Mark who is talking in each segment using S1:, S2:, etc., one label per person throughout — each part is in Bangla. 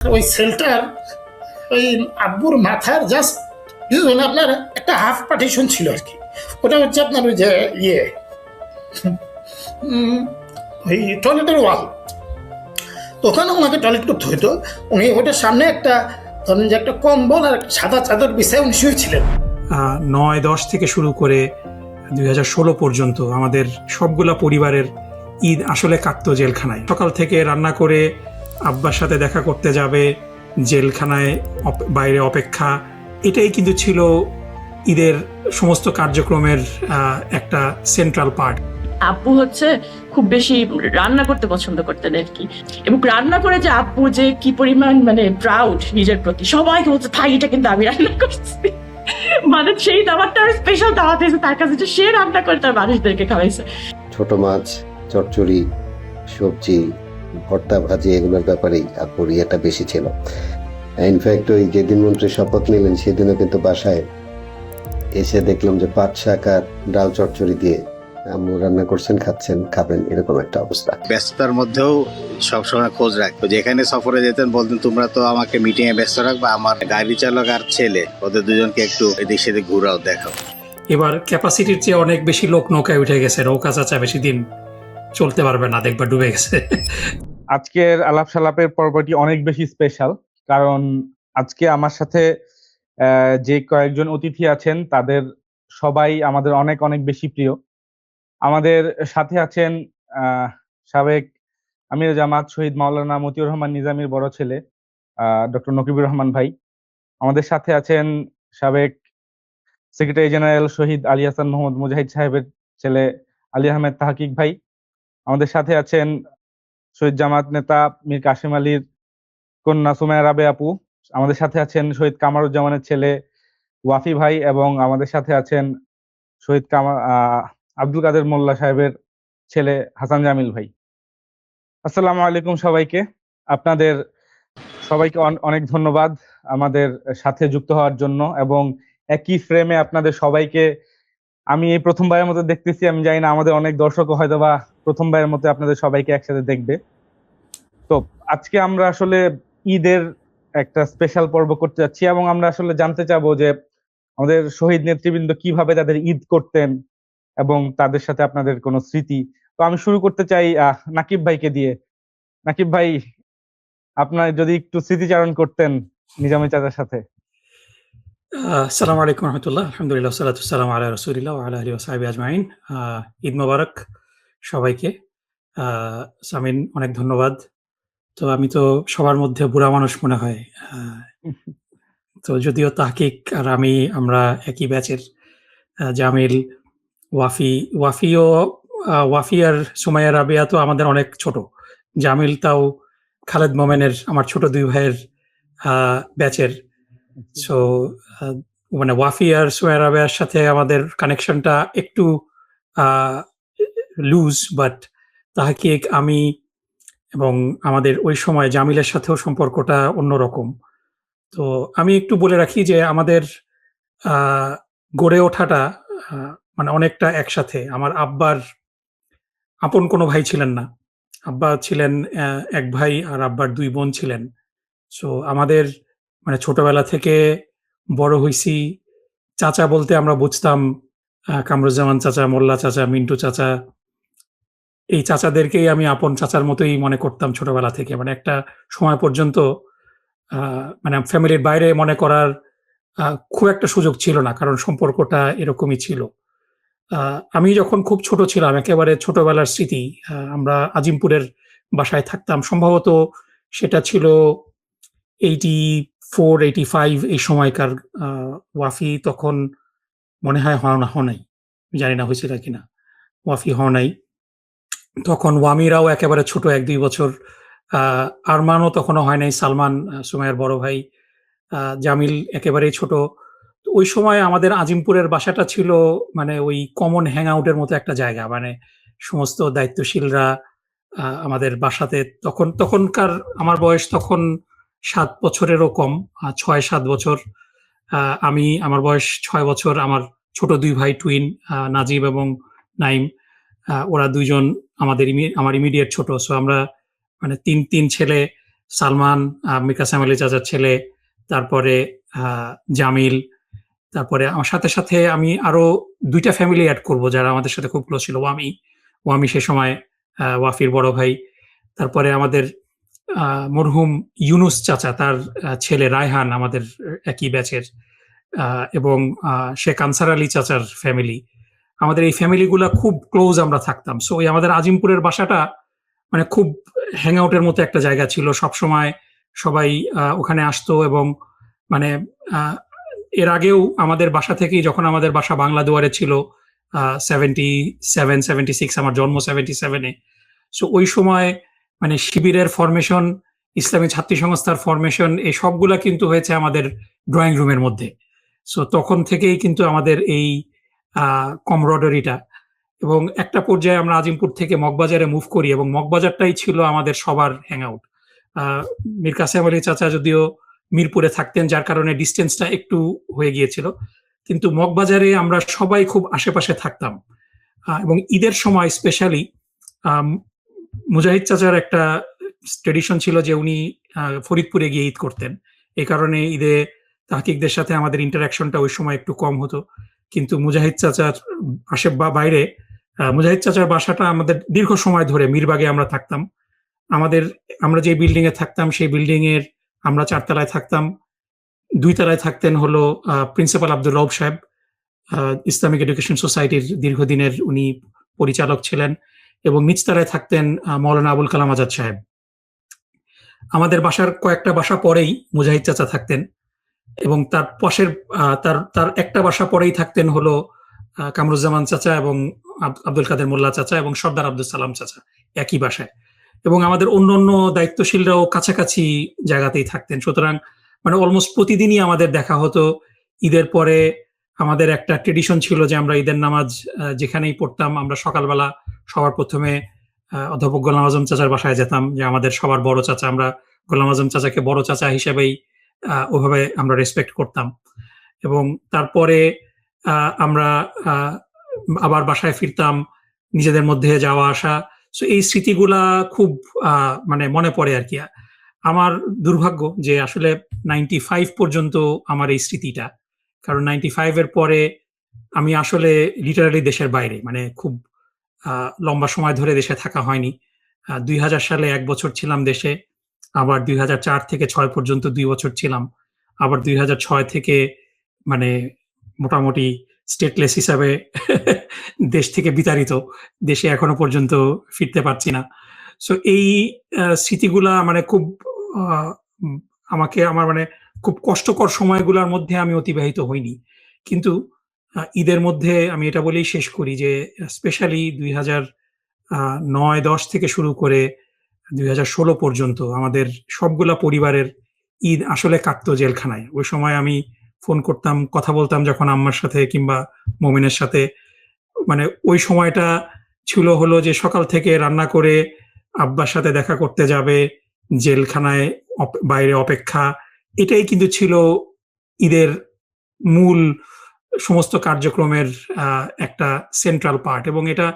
S1: ওই সেলটার ওই আব্বুর মাথার জাস্ট পিছনে আপনার একটা হাফ পার্টিশন ছিল আর কি। ওটা হচ্ছে আপনার ওই যে ইয়ে ওই টয়লেটের ওয়াল, তো ওখানে ওনাকে টয়লেট করতে হতো। উনি ওটার সামনে একটা ধরেন যে একটা কম্বল আর একটা সাদা চাদর বিছায় উনি শুয়েছিলেন।
S2: 9-10 থেকে শুরু করে 2016 পর্যন্ত আমাদের সবগুলা পরিবারের ঈদ আসলে কাটতো জেলখানায়। সকাল থেকে রান্না করে আব্বার সাথে দেখা করতে যাবে, জেলখানায় বাইরে অপেক্ষা, এটাই কিন্তু ছিল ঈদের সমস্ত কার্যক্রমের একটা সেন্ট্রাল পার্ট।
S3: আব্বু হচ্ছে খুব বেশি রান্না করতে পছন্দ করতেন আর কি, এবং রান্না করে যে আব্বু যে কি পরিমাণ মানে প্রাউড নিজের প্রতি, সবাইকে বলছে ভাই এটা কিন্তু আমি রান্না করছি, মানে সেই দাওয়াতটা স্পেশাল দাওয়াত হয়েছে তার কাছে, যে সে রান্না করে তার মানুষদেরকে খাওয়াইছে।
S4: ছোট মাছ, চচ্চড়ি, সবজি, ভর্তা ভাজি এগুলোর ব্যাপারেই আপুর ইয়েটা বেশি ছিল। ইনফ্যাক্ট ওই যেদিন মন্ত্রী শপথ নিলেন সেদিনও কিন্তু বাসায় এসে দেখলাম যে পাট শাক আর ডাল চচ্চড়ি দিয়ে আম্মু রান্না করছেন, খাচ্ছেন, খাবেন, এরকম একটা অবস্থা।
S5: ব্যস্ততার মধ্যেও সবসময় খোঁজ রাখতো। যেখানে সফরে যেতেন বলতেন তোমরা তো আমাকে মিটিং এ ব্যস্ত রাখবা, আমার গাড়ি চালক আর ছেলে ওদের দুজনকে একটু এদিক সেদিক ঘুরাও, দেখাও।
S2: এবার ক্যাপাসিটির চেয়ে অনেক বেশি লোক নৌকায় উঠে গেছে, নৌকা চাচা বেশি দিন চলতে পারবে না, দেখবা ডুবে গেছে।
S6: আজকের আলাপ সালাপের পর্বটি অনেক বেশি স্পেশাল, কারণ আজকে আমার সাথে যে কয়েকজন অতিথি আছেন তাদের সবাই আমাদের অনেক অনেক বেশি প্রিয়। আমাদের সাথে আছেন সাবেক আমির জামাত শহীদ মাওলানা মতিউর রহমান নিজামীর বড় ছেলে ডক্টর নকিবুর রহমান ভাই। আমাদের সাথে আছেন সাবেক সেক্রেটারি জেনারেল শহীদ আলী হাসান মোহাম্মদ মুজাহিদ সাহেবের ছেলে আলী আহমেদ তাহকিক ভাই। আমাদের সাথে আছেন শহীদ জামাত নেতা মীর কাসিম আলীর কন্যা সুমাইয়া রাবে আপু। আমাদের সাথে আছেন শহীদ কামারুজ্জামানের ছেলে ওয়াফি ভাই, এবং আমাদের সাথে আছেন শহীদ আব্দুল কাদের মোল্লা সাহেবের ছেলে হাসান জামিল ভাই। আসসালামু আলাইকুম সবাইকে। আপনাদের সবাইকে অনেক ধন্যবাদ আমাদের সাথে যুক্ত হওয়ার জন্য, এবং একই ফ্রেমে আপনাদের সবাইকে আমি এই প্রথমবারের মতো দেখতেছি। আমি জানি না আমাদের অনেক দর্শকও হয়তো বা প্রথমবারের মতো আপনাদের সবাইকে একসাথে দেখবে। তো আজকে আমরা আসলে ঈদের একটা স্পেশাল পর্ব করতে যাচ্ছি, এবং আমরা আসলে জানতে চাবো যে আমাদের শহীদ নেতৃবৃন্দ কিভাবে তাদের ঈদ করতেন এবং তাদের সাথে আপনাদের কোনো স্মৃতি। তো আমি শুরু করতে চাই নাকিব ভাইকে দিয়ে। নাকিব ভাই, আপনার যদি একটু স্মৃতিচারণ করতেন নিজামী চাচার সাথে।
S2: আসসালামু আলাইকুম রহমতুল্লাহ, আলহামদুলিল্লাহ, সালাতু সালাম আলা রাসূলিল্লাহ ওয়া আলা আলিহি ওয়া সাহবিহি আজমাইন। ঈদ মোবারক সবাইকে। সামিন, অনেক ধন্যবাদ। তো আমি তো সবার মধ্যে বুড়া মানুষ মনে হয়। তো যদিও তাহকিক আর আমরা একই ব্যাচের। জামিল, ওয়াফি আর সুমাইয়া রাবেয়া তো আমাদের অনেক ছোট। জামিল তাও খালেদ মোমেনের, আমার ছোট দুই ভাইয়ের ব্যাচের। সো মানে ওয়াফি আর সুমাইয়া রাবেয়ার সাথে আমাদের কানেকশনটা একটু লুজ, বাট তাহকিক, আমি এবং আমাদের ওই সময় জামিলের সাথেও সম্পর্কটা অন্যরকম। তো আমি একটু বলে রাখি যে আমাদের গড়ে ওঠাটা মানে অনেকটা একসাথে। আমার আব্বার আপন কোনো ভাই ছিলেন না। আব্বা ছিলেন এক ভাই, আর আব্বার 2 বোন ছিলেন। সো আমাদের মানে ছোটবেলা থেকে বড় হইছি। চাচা বলতে আমরা বুঝতাম কামরুজ্জামান চাচা, মোল্লা চাচা, মিন্টু চাচা, এই চাচাদেরকেই আমি আপন চাচার মতোই মনে করতাম ছোটবেলা থেকে। মানে একটা সময় পর্যন্ত মানে ফ্যামিলির বাইরে মনে করার খুব একটা সুযোগ ছিল না, কারণ সম্পর্কটা এরকমই ছিল। আমি যখন খুব ছোট ছিলাম, একেবারে ছোটবেলার স্মৃতি, আমরা আজিমপুরের বাসায় থাকতাম। সম্ভবত সেটা ছিল 84-85 এই সময়কার। ওয়াফি তখন মনে হয় নাই, জানি না হয়েছিল কিনা। ওয়াফি নাই তখন। ওয়ামিরাও একেবারে ছোট, 1-2 বছর। আরমানও তখনও হয় নাই, সালমান সুমাইয়ার বড় ভাই। জামিল একেবারেই ছোট। ওই সময় আমাদের আজিমপুরের বাসাটা ছিল মানে ওই কমন হ্যাং আউটের মতো একটা জায়গা। মানে সমস্ত দায়িত্বশীলরা আমাদের বাসাতে, তখনকার আমার বয়স তখন 7 বছরেরও কম, 6-7 বছর। আমার বয়স 6 বছর। আমার ছোট 2 ভাই টুইন, নাজিব এবং নাইম, ওরা দুইজন আমার ইমিডিয়েট ছোট। সো আমরা মানে তিন ছেলে সালমান, মীর কাসেম আলী চাচার ছেলে, তারপরে জামিল, তারপরে আমার সাথে সাথে আমি আরো 2টা ফ্যামিলি অ্যাড করব যারা আমাদের সাথে খুব ক্লোজ ছিল। ওয়ামি সে সময় ওয়াফির বড় ভাই, তারপরে আমাদের মরহুম ইউনুস চাচা, তার ছেলে রায়হান আমাদের একই ব্যাচের, এবং শেখ আনসার আলী চাচার ফ্যামিলি। আমাদের এই ফ্যামিলিগুলা খুব ক্লোজ আমরা থাকতাম। সো ওই আমাদের আজিমপুরের বাসাটা মানে খুব হ্যাং আউটের মতো একটা জায়গা ছিল। সবসময় সবাই ওখানে আসতো, এবং মানে এর আগেও আমাদের বাসা থেকেই, যখন আমাদের বাসা বাংলা দুয়ারে ছিল 76 আমার জন্ম 77-এ, সো ওই সময় মানে শিবিরের ফরমেশন, ইসলামী ছাত্রী সংস্থার ফরমেশন, এই সবগুলা কিন্তু হয়েছে আমাদের ড্রয়িং রুমের মধ্যে। সো তখন থেকেই কিন্তু আমাদের এই কমরডারিটা, এবং একটা পর্যায়ে আমরা আজিমপুর থেকে মগবাজারে মুভ করি, এবং মগবাজারটাই ছিল আমাদের সবার হ্যাং আউট। মীর কাসেম আলী চাচা যদিও মিরপুরে থাকতেন, যার কারণে ডিস্টেন্সটা একটু হয়ে গিয়েছিল, কিন্তু মগবাজারে আমরা সবাই খুব আশেপাশে থাকতাম। এবং ঈদের সময় স্পেশালি মুজাহিদ চাচার একটা ট্রেডিশন ছিল যে উনি ফরিদপুরে গিয়ে ঈদ করতেন। এই কারণে ঈদে তাহকিকদের সাথে আমাদের ইন্টারাকশনটা ওই সময় একটু কম হতো। কিন্তু মুজাহিদ চাচার বাইরে মুজাহিদ চাচার বাসাটা আমাদের দীর্ঘ সময় ধরে মিরবাগে আমরা থাকতাম। আমরা যে বিল্ডিং এ থাকতাম সেই বিল্ডিং এর আমরা 4 তলায় থাকতাম। 2 তলায় থাকতেন হলো প্রিন্সিপাল আব্দুর রউফ সাহেব, ইসলামিক এডুকেশন সোসাইটির দীর্ঘদিনের উনি পরিচালক ছিলেন, এবং নিচতলায় থাকতেন মৌলানা আবুল কালাম আজাদ সাহেব। আমাদের বাসার কয়েকটা বাসা পরেই মুজাহিদ চাচা থাকতেন, এবং তার পাশের তার একটা বাসা পরেই থাকতেন হলো কামরুজ্জামান চাচা এবং আব্দুল কাদের মোল্লা চাচা এবং সর্দার আব্দুল সালাম চাচা একই বাসায়, এবং আমাদের অন্য দায়িত্বশীলরাও কাছাকাছি জায়গাতেই থাকতেন। সুতরাং মানে অলমোস্ট প্রতিদিনই আমাদের দেখা হতো। ঈদের পরে আমাদের একটা ট্রেডিশন ছিল যে আমরা ঈদের নামাজ যেখানেই পড়তাম, আমরা সকালবেলা সবার প্রথমে অধ্যাপক গোলাম আজম চাচার বাসায় যেতাম, যে আমাদের সবার বড় চাচা। আমরা গোলাম আজম চাচাকে বড় চাচা হিসেবেই ওভাবে আমরা রেসপেক্ট করতাম। এবং তারপরে আমরা আবার বাসায় ফিরতাম, নিজেদের মধ্যে যাওয়া আসা। সো এই স্মৃতিগুলা খুব মানে মনে পড়ে আর কি। আমার দুর্ভাগ্য যে আসলে 95 পর্যন্ত আমার এই স্মৃতিটা, কারণ 95 এর পরে আমি আসলে লিটারালি দেশের বাইরে, মানে খুব লম্বা সময় ধরে দেশে থাকা হয়নি। 2000 সালে 1 বছর ছিলাম দেশে, আবার 2004 থেকে 6 পর্যন্ত 2 বছর ছিলাম, আবার 2006 থেকে মানে মোটামুটি স্টেটলেস হিসাবে দেশ থেকে বিতাড়িত, দেশে এখনো পর্যন্ত ফিরতে পারছি না। সো এই স্মৃতিগুলা মানে খুব আমার মানে খুব কষ্টকর সময়গুলোর মধ্যে আমি অতিবাহিত হইনি। কিন্তু ঈদের মধ্যে আমি এটা বলেই শেষ করি যে স্পেশালি 2009-10 থেকে শুরু করে 2016 পর্যন্ত আমাদের সবগুলা পরিবারের ঈদ আসলে কাটতো জেলখানায়। ওই সময় আমি ফোন করতাম, কথা বলতাম যখন আম্মার সাথে কিংবা মমিনের সাথে, মানে ওই সময়টা ছিল হলো যে সকাল থেকে রান্না করে আব্বার সাথে দেখা করতে যাবে, জেলখানায় বাইরে অপেক্ষা, এটাই কিন্তু ছিল ঈদের মূল সমস্ত কার্যক্রমের একটা সেন্ট্রাল পার্ট। এবং এটা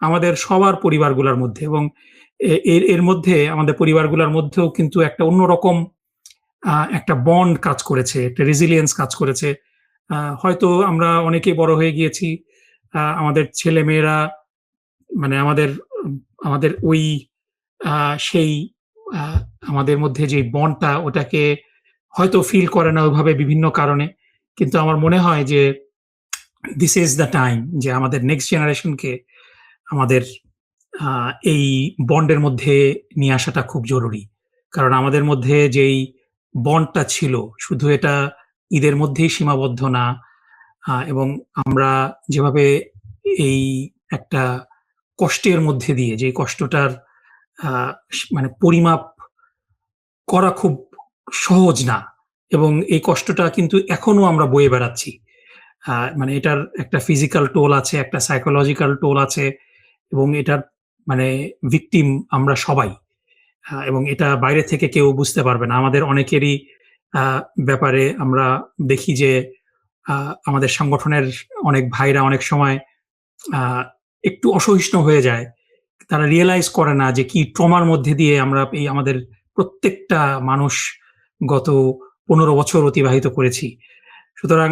S2: আমাদের সবার পরিবারগুলোর মধ্যে, এবং এর মধ্যে আমাদের পরিবারগুলোর মধ্যেও কিন্তু একটা অন্যরকম একটা বন্ড কাজ করেছে, একটা রেজিলিয়েন্স কাজ করেছে। হয়তো আমরা অনেকেই বড় হয়ে গিয়েছি, আমাদের ছেলে মেয়েরা মানে আমাদের ওই সেই আমাদের মধ্যে যে বন্ডটা, ওটাকে হয়তো ফিল করে না ওইভাবে বিভিন্ন কারণে। কিন্তু আমার মনে হয় যে দিস ইজ দ্য টাইম যে আমাদের নেক্সট জেনারেশনকে আমাদের এই বন্ডের মধ্যে নিয়ে আসাটা খুব জরুরি। কারণ আমাদের মধ্যে যেই বন্ডটা ছিল শুধু এটা ঈদের মধ্যেই সীমাবদ্ধ না, এবং আমরা যেভাবে এই একটা কষ্টের মধ্যে দিয়ে, যে কষ্টটার মানে পরিমাপ করা খুব সহজ না, এবং এই কষ্টটা কিন্তু এখনো আমরা বয়ে বেড়াচ্ছি। মানে এটার একটা ফিজিক্যাল টোল আছে, একটা সাইকোলজিক্যাল টোল আছে, এবং এটার মানে ভিকটিম আমরা সবাই, এবং এটা বাইরে থেকে কেউ বুঝতে পারবে না। আমাদের অনেকেরই ব্যাপারে আমরা দেখি যে আমাদের সংগঠনের অনেক ভাইরা অনেক সময় একটু অসহিষ্ণু হয়ে যায়, তারা রিয়েলাইজ করে না যে কি ট্রমার মধ্যে দিয়ে আমরা এই আমাদের প্রত্যেকটা মানুষ গত 15 বছর অতিবাহিত করেছি। সুতরাং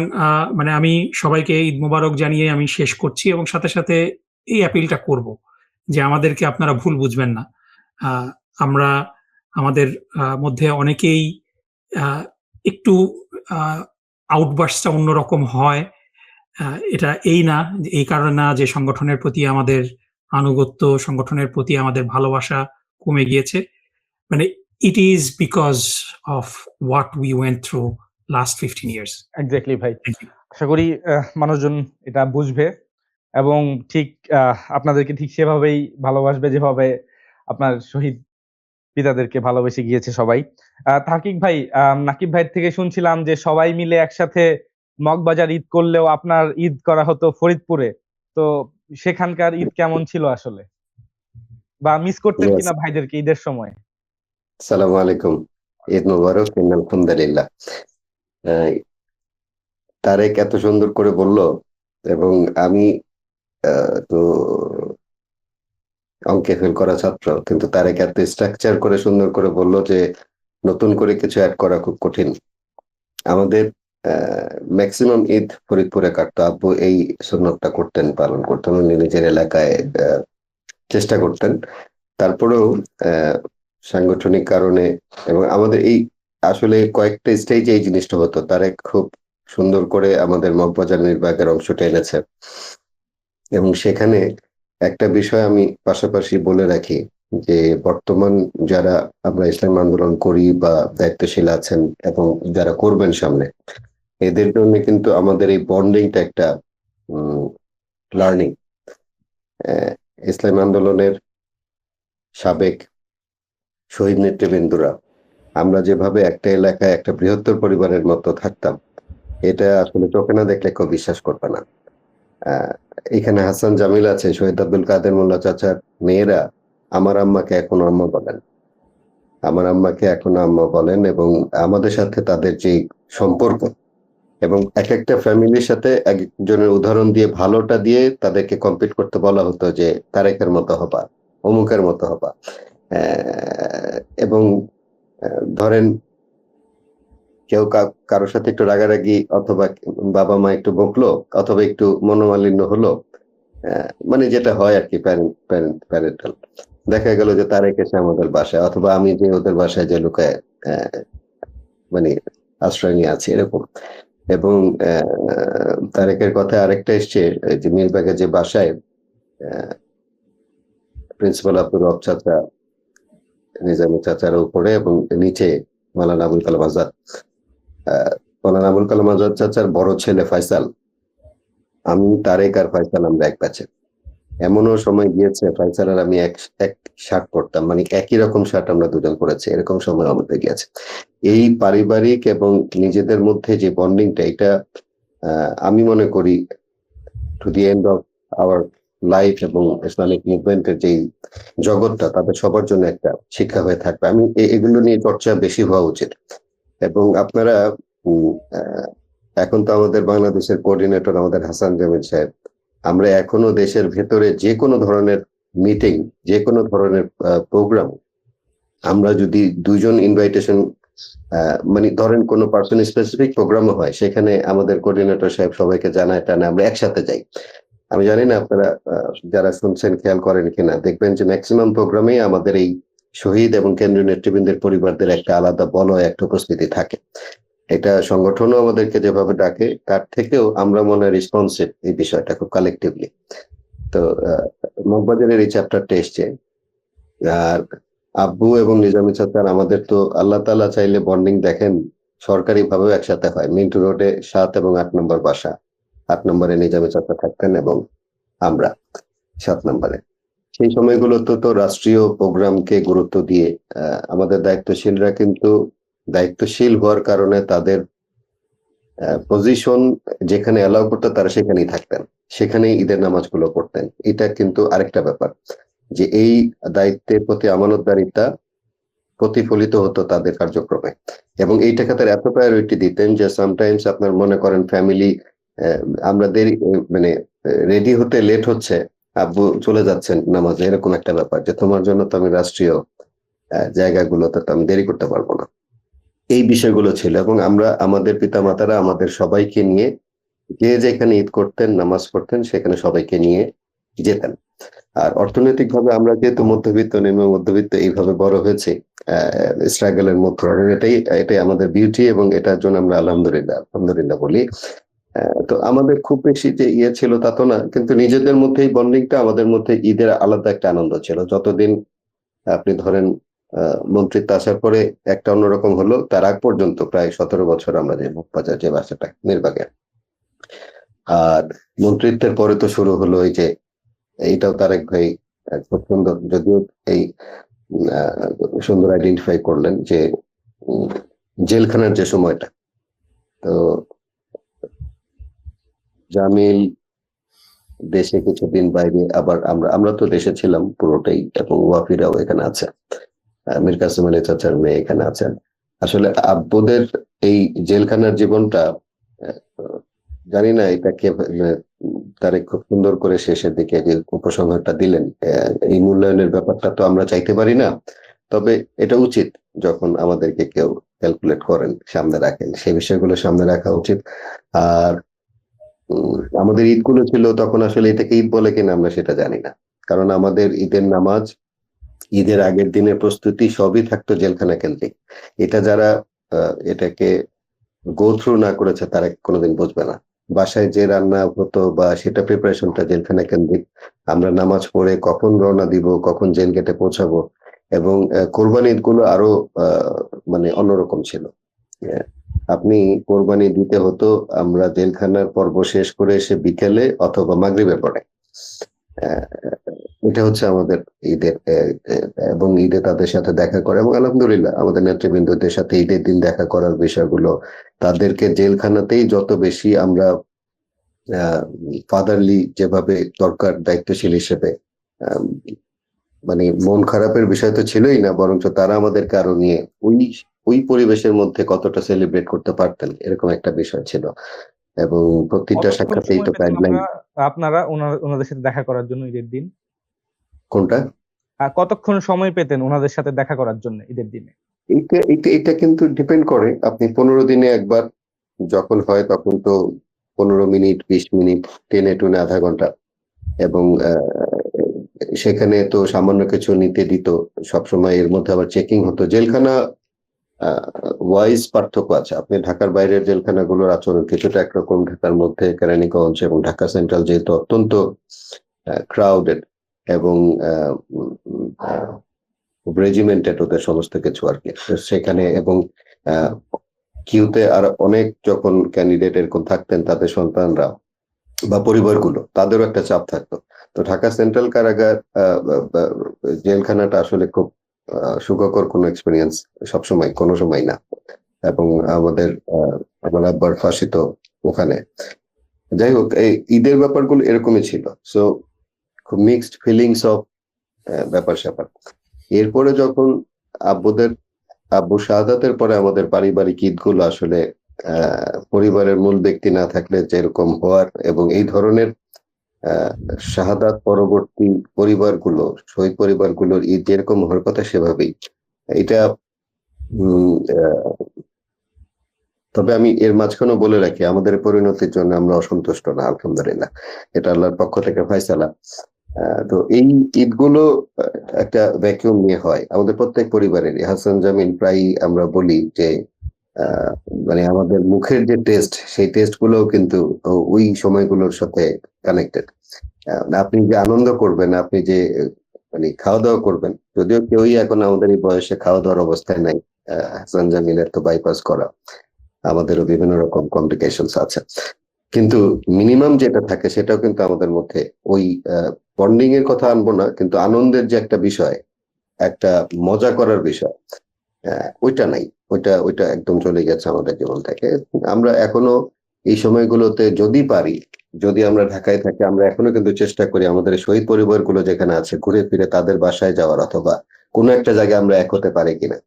S2: মানে আমি সবাইকে ঈদ মোবারক জানিয়ে আমি শেষ করছি এবং সাথে, সাথে এই অ্যাপিলটা করব যে আমাদেরকে আপনারা ভুল বুঝবেন না। আ আমরা আমাদের মধ্যে অনেকেই আ একটু আ আউটবার্স্টটা অন্যরকম হয়। এটা এই কারণে না যে সংগঠনের প্রতি আমাদের আনুগত্য, সংগঠনের প্রতি আমাদের ভালোবাসা কমে গিয়েছে। মানে it is because of what we went through last 15 years.
S6: Exactly ভাই।
S2: Thank you.
S6: আশা করি মানুষজন এটা বুঝবে এবং ঠিক আপনাদেরকে ঠিক সেভাবেই ভালোবাসবে যেভাবে আপনার শহীদ পিতাদেরকে ভালোবেসে গিয়েছে সবাই। তাহকিক ভাই, নাকিব ভাইয়ের থেকে শুনছিলাম যে সবাই মিলে একসাথে মগবাজার ঈদ করলেও আপনার ঈদ করা হতো ফরিদপুরে। তো সেখানকার ঈদ কেমন ছিল আসলে? বা মিস করতেন
S4: Yes.
S6: কিনা ভাইদেরকে ঈদের সময়?
S4: সালামু আলাইকুম, ঈদ মুবারক। আলহামদুলিল্লাহ। আহ, তারেক এত সুন্দর করে বলল এবং আমি তো অঙ্কে ফেল করা ছাত্র, কিন্তু তারেক এত স্ট্রাকচার করে সুন্দর করে বলল যে নতুন করে কিছু অ্যাড করা খুব কঠিন। আমাদের ম্যাক্সিমাম ঈদ ফরিদপুরে কাটতো। আব্বু এই সুন্নতটা করতেন, পালন করতেন, উনি নিজের এলাকায় চেষ্টা করতেন। তারপরেও সাংগঠনিক কারণে এবং আমাদের এই আসলে কয়েকটা স্টেজে এই জিনিসটা হতো। তারেক খুব সুন্দর করে আমাদের মগবাজার নির্বাকের অংশটা এনেছে এবং সেখানে একটা বিষয় আমি পাশাপাশি বলে রাখি যে বর্তমান যারা আমরা ইসলাম আন্দোলন করি বা দায়িত্বশীল আছেন এবং যারা করবেন সামনে, এদের জন্য কিন্তু আমাদের এই বন্ডিংটা একটা লার্নিং। ইসলাম আন্দোলনের সাবেক শহীদ নেতৃবৃন্দরা আমরা যেভাবে একটা এলাকায় একটা বৃহত্তর পরিবারের মতো থাকতাম, এটা আসলে চোখে না দেখলে কেউ বিশ্বাস করবে না। এখানে হাসান জামিল আছে, শহীদ আব্দুল কাদের মোল্লা চাচার মেয়েরা আমার আম্মাকে এখনো আম্মা বলেন, আমার আম্মাকে এখনো আম্মা বলেন এবং আমাদের সাথে তাদের যে সম্পর্ক এবং এক একটা ফ্যামিলির সাথে একজনের উদাহরণ দিয়ে ভালোটা দিয়ে তাদেরকে কম্পিট করতে বলা হতো যে তারেকের মতো হবা, অমুকের মতো হবা। এবং ধরেন কেউ কারোর সাথে একটু রাগারাগি অথবা বাবা মা একটু বকলো অথবা একটু মনোমালিন্য হলো, মানে যেটা হয় আর কি প্যারেন্টাল, দেখা গেল যে তারেক এসে আমাদের বাসায় অথবা আমি যে ওদের বাসায় যে লুকায় মানে আশ্রয় নিয়ে আছি এরকম। এবং তারেকের কথায় আরেকটা এসছে যে মিরবাগের যে বাসায় প্রিন্সিপাল আব্দুর রব চাচা, নিজামী চাচার উপরে এবং নিচে মাওলানা আবুল কালাম আজাদ। মাওলানা আবুল কালাম আজাদ চাচার বড় ছেলে ফয়সাল, আমি তারেক আর ফয়সাল আমরা এক ব্যাচে। এমনও সময় গিয়েছে ফয়সাল আর আমি এক শার্ট পরতাম, মানে একই রকম শার্ট আমরা দুজন পরেছি, এরকম সময় আমাদের গিয়েছে। এই পারিবারিক এবং নিজেদের মধ্যে যে বন্ডিংটা, এটা আমি মনে করি to the end of our life এবং ইসলামিক মুভমেন্টের যে জগৎটা তাদের সবার জন্য একটা শিক্ষা হয়ে থাকবে। আমি এগুলো নিয়ে চর্চা বেশি হওয়া উচিত। এবং আপনারা এখন তো আমাদের বাংলাদেশের কোঅর্ডিনেটর আমাদের হাসান জামিল সাহেব, আমরা এখনো দেশের ভেতরে যে কোনো ধরনের মিটিং, যে কোনো ধরনের প্রোগ্রাম, আমরা যদি দুইজন ইনভাইটেশন মানে ধরেন কোনো পার্সন স্পেসিফিক প্রোগ্রামও হয়, সেখানে আমাদের কোঅর্ডিনেটর সাহেব সবাইকে জানায় টানে আমরা একসাথে যাই। আমি জানি না আপনারা যারা শুনছেন খেয়াল করেন কিনা, দেখবেন যে ম্যাক্সিমাম প্রোগ্রামেই আমাদের এই শহীদ এবং কেন্দ্রীয় নেতৃবৃন্দের পরিবারদের একটা আলাদা বলয়, একটা উপস্থিতি থাকে। এটা সংগঠনও আমাদেরকে যেভাবে ডাকে তার থেকেও আমরা মনে হয় রেসপন্সিভ এই বিষয়টা খুব কালেকটিভলি। তো মগবাজারের এই চ্যাপ্টারটা এসছে। আর আব্বু এবং নিজামী চাচার আমাদের তো আল্লাহ তাআলা চাইলে বন্ডিং দেখেন সরকারি ভাবেও একসাথে হয়। মিন্টু রোডে 7 এবং 8 নম্বর বাসা, 8 নম্বরে নিজামী চাচা থাকতেন এবং আমরা 7 নম্বরে। সেই সময়গুলো তো রাষ্ট্রীয় প্রোগ্রামকে গুরুত্ব দিয়ে আমাদের দায়িত্বশীলরা কিন্তু দায়িত্বশীল হওয়ার কারণে তাদের পজিশন যেখানে অ্যালাউ করতো তারা সেখানেই থাকতেন, সেখানেই ঈদের নামাজগুলো পড়তেন। এটা কিন্তু আরেকটা ব্যাপার যে এই দায়িত্বের প্রতি আমানতদারিতা প্রতিফলিত হতো তাদের কার্যক্রমে এবং এইটাকে তারা এত প্রায়োরিটি দিতেন যে সামটাইমস আপনার মনে করেন ফ্যামিলি, আমরা দেরি মানে রেডি হতে লেট হচ্ছে, আব্বু চলে যাচ্ছেন নামাজে, এরকম একটা ব্যাপার যে তোমার জন্য তো আমি রাষ্ট্রীয় জায়গাগুলোতে তো আমি দেরি করতে পারবো না। এই বিষয়গুলো ছিল, এবং আমরা আমাদের পিতামাতারা আমাদের সবাইকে নিয়ে যে যেখানে ঈদ করতেন, নামাজ পড়তেন, সেখানে সবাইকে নিয়ে যেতেন। আর অর্থনৈতিকভাবে আমরা যেহেতু মধ্যবিত্ত, নিম্ন মধ্যবিত্ত এইভাবে বড় হয়েছে, স্ট্রাগলের মধ্যে, এটাই আমাদের বিউটি, এবং এটার জন্য আমরা আলহামদুলিল্লাহ বলি। তো আমাদের খুব বেশি যে ইয়ে ছিল তা তো না, কিন্তু নিজেদের মধ্যেই বন্ডিংটা, আমাদের মধ্যে ঈদের আলাদা একটা আনন্দ ছিল। যতদিন আপনি ধরেন মন্ত্রিত্ব আসার পরে একটা অন্যরকম হলো, তার আগ পর্যন্ত প্রায় 17 বছর আমরা যে মুখবাজার যে বাসাটা নির্বাগে, আর মন্ত্রিত্বের পরে তো শুরু হলো এই যে, এইটাও তারেক ভাই খুব সুন্দর, যদিও এই সুন্দর আইডেন্টিফাই করলেন যে জেলখানার যে সময়টা, তো জামিল দেশে কিছুদিন বাইরে, আবার আমরা তো দেশে ছিলাম পুরোটাই, এবং ওয়াফিরাও এখানে আছে, মীর কাসেম আলী চাচার মেয়ে এখানে আছেন। আসলে আব্বুদের এই জেলখানার জীবনটা জানি না এটা কে তারেক খুব সুন্দর করে শেষের দিকে যে উপসংহারটা দিলেন। এই মূল্যায়নের ব্যাপারটা তো আমরা চাইতে পারি না, তবে এটা উচিত যখন আমাদেরকে কেউ ক্যালকুলেট করেন, সামনে রাখেন, সেই বিষয়গুলো সামনে রাখা উচিত। আর আমাদের ঈদগুলো ছিল তখন, আসলে এটাকে ঈদ বলে কিনা আমরা সেটা জানি না, কারণ আমাদের ঈদের নামাজ, ঈদের আগের দিনের প্রস্তুতি সবই থাকতো জেলখানা কেন্দ্রিক। এটা যারা এটাকে গো থ্রু না করেছে তারা কোনোদিন বুঝবে না। বাসায় যে রান্না হতো বা সেটা প্রিপারেশনটা জেলখানা কেন্দ্রিক। আমরা নামাজ পড়ে কখন রওনা দিব, কখন জেল গেটে পৌঁছাবো, এবং কোরবানি ঈদগুলো আরো মানে অন্যরকম ছিল। আপনি কোরবানি দিতে হতো আমরা জেলখানার পর্ব শেষ করে এসে বিকেলে অথবা মাগরিবের পরে। এটা হচ্ছে আমাদের ঈদের, এবং ঈদে তাদের সাথে দেখা করে, এবং আলহামদুলিল্লাহ আমাদের নেতৃবৃন্দদের সাথে ঈদের দিন দেখা করার বিষয়গুলো, তাদেরকে জেলখানাতেই যত বেশি আমরা ফাদারলি যেভাবে দরকার, দায়িত্বশীল হিসেবে, মানে মন খারাপের বিষয় তো ছিলই না, বরঞ্চ তারা আমাদেরকে আরো নিয়ে ওই পরিবেশের মধ্যে কতটা সেলিব্রেট করতে পারতেন, এরকম একটা বিষয় ছিল। এবং প্রতিটা
S6: কতক্ষণ
S4: সাক্ষাতেই
S6: সময়
S4: তো
S6: পেতেন
S4: গাইডলাইন।
S6: আপনারা ওনাদের সাথে দেখা করার জন্য ঈদের দিন?
S4: কোনটা?
S6: কতক্ষণ সময় পেতেন ওনাদের সাথে দেখা করার জন্য ঈদের দিনে?
S4: এটা কিন্তু ডিপেন্ড করে, আপনি 15 দিনে একবার যখন হয় তখন তো 15 মিনিট, 20 মিনিট, টেনে টুনে আধা ঘন্টা, এবং সেখানে তো সামান্য কিছু নিতে দিত সবসময়, এর মধ্যে আবার চেকিং হতো। জেলখানা ওয়াইজ পার্থক্য আছে, আপনি ঢাকার বাইরের জেলখানাগুলোর আচরণ কিছুটা একরকম, ঢাকার মধ্যে কেরানীগঞ্জ এবং ঢাকা সেন্ট্রাল যেহেতু অত্যন্ত ক্রাউডেড এবং রেজিমেন্টেড ওদের সমস্ত কিছু আর কি, সেখানে, এবং কিউতে আর অনেক যখন ক্যান্ডিডেট এরকম থাকতেন, তাদের সন্তানরা বা পরিবারগুলো, তাদেরও একটা চাপ থাকতো। তো ঢাকা সেন্ট্রাল কারাগার জেলখানাটা আসলে খুব সুখকর কোনো এক্সপিরিয়েন্স সবসময়, কোনো সময় না। এবং আমার আব্বার ফাঁসি তো ওখানে। যাই হোক, এই ঈদের ব্যাপারগুলো এরকমই ছিল। সো খুব মিক্সড ফিলিংস অফ ব্যাপার স্যাপার। এরপরে যখন আব্বু শাহাদাতের পরে আমাদের পারিবারিক ঈদগুলো আসলে পরিবারের মূল ব্যক্তি না থাকলে যেরকম হওয়ার, এবং এই ধরনের শাহাদাত পরবর্তী পরিবারগুলো, শহীদ পরিবারগুলোর ঈদ যেরকম হওয়ার কথা সেভাবেই এটা। তবে আমি এর মাঝখানেও বলে রাখি, আমাদের পরিণতির জন্য আমরা অসন্তুষ্ট না, আলহামদুলিল্লাহ, এটা আল্লাহর পক্ষ থেকে ফয়সালা। তো এই ঈদগুলো একটা ভ্যাকিউম নিয়ে হয় আমাদের প্রত্যেক পরিবারেরই। হাসান জামিল প্রায় আমরা বলি যে মানে আমাদের মুখের যে টেস্ট, সেই টেস্ট গুলোও কিন্তু ওই সময়গুলোর সাথে কানেক্টেড। আপনি যে আনন্দ করবেন, আপনি যে মানে খাওয়া দাওয়া করবেন, যদিও কেউই এখন আমাদের এই বয়সে খাওয়া দাওয়ার অবস্থায় নাই, হাসান জামিলের তো বাইপাস করা, আমাদেরও বিভিন্ন রকম কমপ্লিকেশনস আছে, কিন্তু মিনিমাম যেটা থাকে সেটাও কিন্তু আমাদের মধ্যে ওই বন্ডিং এর কথা আনবো না, কিন্তু আনন্দের যে একটা বিষয়, একটা মজা করার বিষয়, ওইটা নাই, ওইটা একদম চলে গেছে আমাদের জীবন থেকে। আমরা এখনো এই সময়গুলোতে যদি পারি, যদি আমরা ঢাকায় থাকি, আমরা এখনো কিন্তু চেষ্টা করি আমাদের শহীদ পরিবারগুলো যেখানে আছে ঘুরে ফিরে তাদের বাসায় যাওয়ার, অথবা কোনো একটা জায়গায় আমরা এক হতে পারি কিনা।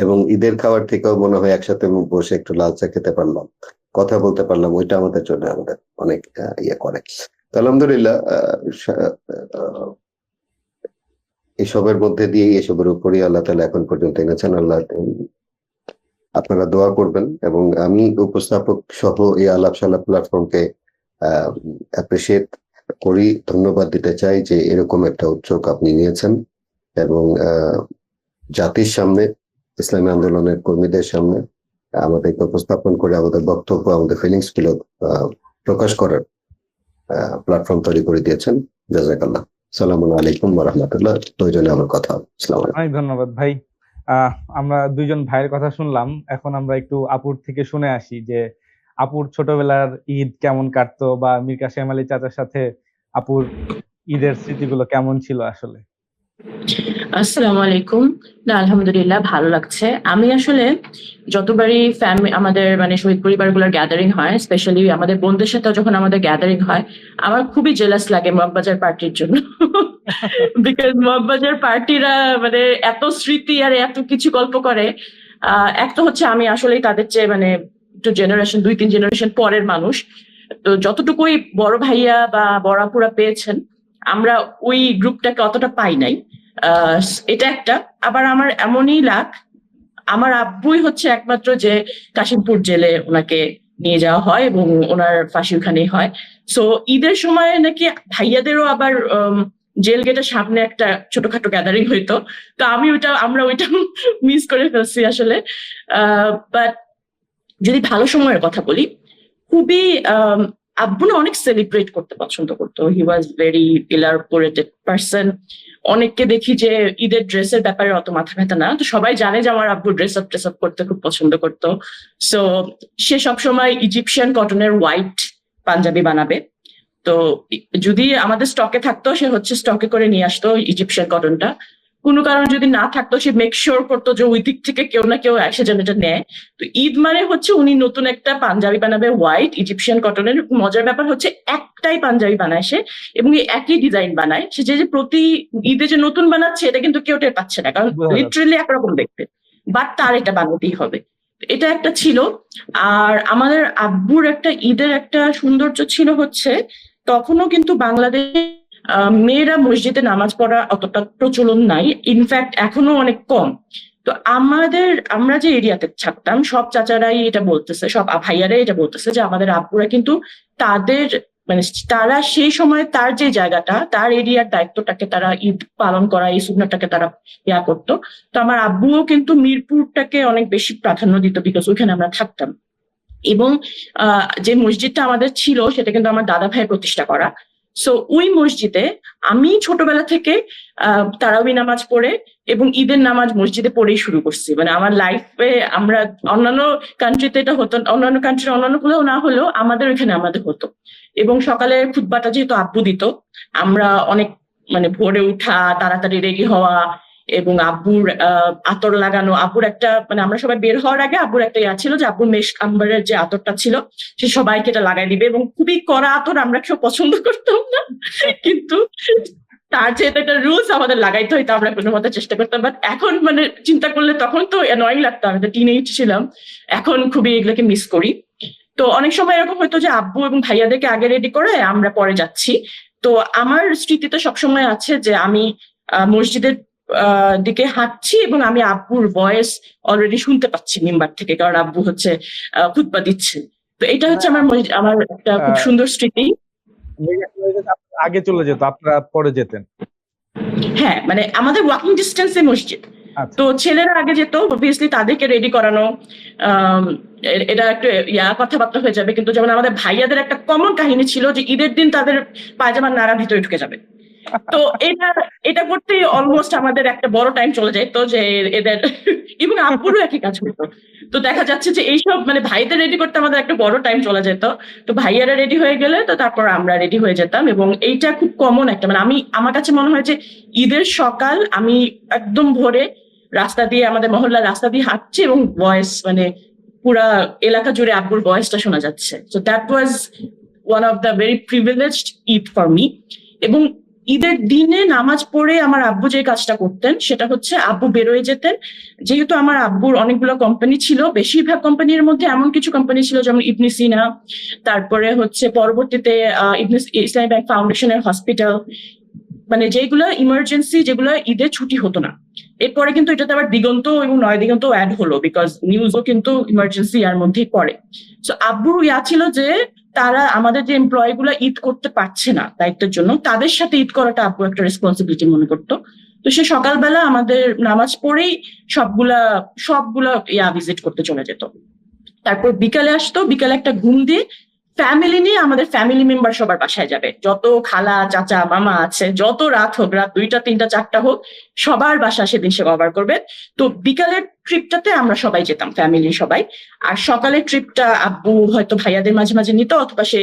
S4: এবং ঈদের খাবার থেকেও মনে হয় একসাথে বসে একটু লাল চা খেতে পারলাম, কথা বলতে পারলাম, ওইটা আমাদের জন্য আমাদের অনেক ইয়ে করে। আলহামদুলিল্লাহ এসবের মধ্যে দিয়ে এসবের উপরই আল্লাহ তাআলা এখন পর্যন্ত এনেছেন। আল্লাহ আপনারা দোয়া করবেন, এবং আমি উপস্থাপক সহ এই আলাপ সালাপ প্ল্যাটফর্মকে অ্যাপ্রিসিয়েট করি, ধন্যবাদ দিতে চাই যে এরকম একটা উদ্যোগ আপনি নিয়েছেন, এবং জাতির সামনে, ইসলামী আন্দোলনের কর্মীদের সামনে আমাদেরকে উপস্থাপন করে আমাদের বক্তব্য, আমাদের ফিলিংস গুলো প্রকাশ করার প্ল্যাটফর্ম তৈরি করে দিয়েছেন। জাযাকাল্লাহ। আসসালামু আলাইকুম ওয়া রাহমাতুল্লাহ। প্রয়োজনে আমার কথা হবে। আসসালামু আলাইকুম।
S6: অনেক ধন্যবাদ ভাই। আমরা দুইজন ভাইয়ের কথা শুনলাম, এখন আমরা একটু আপুর থেকে শুনে আসি যে আপুর ছোটবেলার ঈদ কেমন কাটতো, বা মীর কাসেম আলী চাচার সাথে আপুর ঈদের স্মৃতিগুলো কেমন ছিল আসলে।
S3: আসসালামু আলাইকুম। না, আলহামদুলিল্লাহ ভালো লাগছে। আমি আসলে যতবারই আমাদের মানে শহীদ পরিবারগুলোর গ্যাদারিং হয়, স্পেশালি আমাদের বোনদের সাথে যখন আমাদের গ্যাদারিং হয়, আমার খুবই জেলাস লাগে মগবাজার পার্টির জন্য। বিকজ মগবাজার পার্টিরা মানে এত স্মৃতি আর এত কিছু গল্প করে। এক তো হচ্ছে আমি আসলেই তাদের চেয়ে মানে একটু জেনারেশন 2-3 জেনারেশন পরের মানুষ। তো যতটুকুই বড় ভাইয়া বা বড় আপুরা পেয়েছেন, আমরা ওই গ্রুপটাকে অতটা পাই নাই। এটা একটা। আবার আমার এমনই লাগ, আমার আব্বুই হচ্ছে একমাত্র যে কাশিমপুর জেলে ওনাকে নিয়ে যাওয়া হয় এবং ওনার ফাঁসি ওখানেই হয়। সো ঈদের সময় নাকি ভাইয়াদেরও আবার জেল গেটের সামনে একটা ছোটখাটো গ্যাদারিং হইতো। তো আমরা ওইটা মিস করে ফেলছি আসলে। বাট যদি ভালো সময়ের কথা বলি, খুবই আব্বু না অনেক সেলিব্রেট করতে পছন্দ করতো। হি ওয়াজ ভেরি ইলাবোরেটেড পার্সন। অনেককে দেখি যে ঈদের ড্রেসের ব্যাপারে অত মাথা ব্যথা না, তো সবাই জানে যে আমার আব্বু ড্রেস আপ করতে খুব পছন্দ করতো। সো সে সবসময় ইজিপশিয়ান কটনের হোয়াইট পাঞ্জাবি বানাবে। তো যদি আমাদের স্টকে থাকতো, সে হচ্ছে স্টকে করে নিয়ে আসতো ইজিপশিয়ান কটনটা। কোনো কারণ যদি না থাকতো, সে মেক শিওর করতো যে ওই দিক থেকে কেউ না কেউ এসে যেন এটা নেয়। তো ঈদ মানে হচ্ছে উনি নতুন একটা পাঞ্জাবি বানাবে হোয়াইট ইজিপশিয়ান কটনের। মজার ব্যাপার হচ্ছে একটাই পাঞ্জাবি বানায় সে, এবং একই ডিজাইন বানায় সে। যে প্রতি ঈদে যে নতুন বানাচ্ছে, এটা কিন্তু কেউ টের পাচ্ছে না, কারণ লিটারেলি একরকম দেখতে, বাট তার এটা বানাতেই হবে। এটা একটা ছিল। আর আমাদের আব্বুর একটা ঈদের একটা সৌন্দর্য ছিল হচ্ছে, তখনও কিন্তু বাংলাদেশে মেয়েরা মসজিদে নামাজ পড়া অতটা প্রচলন নাই, ইনফ্যাক্ট এখনো অনেক কম। তো আমরা যে এরিয়াতে থাকতাম, সব চাচারাই এটা বলতেছে, সব ভাইয়ারাই এটা বলতেছে যে আমাদের আব্বুরা কিন্তু তাদের মানে তারা সেই সময় তার যে জায়গাটা, তার এরিয়ার দায়িত্বটাকে তারা ঈদ পালন করা, এই সুন্নাহটাকে তারা করতো। তো আমার আব্বুও কিন্তু মিরপুরটাকে অনেক বেশি প্রাধান্য দিত, বিকজ ওইখানে আমরা থাকতাম। এবং যে মসজিদটা আমাদের ছিল, সেটা কিন্তু আমার দাদা ভাই প্রতিষ্ঠা করা। সো ওই মসজিদে আমি ছোটবেলা থেকে তারাবি নামাজ পড়ে এবং ঈদের নামাজ মসজিদে পড়েই শুরু করছি। মানে আমার লাইফে, আমরা অন্যান্য কান্ট্রিতে এটা হতো, অন্যান্য কান্ট্রির অন্যান্য কোথাও না হলেও আমাদের ওইখানে আমাদের হতো। এবং সকালে খুতবাটা যেহেতু আব্বু দিত, আমরা অনেক মানে ভোরে উঠা, তাড়াতাড়ি রেডি হওয়া, এবং আব্বুর আতর লাগানো। আব্বুর একটা মানে আমরা সবাই বের হওয়ার আগে আব্বুর একটা ইয়া ছিল যে আব্বুর মেশ আম্বারের যে আতরটা ছিল, সে সবাইকে এটা লাগাই দিবে। এবং খুবই কড়া আতর, আমরা কেউ পছন্দ করতাম না, কিন্তু তার যেহেতু একটা রুলস আমাদের লাগাইতে হইতো, আমরা কোনো মতো চেষ্টা করতাম। বাট এখন মানে চিন্তা করলে তখন তো অ্যানয়িং লাগতো, আমি তো টিনেজ ছিলাম, এখন খুবই এগুলোকে মিস করি। তো অনেক সময় এরকম হয়তো যে আব্বু এবং ভাইয়াদেরকে আগে রেডি করে আমরা পরে যাচ্ছি। তো আমার স্মৃতিতে সবসময় আছে যে আমি মসজিদের দিকে হাঁটছি এবং আমি আব্বুর ভয়েস অলরেডি শুনতে পাচ্ছি মেম্বার থেকে, কারণ আব্বু হচ্ছে খুতবা দিচ্ছে। তো এটা হচ্ছে আমার একটা খুব সুন্দর স্মৃতি।
S6: আগে চলে যেত, আপনারা পরে যেতেন?
S3: হ্যাঁ, মানে আমাদের ওয়াকিং ডিস্টেন্সে মসজিদ। তো ছেলেরা আগে যেত, অবভিয়াসলি তাদেরকে রেডি করানো, এটা একটু কথাবার্তা হয়ে যাবে। কিন্তু যেমন আমাদের ভাইয়াদের একটা কমন কাহিনী ছিল যে ঈদের দিন তাদের পায়জামার নাড়া ভিতরে ঢুকে যাবে। তো এটা করতে অলমোস্ট আমাদের একটা বড় টাইম চলে যায়। তো যে এদের এবং আব্বুরও একই কাজ করতো। তো দেখা যাচ্ছে যে এইসব মানে ভাইদের রেডি করতে আমাদের একটা বড় টাইম চলে যেত। তো ভাইয়ারা রেডি হয়ে গেলে তো তারপর আমরা রেডি হয়ে যেতাম। এবং এইটা খুব কমন একটা মানে আমার কাছে মনে হয় যে ঈদের সকাল আমি একদম ভোরে রাস্তা দিয়ে, আমাদের মহল্লার রাস্তা দিয়ে হাঁটছি এবং ভয়েস মানে পুরা এলাকা জুড়ে আব্বুর ভয়েসটা শোনা যাচ্ছে। So that was one of the very privileged Eid for me. এবং ঈদের দিনে নামাজ পড়ে আমার আব্বু যে কাজটা করতেন সেটা হচ্ছে আব্বু বেরোয় যেতেন। যেহেতু আমার আব্বুর অনেকগুলো কোম্পানি ছিল, বেশিরভাগ কোম্পানির মধ্যে এমন কিছু কোম্পানি ছিল যেমন ইবনে সিনা, তারপরে হচ্ছে পরবর্তীতে ইসলামী ব্যাংক ফাউন্ডেশনের হসপিটাল, মানে যেগুলো ইমার্জেন্সি, যেগুলো ঈদে ছুটি হতো না, এরপরে কিন্তু এটাতে আবার দিগন্ত এবং নয় দিগন্ত অ্যাড হলো, বিকজ নিউজও কিন্তু ইমার্জেন্সি ইয়ার মধ্যেই পড়ে। সো আব্বুর ছিল যে তারা আমাদের যে এমপ্লয়ি গুলা ঈদ করতে পারছে না দায়িত্বের জন্য, তাদের সাথে ঈদ করাটা আব্বু একটা রেসপন্সিবিলিটি মনে করতো। তো সে সকালবেলা আমাদের নামাজ পড়েই সবগুলা ভিজিট করতে চলে যেত। তারপর বিকালে আসতো, বিকালে একটা ঘুম দিয়ে ফ্যামিলি নিয়ে আমাদের ফ্যামিলি মেম্বার সবার বাসায় যাবে, যত খালা চাচা মামা আছে, যত রাত হোক, রাত 2টা 3টা 4টা হোক, সবার বাসা সেদিন সে কভার করবে। তো বিকালের ট্রিপটাতে আমরা সবাই যেতাম, ফ্যামিলি সবাই। আর সকালের ট্রিপটা আব্বু হয়তো ভাইয়াদের মাঝে মাঝে নিত, অথবা সে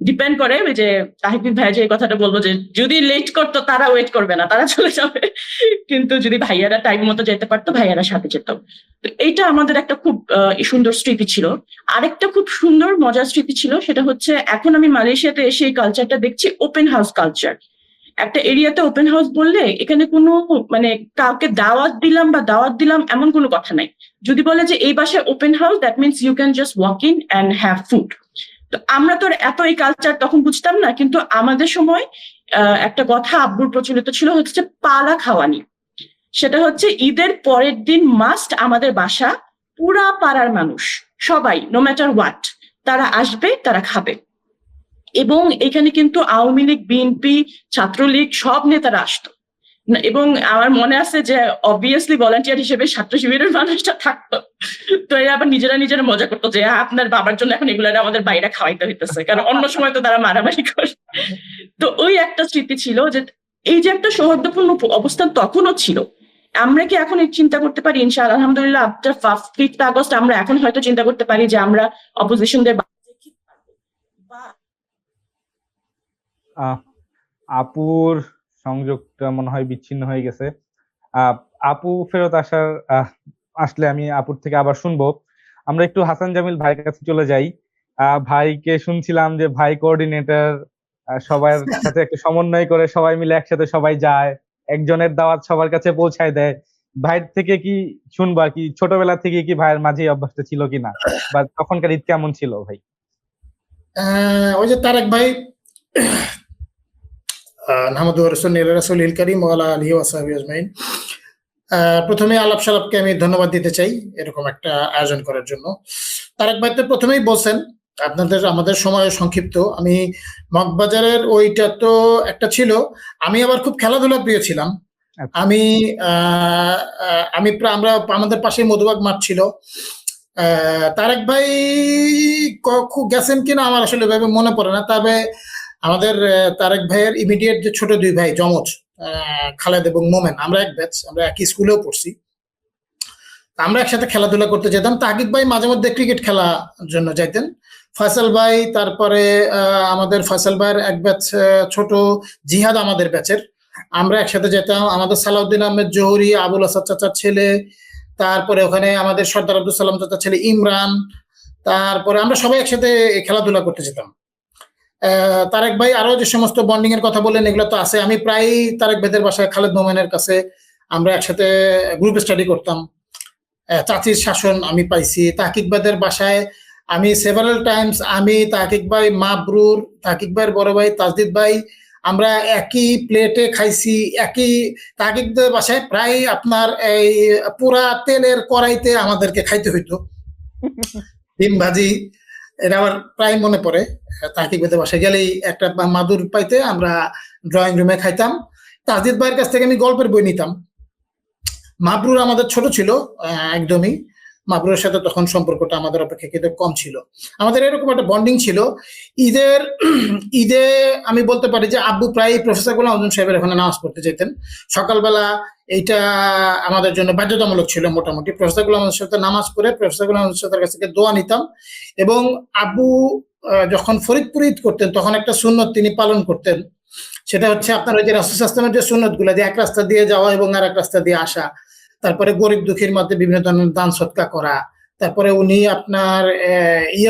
S3: ডিপেন্ড করে যে তাহিবিন ভাইয়া যে কথাটা বলবো যে যদি লেট করতো তারা ওয়েট করবে না, তারা চলে যাবে, কিন্তু যদি ভাইয়ারা টাইম মতো যেতে পারতো ভাইয়ারা সাথে যেত। তো এইটা আমাদের একটা খুব সুন্দর স্মৃতি ছিল। আরেকটা খুব সুন্দর মজার স্মৃতি ছিল, সেটা হচ্ছে এখন আমি মালয়েশিয়াতে এসে এই কালচারটা দেখছি, ওপেন হাউস কালচার। একটা এরিয়াতে ওপেন হাউস বললে এখানে কোনো মানে কাউকে দাওয়াত দিলাম এমন কোনো কথা নাই। যদি বলে যে এই বাসায় open house, that means you can just walk in and have food. তো আমরা তো এত এই কালচার তখন বুঝতাম না, কিন্তু আমাদের সময় একটা কথা আব্বুর প্রচলিত ছিল, হচ্ছে পালা খাওয়ানি। সেটা হচ্ছে ঈদের পরের দিন মাস্ট আমাদের বাসা পুরা পাড়ার মানুষ সবাই, নো ম্যাটার হোয়াট, তারা আসবে, তারা খাবে। এবং এখানে কিন্তু আওয়ামী লীগ, বিএনপি, ছাত্রলীগ সব নেতারা আসতো। এবং আমার মনে আছে যে অবভিয়াসলি ভলান্টিয়ার হিসেবে ছাত্র শিবিরের মানুষটা থাকতো। তো এরা আবার নিজেরা মজা করতো যে আপনার বাবার জন্য এখন এগুলো আমাদের বাইরে খাওয়াইতে হইতেছে, কারণ অন্য সময় তো তারা মারামারি করে। তো ওই একটা স্মৃতি ছিল যে এই যে একটা সৌহার্দ্যপূর্ণ অবস্থান তখনও ছিল। আমরা কি এখন চিন্তা করতে পারি? ইনশাআল্লাহ আলহামদুলিল্লাহ আফটার 5th আগস্ট আমরা এখন হয়তো চিন্তা করতে পারি যে আমরা অপোজিশনদের
S6: আপুর সংযোগটা মনে হয় বিচ্ছিন্ন হয়ে গেছে। আপু ফেরত আসলে আমি আপুর থেকে আবার শুনবো। আমরা একটু হাসান জামিল ভাইয়ের কাছে চলে যাই। ভাইকে শুনছিলাম যে ভাই কোঅর্ডিনেটর, সবার সাথে একটু সমন্বয় করে সবাই মিলে একসাথে সবাই যায়, একজনের দাওয়াত সবার কাছে পৌঁছায় দেয়। ভাইয়ের থেকে কি শুনবো আর কি, ছোটবেলা থেকে কি ভাইয়ের মাঝে অভ্যাসটা ছিল কিনা, বা তখনকার ঈদ কেমন ছিল ভাই?
S1: ওই যে তারেক ভাই, প্রথমে আলাপ সালাপকে আমি ধন্যবাদ দিতে চাই এরকম একটা আয়োজন করার জন্য। তারেক ভাই তো প্রথমেই বলছেন আমাদের সময় সংক্ষিপ্ত। আমি মগবাজারের ওইটা তো একটা ছিল, আমি আবার খুব খেলাধুলা প্রিয় ছিলাম। আমরা আমাদের পাশে মধুবাগ মাঠ ছিল। তারেক ভাই গেছেন কিনা আমার আসলে ভাবে মনে পড়ে না, তবে আমাদের তারেক ভাইয়ের ইমিডিয়েট যে ছোট 2 ভাই জমজ, খালেদ এবং মোমেন, আমরা এক ব্যাচ, আমরা একই স্কুলেও পড়ছি, আমরা একসাথে খেলাধুলা করতে যেতাম। তাকিব ভাই মাঝে মধ্যে ক্রিকেট খেলার জন্য যাইতেন। ফয়সাল ভাই, তারপরে আমাদের ফয়সাল ভাইয়ের এক ব্যাচ ছোট জিহাদ আমাদের ব্যাচের, আমরা একসাথে যেতাম। আমাদের সালাউদ্দিন আহমেদ জহুরি, আবুল আসাদ চাচার ছেলে, তারপরে ওখানে আমাদের সর্দার আব্দুল সালাম চাচার ছেলে ইমরান, তারপরে আমরা সবাই একসাথে খেলাধুলা করতে যেতাম। তারেক ভাই আরো যে সমস্ত বন্ডিং এর কথা বললেন এগুলো তো আছে। আমি প্রায় তারেক ভাইদের বাসায় খালেদ মোমেনের কাছে আমরা একসাথে গ্রুপ স্টাডি করতাম। চাচির শাসন আমি পাইছি। তাকিক ভাইদের বাসায় আমি সেভারাল টাইমস, আমি তাকিক ভাই, মাবরুর, তাকিক ভাইয়ের বড় ভাই তাজদিদ ভাই, আমরা একই প্লেটে খাইছি। তাকিকদের বাসায় প্রায় আপনার এই পুরা তেলের কড়াইতে আমাদেরকে খাইতে হইতো ডিম ভাজি। এটা আমার প্রায় মনে পড়ে। তাকিক ভাইদের বাসায় গেলেই একটা মাদুর পাইতে আমরা ড্রয়িং রুমে খাইতাম। তাজদিদ ভাইয়ের কাছ থেকে আমি গল্পের বই নিতাম। মাবরুর আমাদের ছোট ছিল একদমই, মাবরুরের সাথে তখন সম্পর্কটা আমাদের অপেক্ষাকৃত কম ছিল। আমাদের এরকম একটা বন্ডিং ছিল। ঈদে আমি বলতে পারি যে আব্বু প্রায় প্রফেসর গোলাম আজম সাহেবের ওখানে নামাজ পড়তে যেতেন সকালবেলা। এইটা আমাদের জন্য বাধ্যতামূলক ছিল মোটামুটি। প্রফেসর গোলাম আজমের সাথে নামাজ পড়ে প্রফেসর গোলাম আজমের সাথে কাছ থেকে দোয়া নিতাম। এবং আব্বু যখন ফরিদপুর ঈদ করতেন তখন একটা সুন্নত তিনি পালন করতেন, সেটা হচ্ছে আপনার ওই যে রাসূল সাল্লাল্লাহু আলাইহি ওয়াসাল্লামের যে সুন্নত গুলা, যে এক রাস্তা দিয়ে যাওয়া এবং আর এক রাস্তা দিয়ে আসা, তারপরে গরিব দুঃখীর মধ্যে বিভিন্ন ধরনের দান সৎকা করা, তারপরে উনি আপনার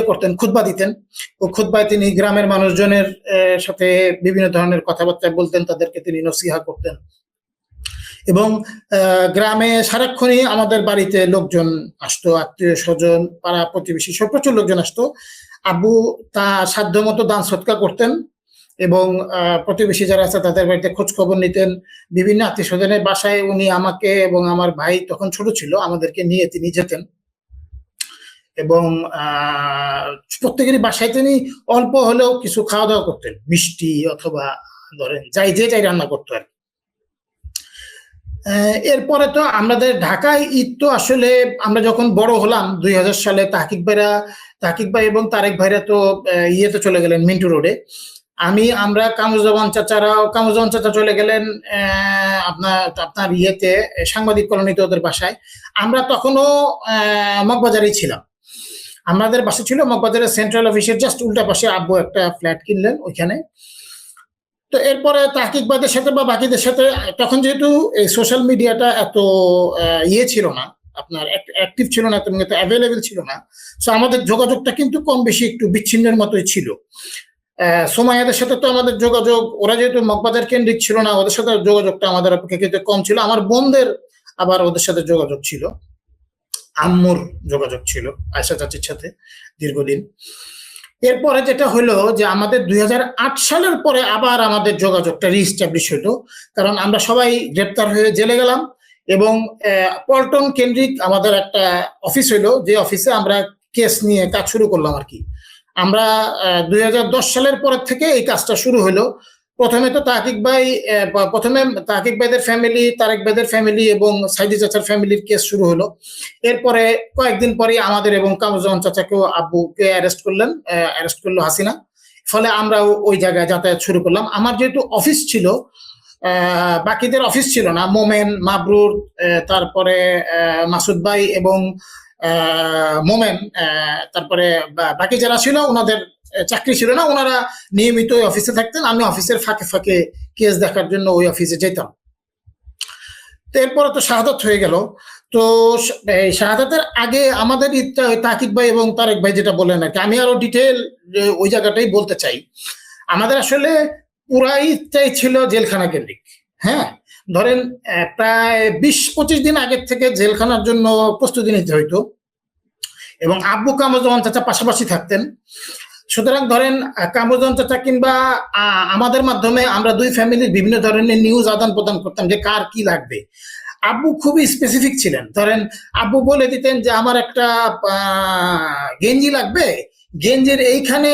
S1: করতেন, খুতবা দিতেন। ও খুতবায় তিনি গ্রামের মানুষজনের সাথে বিভিন্ন ধরনের কথাবার্তা বলতেন, তাদেরকে তিনি নসিহা করতেন। এবং গ্রামে সারাক্ষণই আমাদের বাড়িতে লোকজন আসতো, আত্মীয় স্বজন, পাড়া প্রতিবেশী সব প্রচুর লোকজন আসতো। আব্বু তা সাধ্য মতো দান সৎকা করতেন এবং প্রতিবেশী যারা আছে তাদের বাড়িতে খোঁজ খবর নিতেন। বিভিন্ন আত্মীয় স্বজনের বাসায় উনি আমাকে এবং আমার ভাই তখন ছোট ছিল আমাদেরকে নিয়ে তিনি যেতেন এবং প্রত্যেকেরই বাসায় তিনি অল্প হলেও কিছু খাওয়া দাওয়া করতেন, মিষ্টি অথবা ধরেন যাই রান্না করতো আর কি। এরপরে তো আমাদের ঢাকায় ঈদ তো আসলে আমরা যখন বড় হলাম 2000 সালে তাহকিক ভাই এবং তারেক ভাইরা তো ইয়েতে চলে গেলেন মিন্টু রোডে। আমরা কামরুজ্জামান চাচা চলে গেলেন আপনার ইয়েতে সাংবাদিক কলোনিতে ওদের বাসায়। আমরা তখনও মগবাজারেই ছিলাম। আমাদের বাসা ছিল মগবাজারের সেন্ট্রাল অফিসের জাস্ট উল্টা পাশে। আব্বু একটা ফ্ল্যাট কিনলেন ওইখানে। তো এরপরে তাহকিক ভাইদের সাথে বা বাকিদের সাথে তখন যেহেতু এই সোশ্যাল মিডিয়াটা এত ইয়ে ছিল না, আপনার অ্যাক্টিভ ছিল না, তেমন অ্যাভেলেবেল ছিল না, সো আমাদের যোগাযোগটা কিন্তু কম বেশি একটু বিচ্ছিন্নের মতোই ছিল। সোমাইয়াদের সাথে তো আমাদের যোগাযোগ, ওরা যেহেতু মগবাজার কেন্দ্রিক ছিল না, ওদের সাথে যোগাযোগটা আমাদের অপেক্ষাকৃত কম ছিল। আমার বোনদের আবার ওদের সাথে যোগাযোগ ছিল, আম্মুর যোগাযোগ ছিল আয়শা চাচির সাথে দীর্ঘদিন। এরপরে যেটা হলো যে আমাদের 2008 সালের পরে আবার আমাদের যোগাযোগটা রিস্টাবলিশ হলো, কারণ আমরা সবাই গ্রেপ্তার হয়ে জেলে গেলাম এবং পল্টন কেন্দ্রিক আমাদের একটা অফিস হইলো, যে অফিসে আমরা কেস নিয়ে কাজ শুরু করলাম আর কি। আমরা 2010 সালের পরের থেকে এই কাজটা শুরু হলো। প্রথমে তাহকিক ভাইদের ফ্যামিলি, তারেক ভাইদের ফ্যামিলি এবং সাইদি চাচার ফ্যামিলির কেস শুরু হলো। এরপরে কয়েকদিন পরে আমাদের এবং কামরুজ্জামান চাচাকেও আব্বুকে অ্যারেস্ট করলো হাসিনা। ফলে আমরা ওই জায়গায় যাতায়াত শুরু করলাম। আমার যেহেতু অফিস ছিল, বাকিদের অফিস ছিল না, মোমেন, মাবরুর, তারপরে মাসুদ ভাই এবং মোমেন, তারপরে বাকি যারা ছিল ওনাদের চাকরি ছিল না, ওনারা নিয়মিত ওই অফিসে থাকতেন। আমি অফিসের ফাঁকে ফাঁকে কেস দেখার জন্য ওই অফিসে যেতাম। তো এরপরে তো শাহাদাত হয়ে গেল। তো শাহাদাতের আগে আমাদের ঈদটা তাহকিক ভাই এবং তারেক ভাই যেটা বললেন আর কি, আমি আরো ডিটেল ওই জায়গাটাই বলতে চাই। আমাদের আসলে পুরা ঈদটাই ছিল জেলখানা কেন্দ্রিক। হ্যাঁ, ধরেন প্রায় 20-25 দিন আগের থেকে জেলখানার জন্য প্রস্তুতি নিতে হইতো এবং আব্বু কামরুজ্জামান চাচা পাশাপাশি থাকতেন। সুতরাং ধরেন কামরুজ্জামান চাচা কিংবা আমাদের মাধ্যমে আমরা দুই ফ্যামিলির বিভিন্ন ধরনের নিউজ আদান প্রদান করতাম যে কার কি লাগবে। আব্বু খুবই স্পেসিফিক ছিলেন। ধরেন আব্বু বলে দিতেন যে আমার একটা গেঞ্জি লাগবে, গেঞ্জির এইখানে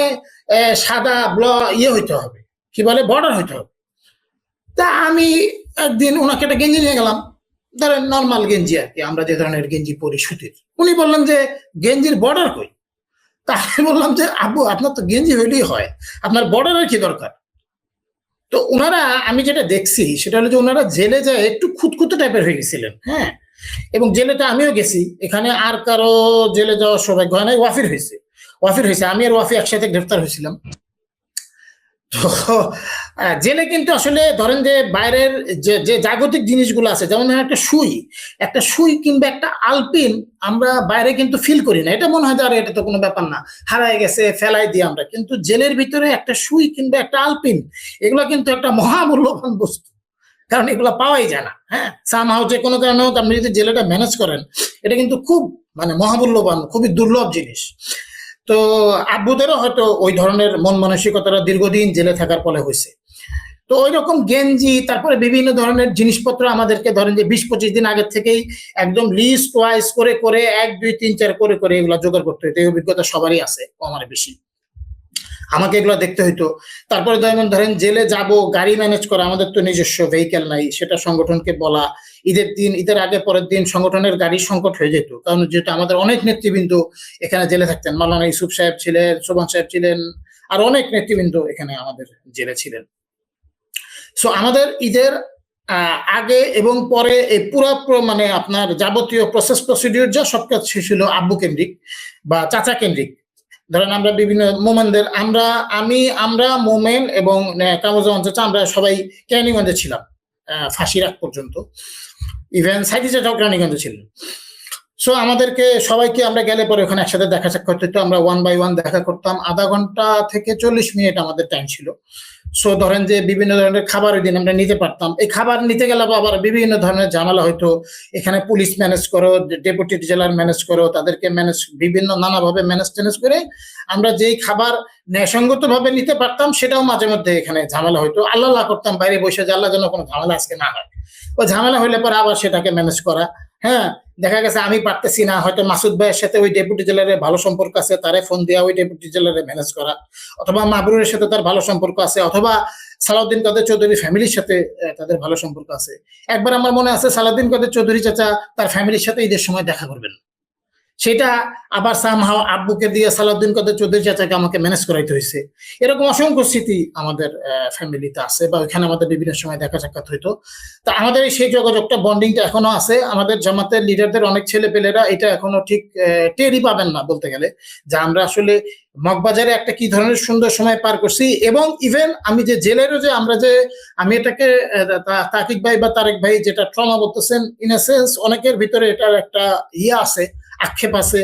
S1: সাদা হইতে হবে, কি বলে, বর্ডার হইতে হবে। তা আমি একদিন ওনাকে একটা গেঞ্জি নিয়ে গেলাম, ধরেন নর্মাল গেঞ্জি আর কি, আমরা যে ধরনের গেঞ্জি পরি সুতির। উনি বললেন যে গেঞ্জির বর্ডার কই? তা আমি বললাম যে আব্বু আপনার তো গেঞ্জি হইলেই হয়, আপনার বর্ডারের কি দরকার? তো ওনারা, আমি যেটা দেখছি সেটা হলো যে ওনারা জেলে যায় একটু খুঁতখুঁতে টাইপের হয়ে গেছিলেন। হ্যাঁ, এবং জেলেটা আমিও গেছি, এখানে আর কারো জেলে যাওয়ার সৌভাগ্য হয় নাই। ওয়াফির হয়েছে, আমি আর ওয়াফি একসাথে গ্রেফতার হয়েছিলাম। তো জেলে কিন্তু আসলে ধরেন যে বাইরের যে জাগতিক জিনিসগুলো আছে, যেমন একটা সুই কিংবা একটা আলপিন আমরা বাইরে কিন্তু ফিল করি না। এটা মনে হয় যে আরে এটা তো কোনো ব্যাপার না, হারায় গেছে, ফেলাই দিই আমরা। কিন্তু জেলের ভিতরে একটা সুই কিংবা একটা আলপিন, এগুলো কিন্তু একটা মহামূল্যবান বস্তু, কারণ এগুলো পাওয়াই যায় না। হ্যাঁ, সামহাও যে কোনো কারণে হোক আপনি যদি জেলেটা ম্যানেজ করেন, এটা কিন্তু খুব মহামূল্যবান, খুবই দুর্লভ জিনিস। তো আব্বুদেরও হয়তো ওই ধরনের মন মানসিকতাটা দীর্ঘদিন জেলে থাকার ফলে হয়েছে। তো ওই রকম গেঞ্জি, তারপরে বিভিন্ন ধরনের জিনিসপত্র আমাদেরকে ধরেন যে 20-25 দিন আগের থেকেই একদম লিস্ট ওয়াইজ করে 1, 2, 3, 4 করে এগুলো জোগাড় করতে হইতো। এই অভিজ্ঞতা সবারই আছে, কম আর বেশি। আমাকে এগুলো দেখতে হইতো। তারপরে ধরেন জেলে যাব, গাড়ি ম্যানেজ করা, আমাদের তো নিজস্ব ভেহিকেল নাই, সেটা সংগঠনকে বলা। ঈদের আগে পরের দিন সংগঠনের গাড়ির সংকট হয়ে যেত, কারণ যেহেতু আমাদের অনেক নেতৃবৃন্দ এখানে জেলে থাকতেন। মাওলানা ইউসুফ সাহেব ছিলেন, সোবান সাহেব ছিলেন, আর অনেক নেতৃবৃন্দ এখানে আমাদের জেলে ছিলেন। সো আমাদের ঈদের আগে এবং পরে এই পুরো আপনার যাবতীয় প্রসিডিউর যা সব কাজ ছিল আব্বু কেন্দ্রিক বা চাচা কেন্দ্রিক। ধরেন আমরা বিভিন্ন মোমেনদের, আমরা মোমেন এবং কামরুজ্জামান চাচা আমরা সবাই কেরানীগঞ্জে ছিলাম ফাঁসির আগ পর্যন্ত। ইভেন সাইদি চাচাও কেরানীগঞ্জে ছিলেন। সো আমাদেরকে সবাইকে আমরা গেলে পরে ওখানে একসাথে দেখা সাক্ষাৎ হতো। আমরা 1 by 1 দেখা করতাম। আধা ঘন্টা থেকে 40 মিনিট আমাদের টাইম ছিল। সো ধরেন যে বিভিন্ন ধরনের খাবার ওই দিন আমরা নিতে পারতাম। এই খাবার নিতে গেলে আবার বিভিন্ন ধরনের ঝামেলা হয়তো, এখানে পুলিশ ম্যানেজ করো, ডেপুটি জেলার ম্যানেজ করো, তাদেরকে ম্যানেজ বিভিন্ন নানাভাবে ম্যানেজ ট্যানেজ করে আমরা যেই খাবার ন্যায়সঙ্গত ভাবে নিতে পারতাম সেটাও মাঝে মধ্যে এখানে ঝামেলা হয়তো। আল্লাহ করতাম বাইরে বসে যে আল্লাহ যেন কোনো ঝামেলা আজকে না হয়। ও ঝামেলা হইলে পরে আবার সেটাকে ম্যানেজ করা। হ্যাঁ, দেখা গেছে আমি পারতেছি না, হয়তো মাসুদ ভাইয়ের সাথে ওই ডেপুটি জেলারের ভালো সম্পর্ক আছে, তারে ফোন দেওয়া ওই ডেপুটি জেলারে ম্যানেজ করা, অথবা মাবরুরের সাথে তার ভালো সম্পর্ক আছে, অথবা সালাউদ্দিন কাদের চৌধুরী ফ্যামিলির সাথে তাদের ভালো সম্পর্ক আছে। একবার আমার মনে আছে সালাউদ্দিন কাদের চৌধুরী চাচা তার ফ্যামিলির সাথে ঈদের সময় দেখা করবেন, সেটা আবার সামহাও আব্বুকে দিয়ে সালাউদ্দিন কাদের চৌধুরী চাচাকে আমাকে ম্যানেজ করাইতে হয়েছে। এরকম অসংখ্য স্মৃতি আমাদের ফ্যামিলিতে আছে, বা ওইখানে আমাদের বিভিন্ন সময় দেখা সাক্ষাৎ হইতো। তা আমাদের সেই যোগাযোগটা বন্ডিংটা এখনো আছে। আমাদের জামাতের লিডারদের অনেক ছেলে পেলেরা এটা এখনো ঠিক টেরই পাবেন না বলতে গেলে, যে আমরা আসলে মগবাজারে একটা কি ধরনের সুন্দর সময় পার করছি। এবং ইভেন আমি যে জেলেরও যে আমরা যে আমি এটাকে তাকিক ভাই বা তারেক ভাই যেটা ট্রমা বলতেছেন, ইন এ সেন্স অনেকের ভিতরে এটার একটা আছে, আক্ষেপ আছে,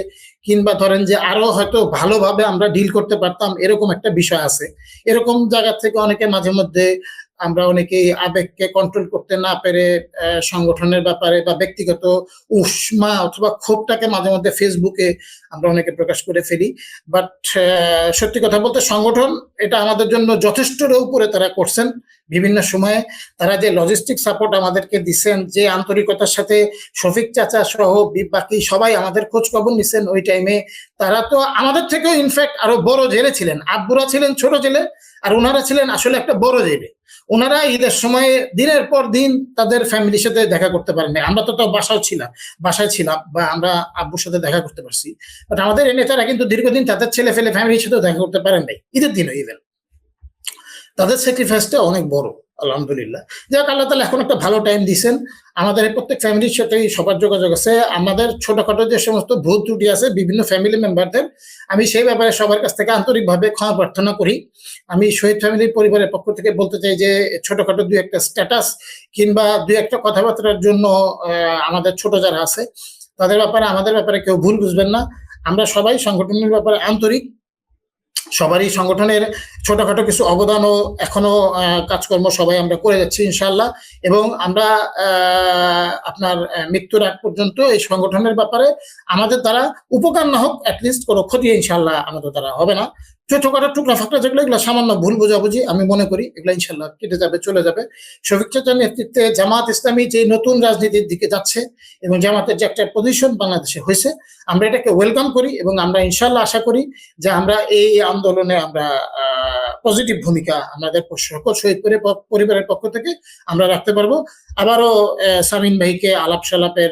S1: কিংবা ধরেন যে আরো হয়তো ভালোভাবে আমরা ডিল করতে পারতাম, এরকম একটা বিষয় আছে। এরকম জায়গা থেকে অনেকে মাঝে মধ্যে আমরা অনেকেই আবেগকে কন্ট্রোল করতে না পেরে সংগঠনের ব্যাপারে বা ব্যক্তিগত উষ্মা অথবা ক্ষোভটাকে মাঝে মধ্যে ফেসবুকে আমরা অনেকে প্রকাশ করে ফেলি। বাট সত্যি কথা বলতে সংগঠন এটা আমাদের জন্য যথেষ্টর উপরে তারা করছেন। বিভিন্ন সময়ে তারা যে লজিস্টিক সাপোর্ট আমাদেরকে দিচ্ছেন, যে আন্তরিকতার সাথে শফিক চাচা সহ বাকি সবাই আমাদের খোঁজ খবর নিচ্ছেন ওই টাইমে, তারা তো আমাদের থেকেও ইনফ্যাক্ট আরো বড় জেলে ছিলেন। আব্বুরা ছিলেন ছোট জেলে, আর ওনারা ছিলেন আসলে একটা বড় জেলে। ওনারা ঈদের সময়ে দিনের পর দিন তাদের ফ্যামিলির সাথে দেখা করতে পারেন না। আমরা তো বাসায় ছিলাম বা আমরা আব্বুর সাথে দেখা করতে পারছি, বাট আমাদের এই নেতারা কিন্তু দীর্ঘদিন তাদের ছেলে ফেলে ফ্যামিলির সাথে দেখা করতে পারেন নাই ঈদের দিনও। ইভেন তাদের স্যাক্রিফাইসটা অনেক বড়, আলহামদুলিল্লাহ। যাক, আল্লাহ তাআলা এখন একটা ভালো টাইম দিচ্ছেন। আমাদের এই প্রত্যেক ফ্যামিলির সাথেই সবার যোগাযোগ আছে। আমাদের ছোটখাটো যে সমস্ত ভুল ত্রুটি আছে বিভিন্ন ফ্যামিলি মেম্বারদের, আমি সেই ব্যাপারে সবার কাছ থেকে আন্তরিকভাবে ক্ষমা প্রার্থনা করি। আমি শহীদ ফ্যামিলির পরিবারের পক্ষ থেকে বলতে চাই যে ছোটখাটো দুই একটা স্ট্যাটাস কিংবা দুই একটা কথাবার্তার জন্য আমাদের ছোট যারা আছে তাদের ব্যাপারে আমাদের ব্যাপারে কেউ ভুল বুঝবেন না। আমরা সবাই সংগঠনের ব্যাপারে আন্তরিক, সবারই সংগঠনের ছোটখাটো কিছু অবদানও এখনো কাজকর্ম সবাই আমরা করে যাচ্ছি ইনশাআল্লাহ। এবং আমরা আপনার মৃত্যুর আগ পর্যন্ত এই সংগঠনের ব্যাপারে আমাদের দ্বারা উপকার না হোক, অ্যাটলিস্ট কোনো ক্ষতি ইনশাআল্লাহ আমাদের দ্বারা হবে না। ছোটখাটো টুকরা ফাকরা যেগুলো, এগুলো সামান্য ভুল বোঝাবুঝি আমি মনে করি এগুলো ইনশাআল্লাহ কেটে যাবে, চলে যাবে। শফিক চাচার নেতৃত্বে জামাত ইসলামী যে নতুন রাজনীতির দিকে যাচ্ছে এবং জামাতের যে একটা পজিশন বাংলাদেশে হয়েছে, আমরা এটাকে ওয়েলকাম করি এবং আমরা ইনশাআল্লাহ আশা করি যে আমরা এই আন্দোলনে আমরা পজিটিভ ভূমিকা আমাদের সকল শহীদ পরিবারের পক্ষ থেকে আমরা রাখতে পারবো। আবারও সামিন ভাইকে আলাপ সালাপের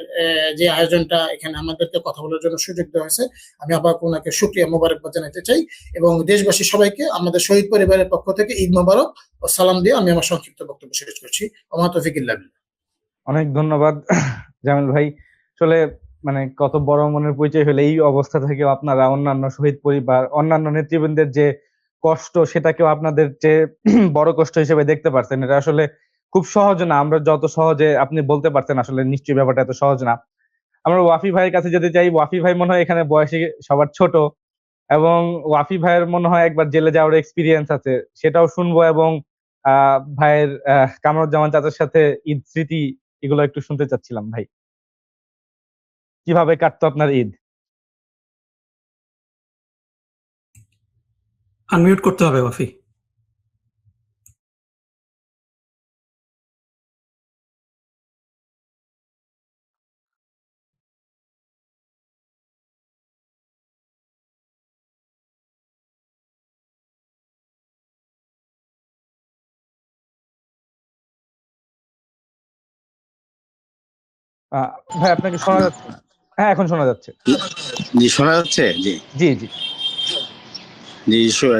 S1: যে আয়োজনটা এখানে আমাদেরকে কথা বলার জন্য সুযোগ দেওয়া হয়েছে, আমি আবার ওনাকে শুকরিয়া মোবারকবাদ জানাতে চাই এবং দেশবাসী সবাইকে আমাদের শহীদ পরিবারের পক্ষ থেকে ঈদ মোবারক ও সালাম দিয়ে আমি আমার সংক্ষিপ্ত বক্তব্য শেষ করছি। ওমা তৌফিক ইল্লা বিল্লাহ।
S6: অনেক ধন্যবাদ জামিল ভাই। আসলে মানে কত বড় মনের পরিচয় হলে এই অবস্থা থেকেও আপনারা অন্যান্য শহীদ পরিবার, অন্যান্য নেতৃবৃন্দের যে কষ্ট সেটাকেও আপনাদের যে বড় কষ্ট হিসেবে দেখতে পারছেন। এটা আসলে খুব সহজ না। আমরা যত সহজে আপনি বলতে পারছেন, আসলে নিশ্চয়ই ব্যাপারটা এত সহজ না। আমরা ওয়াফি ভাইয়ের কাছে যেতে চাই। ওয়াফি ভাই মনে হয় এখানে বয়সে সবার ছোট, এবং ওয়াফি ভাইয়ের মনে হয় একবার জেলে যাওয়ার এক্সপিরিয়েন্স আছে, সেটাও শুনবো। এবং ভাইয়ের কামরুজ্জামান চাচার সাথে ঈদ স্মৃতি এগুলো একটু শুনতে চাচ্ছিলাম। ভাই, কিভাবে কাটতো আপনার ঈদ?
S2: আনমিউট করতে হবে ওয়াফি।
S6: ভাই, আপনাকে শোনা যাচ্ছে? হ্যাঁ, এখন শোনা যাচ্ছে।
S5: জি, শোনা যাচ্ছে। জি
S6: জি জি
S5: জি,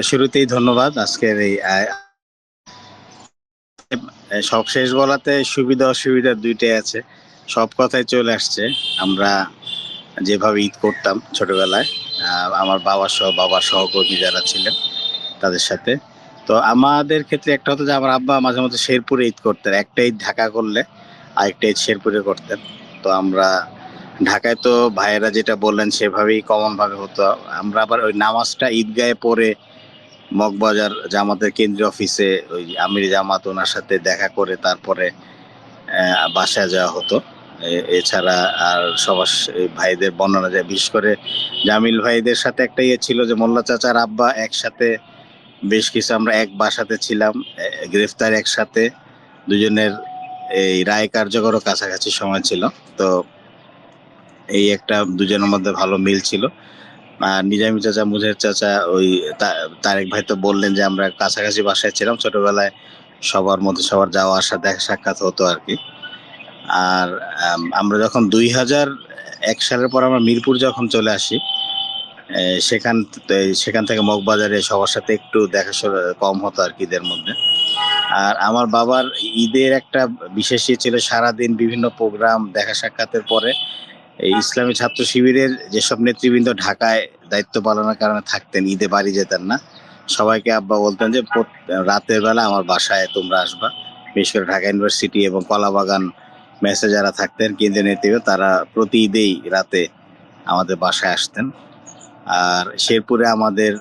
S5: শুরুতেই ধন্যবাদ। আজকের এই সব শেষ বলাতে সুবিধা অসুবিধা দুইটাই আছে, সব কথাই চলে আসছে। আমরা যেভাবে ঈদ করতাম ছোটবেলায়, আমার বাবার সহকর্মী যারা ছিলেন তাদের সাথে, তো আমাদের ক্ষেত্রে একটা হতো যে আমার আব্বা মাঝে মধ্যে শেরপুরে ঈদ করতেন। একটা ঈদ ঢাকা করলে আরেকটা ঈদ শেরপুরে করতেন। তো আমরা ঢাকায় তো ভাইয়েরা যেটা বললেন সেভাবেই কমন ভাবে হতো। আমরা আবার ওই নামাজটা ঈদগাহে পড়ে মগবাজার জামাতের কেন্দ্রীয় অফিসে ওই আমির জামাত ওনার সাথে দেখা করে তারপরে বাসায় যাওয়া হতো। এছাড়া আর সবার এই ভাইদের বর্ণনা যায়, বিশেষ করে জামিল ভাইদের সাথে একটা ইয়ে ছিল যে মোল্লা চাচার আব্বা একসাথে বেশ কিছু আমরা এক বাসাতে ছিলাম, গ্রেফতার একসাথে, দুজনের এই রায় কার্যকরও কাছাকাছি সময় ছিল। তো এই একটা দুজনের মধ্যে ভালো মিল ছিল। আর নিজামী চাচা, মুজাহিদ চাচা, ওই তারেক ভাই তো বললেন যে আমরা কাছাকাছি বাসায় ছিলাম, ছোটবেলায় সবার মধ্যে সবার যাওয়া আসা দেখা সাক্ষাৎ হতো আর কি। আর আমরা যখন 2001 সালের পর আমরা মিরপুর যখন চলে আসি, সেখান থেকে মগবাজারে সবার সাথে একটু দেখাশোনা কম হতো আর কি ঈদের মধ্যে। আর আমার বাবার ঈদের একটা বিশেষ ইয়ে ছিল, সারাদিন বিভিন্ন প্রোগ্রাম দেখা সাক্ষাতের পরে এই ইসলামী ছাত্র শিবিরের যেসব নেতৃবৃন্দ ঢাকায় দায়িত্ব পালনের কারণে থাকতেন, ঈদে বাড়ি যেতেন না, সবাইকে আব্বা বলতেন যে রাতের বেলা আমার বাসায় তোমরা আসবা। বিশেষ করে ঢাকা ইউনিভার্সিটি এবং কলাবাগান মেসে যারা থাকতেন কেন্দ্রীয় নেতৃবৃন্দ, তারা প্রতি ঈদেই রাতে আমাদের বাসায় আসতেন। আর শেরপুরে আমাদের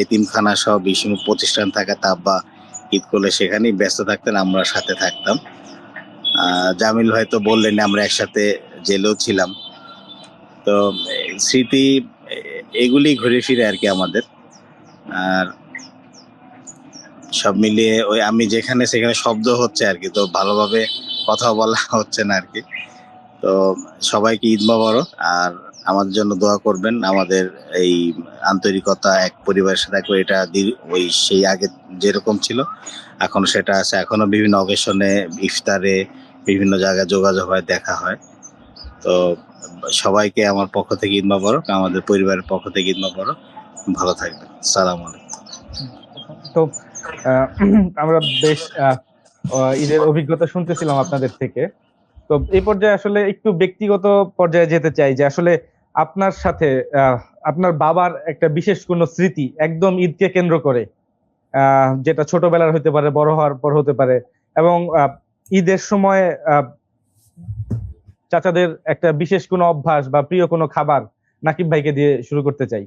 S5: এতিমখানা সহ বিভিন্ন প্রতিষ্ঠান থাকাতে আব্বা ঈদ করলে সেখানেই ব্যস্ত থাকতেন, আমরা সাথে থাকতাম। জামিল ভাই তো বললেন আমরা একসাথে জেলেও ছিলাম। তো স্মৃতি এগুলি ঘুরে ফিরে আর কি আমাদের। আর সব মিলিয়ে ওই আমি যেখানে সেখানে শব্দ হচ্ছে আর কি, তো ভালোভাবে কথা বলা হচ্ছে না আর কি। তো সবাইকে ঈদ মোবারক, আর আমাদের জন্য দোয়া করবেন। আমাদের এই আন্তরিকতা এক পরিবারের সাথে এটা ওই সেই আগে যেরকম ছিল এখনো সেটা আছে। এখনো বিভিন্ন অকেশনে, ইফতারে, বিভিন্ন জায়গায় যোগাযোগ হয়, দেখা হয়। তো সবাইকে আমার পক্ষ থেকে ঈদ মোবারক, আমাদের পরিবারের পক্ষ থেকে ঈদ মোবারক। ভালো থাকবেন। আসসালামু আলাইকুম।
S6: তো আমরা বেশ ঈদের অভিজ্ঞতা শুনতেছিলাম আপনাদের থেকে। তো এই পর্যায়ে আসলে একটু ব্যক্তিগত পর্যায়ে যেতে চাই যে আসলে আপনার সাথে আপনার বাবার একটা বিশেষ কোনো স্মৃতি একদম ঈদকে কেন্দ্র করে, যেটা ছোটবেলার হতে পারে, বড় হওয়ার পর হতে পারে, এবং ঈদের সময় চাচাদের একটা বিশেষ কোনো অভ্যাস বা প্রিয় কোনো খাবার নাকিব ভাইকে দিয়ে শুরু করতে চাই।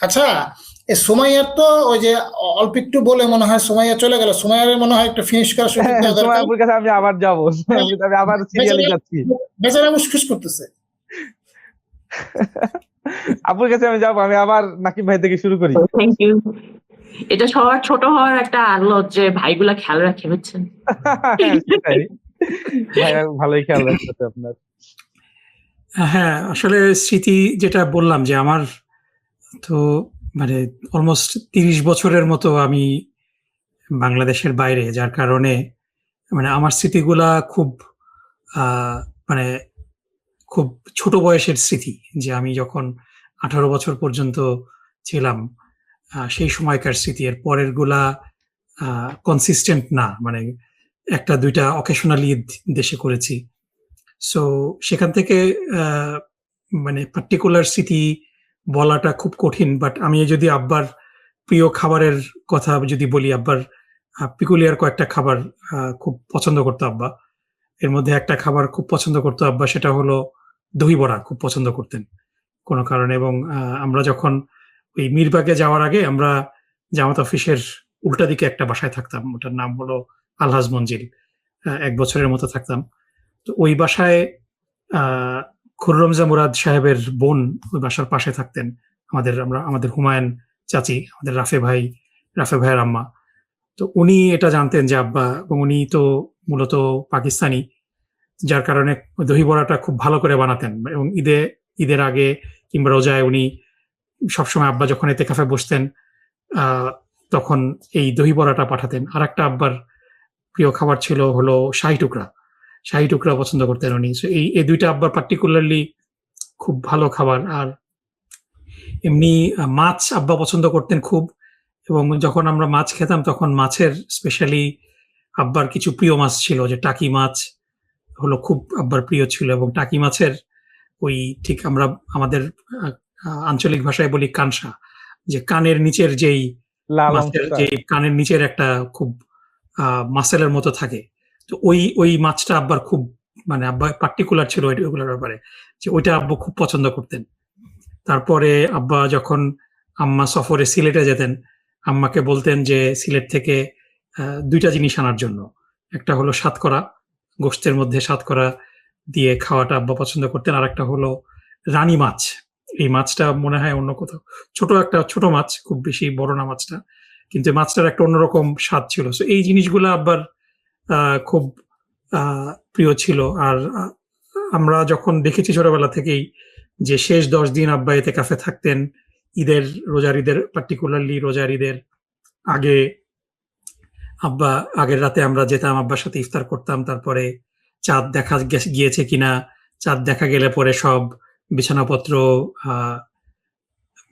S1: আচ্ছা, এই সুমাইয়ার তো ওই যে অল্প একটু বলে মনে হয় সুমাইয়া চলে গেল, সুমাইয়ার মনে হয় একটু ফিনিশ করার সুযোগ দেওয়া দরকার।
S6: সুমাইয়ার কাছে আমি আবার যাবো, আমি আবার সিরিয়ালে যাচ্ছি।
S1: বেচারা উসখুস করতেছে।
S6: আপুর কাছে আমি যাবো, আমি আবার নাকিব ভাই থেকে শুরু করি।
S3: Thank you. এটা সবার ছোট হওয়ার একটা আনলক যে ভাইগুলা খেয়াল রাখে, বুঝছেন?
S6: সেটাই, ভাই ভালোই খেয়াল রাখতে আপনার।
S2: হ্যাঁ, আসলে স্মৃতি যেটা বললাম যে আমার তো মানে অলমোস্ট 30 বছরের মতো আমি বাংলাদেশের বাইরে, যার কারণে মানে আমার স্মৃতিগুলা খুব মানে খুব ছোট বয়সের স্মৃতি। যে আমি যখন 18 বছর পর্যন্ত ছিলাম সেই সময়কার স্মৃতি। এর পরের গুলা কনসিস্টেন্ট না, মানে একটা দুইটা অকেশনালি দেশে করেছি। সো সেখান থেকে মানে পার্টিকুলার স্মৃতি বলাটা খুব কঠিন। বাট আমি যদি আব্বার প্রিয় খাবারের কথা যদি বলি, আব্বার পিকুলিয়ার কয়েকটা খাবার খুব পছন্দ করতো আব্বা। এর মধ্যে একটা খাবার খুব পছন্দ করতো আব্বা, সেটা হলো দহি বড়া খুব পছন্দ করতেন কোনো কারণে। এবং আমরা যখন ওই মিরবাগে যাওয়ার আগে আমরা জামাত অফিসের উল্টা দিকে একটা বাসায় থাকতাম, ওটার নাম হলো আলহাজ মঞ্জিল। 1 বছরের মতো থাকতাম। তো ওই বাসায় খুররমজা মুরাদ সাহেবের বোন ওই বাসার পাশে থাকতেন। আমাদের হুমায়ুন চাচি, আমাদের রাফে ভাইয়ের আম্মা। তো উনি এটা জানতেন যে আব্বা, এবং উনি তো মূলত পাকিস্তানি, যার কারণে দহি বড়াটা খুব ভালো করে বানাতেন। এবং ঈদের আগে কিংবা রোজায় উনি সবসময় আব্বা যখন এতেকাফে বসতেন তখন এই দহি বড়াটা পাঠাতেন। আর একটা আব্বার প্রিয় খাবার ছিল হলো শাহী টুকরা পছন্দ করতেন উনি। এই দুইটা আব্বার পার্টিকুলারলি খুব ভালো খাবার। আর এমনি মাছ আব্বা পছন্দ করতেন খুব। এবং যখন আমরা মাছ খেতাম তখন মাছের স্পেশালি আব্বার কিছু প্রিয় মাছ ছিল, যে টাকি মাছ হলো খুব আব্বার প্রিয় ছিল। এবং টাকি মাছের ওই ঠিক আমরা আমাদের আঞ্চলিক ভাষায় বলি কানসা, যে কানের নিচের যেই মাছের যে কানের নিচের একটা খুব মাসেলের মতো থাকে। তো ওই মাছটা আব্বার খুব মানে আব্বা পার্টিকুলার ছিল ওইগুলোর ব্যাপারে, যে ওইটা আব্বু খুব পছন্দ করতেন। তারপরে আব্বা যখন আম্মা সফরে সিলেটে যেতেন, আম্মাকে বলতেন যে সিলেট থেকে ২টা জিনিস আনার জন্য। একটা হলো সাতকরা, গোশতের মধ্যে সাতকরা দিয়ে খাওয়াটা আব্বা পছন্দ করতেন। আরেকটা হলো রানী মাছ। এই মাছটা মনে হয় অন্য কোথাও ছোট মাছ, খুব বেশি বড় না মাছটা। কিন্তু এই মাছটার একটা অন্যরকম স্বাদ ছিল। সো এই জিনিসগুলা আব্বার খুব প্রিয় ছিল। আর আমরা যখন দেখেছি ছোটবেলা থেকেই যে শেষ 10 দিন আব্বা এতেকাফে থাকতেন। রোজার ঈদের পার্টিকুলারলি রোজার ঈদের আগে আগের রাতে আমরা যেতাম, আব্বার সাথে ইফতার করতাম। তারপরে চাঁদ দেখা গিয়েছে কিনা, চাঁদ দেখা গেলে পরে সব বিছানাপত্র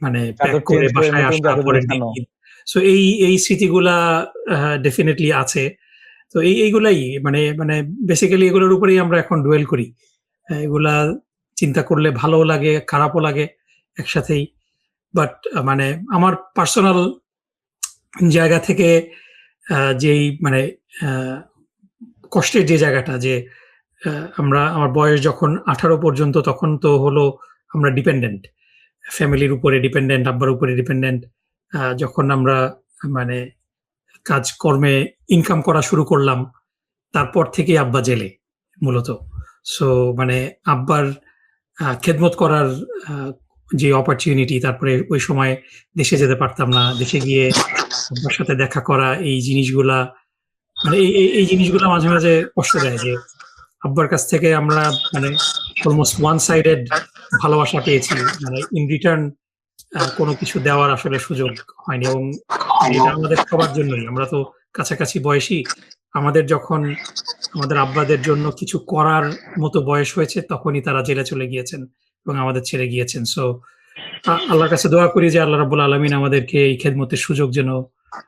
S2: মানে প্যাক
S6: চাদর
S2: করে
S6: চেঞ্জ করে
S2: বাসায়
S6: নতুন
S2: আসা,
S6: চাদর
S2: পরের দিন
S6: বিছানো।
S2: ঈদ। সো এই স্মৃতিগুলা ডেফিনেটলি আছে। তো এইগুলাই মানে মানে বেসিক্যালি এগুলোর উপরেই আমরা এখন ডুয়েল করি। এগুলা চিন্তা করলে ভালোও লাগে, খারাপও লাগে একসাথেই। বাট মানে আমার পার্সোনাল জায়গা থেকে যেই মানে কষ্টের যে জায়গাটা, যে আমার বয়স যখন 18 পর্যন্ত, তখন তো হলো আমরা ডিপেন্ডেন্ট, ফ্যামিলির উপরে ডিপেন্ডেন্ট, আব্বার উপরে ডিপেন্ডেন্ট। যখন আমরা মানে কাজকর্মে ইনকাম করা শুরু করলাম, তারপর থেকেই আব্বা জেলে মূলত। সো মানে আব্বার খেদমত করার যে অপরচুনিটি, তারপরে ওই সময় দেশে যেতে পারতাম না, দেশে গিয়ে আব্বার সাথে দেখা করা, এই জিনিসগুলা মানে এই জিনিসগুলা মাঝে মাঝে কষ্ট দেয় যে আব্বার কাছ থেকে আমরা মানে অলমোস্ট ওয়ান সাইডেড ভালোবাসা পেয়েছি, মানে ইন রিটার্ন কোনো কিছু দেওয়ার আসলে সুযোগ হয়নি। এবং এটা আমাদের সবার জন্যই, আমরা তো কাছাকাছি বয়সী। আমাদের যখন আমাদের আব্বাদের জন্য কিছু করার মতো বয়স হয়েছে, তখনই তারা জেলে চলে গিয়েছেন এবং আমাদের ছেড়ে গিয়েছেন। সো আল্লাহর কাছে দোয়া করি যে আল্লাহ রাব্বুল আলামিন আমাদেরকে এই খেদমতের সুযোগ যেন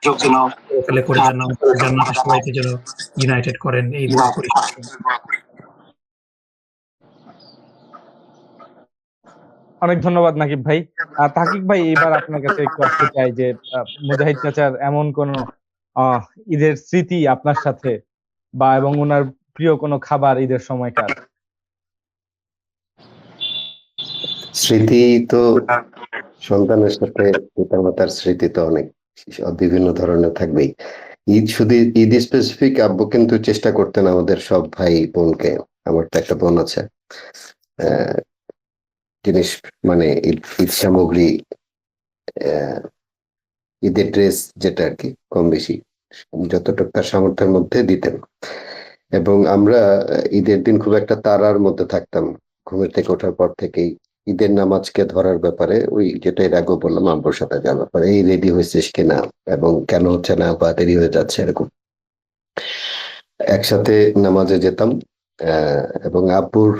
S2: পরকালে করে দেন, জান্নাতে সবাইকে যেন ইউনাইটেড করেন, এই দোয়া করি।
S6: অনেক ধন্যবাদ নাকিব ভাই। তাকিব ভাই, এবার আপনার কাছে একটু আসতে চাই যে মুজাহিদ চাচার এমন কোন ঈদের স্মৃতি আপনার সাথে, বা এবং ওনার প্রিয় কোনো খাবার ঈদের সময়কার?
S4: স্মৃতি তো সন্তানের সাথে পিতামাতার স্মৃতি তো অনেক বিভিন্ন ধরনের থাকবেই। ঈদ স্পেসিফিক আব্বু কিন্তু চেষ্টা করতেন আমাদের সব ভাই বোনকে, আমার তো একটা বোন আছে, জিনিস মানে ঈদ সামগ্রী, ঈদের ড্রেস যেটা আর কি কম বেশি যতটুকু তার সামর্থ্যের মধ্যে দিতেন। এবং আমরা ঈদের দিন খুব একটা তাড়ার মধ্যে থাকতাম। ঘুমের থেকে ওঠার পর থেকেই ঈদের নামাজকে ধরার ব্যাপারে, ওই যেটা এর আগে বললাম আব্বুর সাথে যাওয়ার ব্যাপারে, এই রেডি হয়েছিস কিনা এবং কেন হচ্ছে না বা দেরি হয়ে যাচ্ছে, এরকম একসাথে নামাজে যেতাম। এবং আব্বুর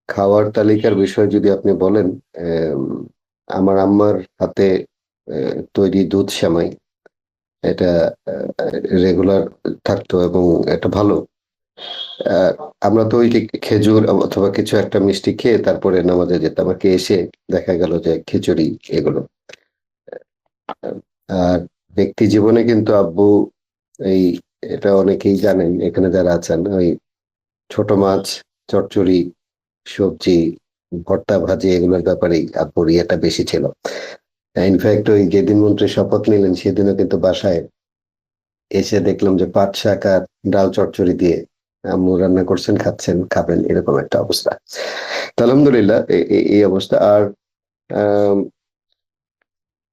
S4: খাওয়ার তালিকার বিষয় যদি আপনি বলেন, আমার আম্মার হাতে তৈরি দুধ সেমাই, এটা রেগুলার থাকতো এবং এটা ভালো। আমরা তো ওই খেজুর অথবা কিছু একটা মিষ্টি খেয়ে তারপরে নামাজে যেতাম, আর কি এসে দেখা গেল যে খিচুড়ি এগুলো। আর ব্যক্তি জীবনে কিন্তু আব্বু এটা অনেকেই জানেন এখানে যারা আছেন, ওই ছোট মাছ, চচ্চড়ি, সবজি, ভর্তা ভাজি এগুলোর ব্যাপারেই আব্বুর ইয়েটা বেশি ছিল। ইনফ্যাক্ট ওই যেদিন মন্ত্রী শপথ নিলেন সেদিনও কিন্তু বাসায় এসে দেখলাম যে পাট শাক আর ডাল চচ্চড়ি দিয়ে আম্মু রান্না করছেন, খাবেন, এরকম একটা অবস্থা। তো আলহামদুলিল্লাহ এই অবস্থা। আর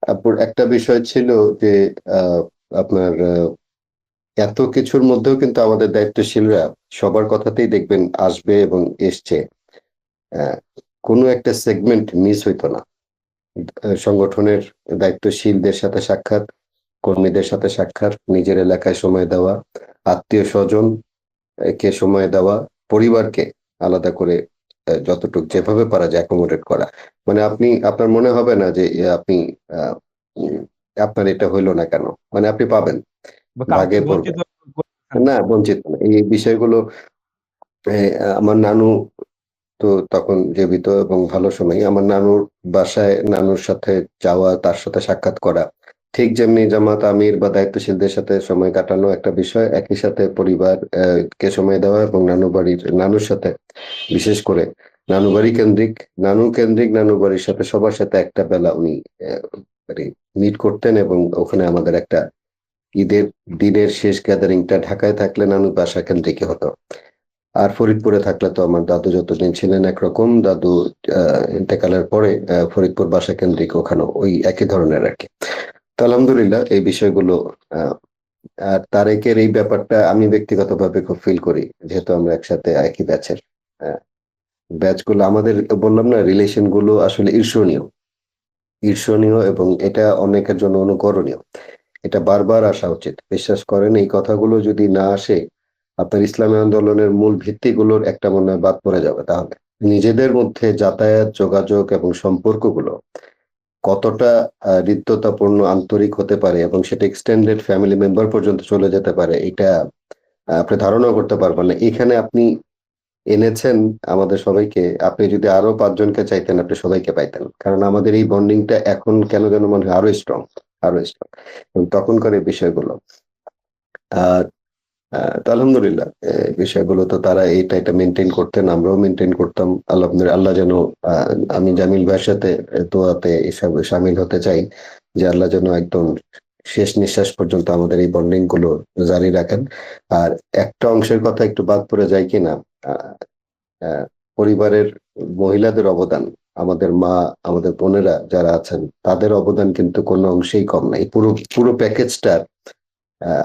S4: আপুর একটা বিষয় ছিল যে আপনার এত কিছুর মধ্যেও কিন্তু আমাদের দায়িত্বশীলরা সবার কথাতেই দেখবেন আসবে এবং এসছে, কোনো একটা সেগমেন্ট মিস হইতো না। সংগঠনের দায়িত্বশীলদের সাথে সাক্ষাৎ, কর্মীদের সাথে সাক্ষাৎ, নিজের এলাকায় সময় দেওয়া, আত্মীয় স্বজন কে সময় দেওয়া, পরিবারকে আলাদা করে যতটুকু যেভাবে পারা যায় অ্যাকোমোডেট করা। মানে আপনার মনে হবে না যে আপনি আপনার এটা হইলো না কেন, মানে আপনি পাবেন, ভাগে পড়বেন না, বঞ্চিত না। এই বিষয়গুলো আমার নানু তো তখন জীবিত এবং ভালো সময়, আমার নানুর বাসায় নানুর সাথে যাওয়া, তার সাথে সাক্ষাৎ করা, ঠিক যেমনি জামাত আমির বা দায়িত্বশীলদের সাথে সময় কাটানো একটা বিষয়, একই সাথে পরিবার কে সময় দেওয়া এবং নানুর সাথে, বিশেষ করে নানু কেন্দ্রিক নানু বাড়ির সাথে সবার সাথে একটা বেলা উনি মানে মিট করতেন, এবং ওখানে আমাদের একটা ঈদের দিনের শেষ গ্যাদারিংটা ঢাকায় থাকলে নানু বাসা কেন্দ্রিক হতো। আর ফরিদপুরে থাকলে তো আমার দাদু যতদিন ছিলেন একরকম, দাদু ইন্তেকালের পরে ফরিদপুর বাসা কেন্দ্রিক, ওখানে ওই একই ধরনের আর কি। তো আলহামদুলিল্লাহ এই বিষয়গুলো আর তারেকের এই ব্যাপারটা আমি ব্যক্তিগতভাবে খুব ফিল করি, যেহেতু আমরা একসাথে একই ব্যাচের। ব্যাচ গুলো আমাদের, বললাম না, রিলেশন গুলো আসলে ঈর্ষণীয় এবং এটা অনেকের জন্য অনুকরণীয়। এটা বারবার আসা উচিত। বিশ্বাস করেন, এই কথাগুলো যদি না আসে, আপনার ইসলামী আন্দোলনের মূল ভিত্তিগুলোর একটা মনে হয় বাদ পড়ে যাবে। তাহলে নিজেদের মধ্যে যাতায়াত, যোগাযোগ এবং সম্পর্কগুলো কতটা হৃদ্যতাপূর্ণ, আন্তরিক হতে পারে এবং সেটা এক্সটেন্ডেড ফ্যামিলি মেম্বার পর্যন্ত চলে যেতে পারে, এটা আপনি ধারণাও করতে পারবেন না। এখানে আপনি এনেছেন আমাদের সবাইকে, আপনি যদি আরো 5 জনকে চাইতেন আপনি সবাইকে পাইতেন, কারণ আমাদের এই বন্ডিংটা এখন কেন যেন মনে হয় আরো স্ট্রং এবং তখনকার এই বিষয়গুলো। আর তো আলহামদুলিল্লাহ বিষয়গুলো তো তারা এটা মেনটেন করতেন, আমরাও মেনটেন করতাম। আল্লাহ যেন আমি জামিল ভাইয়ের সাথে দোয়াতে এসব সামিল হতে চাই যে আল্লাহ যেন একদম শেষ নিঃশ্বাস পর্যন্ত আমাদের এই বন্ডিং গুলো জারি রাখেন। আর একটা অংশের কথা একটু বাদ পড়ে যায় কিনা, পরিবারের মহিলাদের অবদান, আমাদের মা, আমাদের বোনেরা যারা আছেন, তাদের অবদান কিন্তু কোনো অংশেই কম নাই। পুরো প্যাকেজটা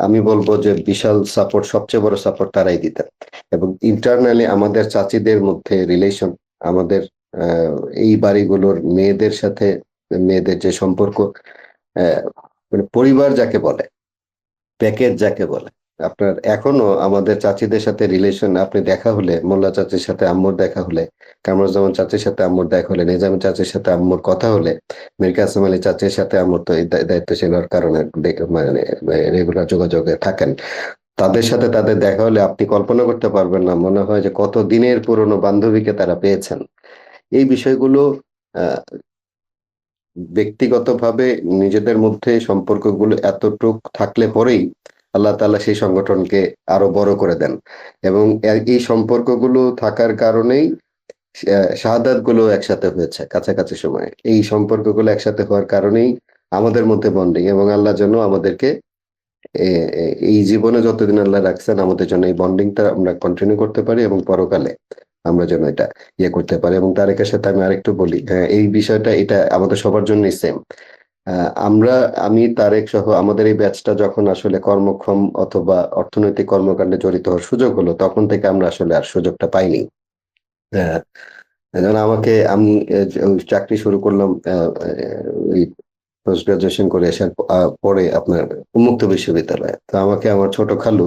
S4: আমি বলবো যে বিশাল সাপোর্ট, সবচেয়ে বড় সাপোর্ট তারাই দিতেন। এবং ইন্টারনালি আমাদের চাচিদের মধ্যে রিলেশন, আমাদের এই বাড়িগুলোর মেয়েদের সাথে মেয়েদের যে সম্পর্ক, মানে পরিবার যাকে বলে, প্যাকেজ যাকে বলে, আপনার এখনো আমাদের চাচিদের সাথে রিলেশন, আপনি দেখা হলে মোল্লা চাচির সাথে আম্মুর দেখা হলে, কামরুজ্জামান চাচির সাথে আম্মুর দেখা হলে, নিজামী চাচির সাথে আম্মুর কথা হলে, মীর কাসেম আলী চাচির সাথে আম্মুর তো এই দায়িত্বশীল হওয়ার কারণে মানে রেগুলার যোগাযোগে থাকেন, তাদের সাথে তাদের দেখা হলে আপনি কল্পনা করতে পারবেন না, মনে হয় যে কত দিনের পুরনো বান্ধবীকে তারা পেয়েছেন। এই বিষয়গুলো আহ ব্যক্তিগতভাবে নিজেদের মধ্যে সম্পর্কগুলো এতটুক থাকলে পরেই আল্লাহ তাআলা সেই সংগঠনকে আরো বড় করে দেন, এবং এই সম্পর্কগুলো থাকার কারণেই শাহাদাত গুলো একসাথে হয়েছে কাছাকাছি সময়ে। এই সম্পর্কগুলো একসাথে হওয়ার কারণেই আমাদের মধ্যে বন্ডিং, এবং আল্লাহ যেন আমাদেরকে এই জীবনে যতদিন আল্লাহ রাখছেন আমাদের জন্য এই বন্ডিংটা আমরা কন্টিনিউ করতে পারি, এবং পরকালে আমরা যেন এটা করতে পারি। এবং তারেকের সাথে আমি আরেকটু বলি, হ্যাঁ, এই বিষয়টা এটা আমাদের সবার জন্যই সেম। আমি তারেক সহ আমাদের এই ব্যাচটা যখন আসলে কর্মক্ষম অথবা অর্থনৈতিক কর্মকাণ্ডে জড়িত হওয়ার সুযোগ হলো, তখন থেকে আমরা আসলে আর সুযোগটা পাইনি। যেমন আমি চাকরি শুরু করলাম ওই পোস্ট গ্রাজুয়েশন করে আসার পরে আপনার উন্মুক্ত বিশ্ববিদ্যালয়ে। তো আমাকে আমার ছোট খালু,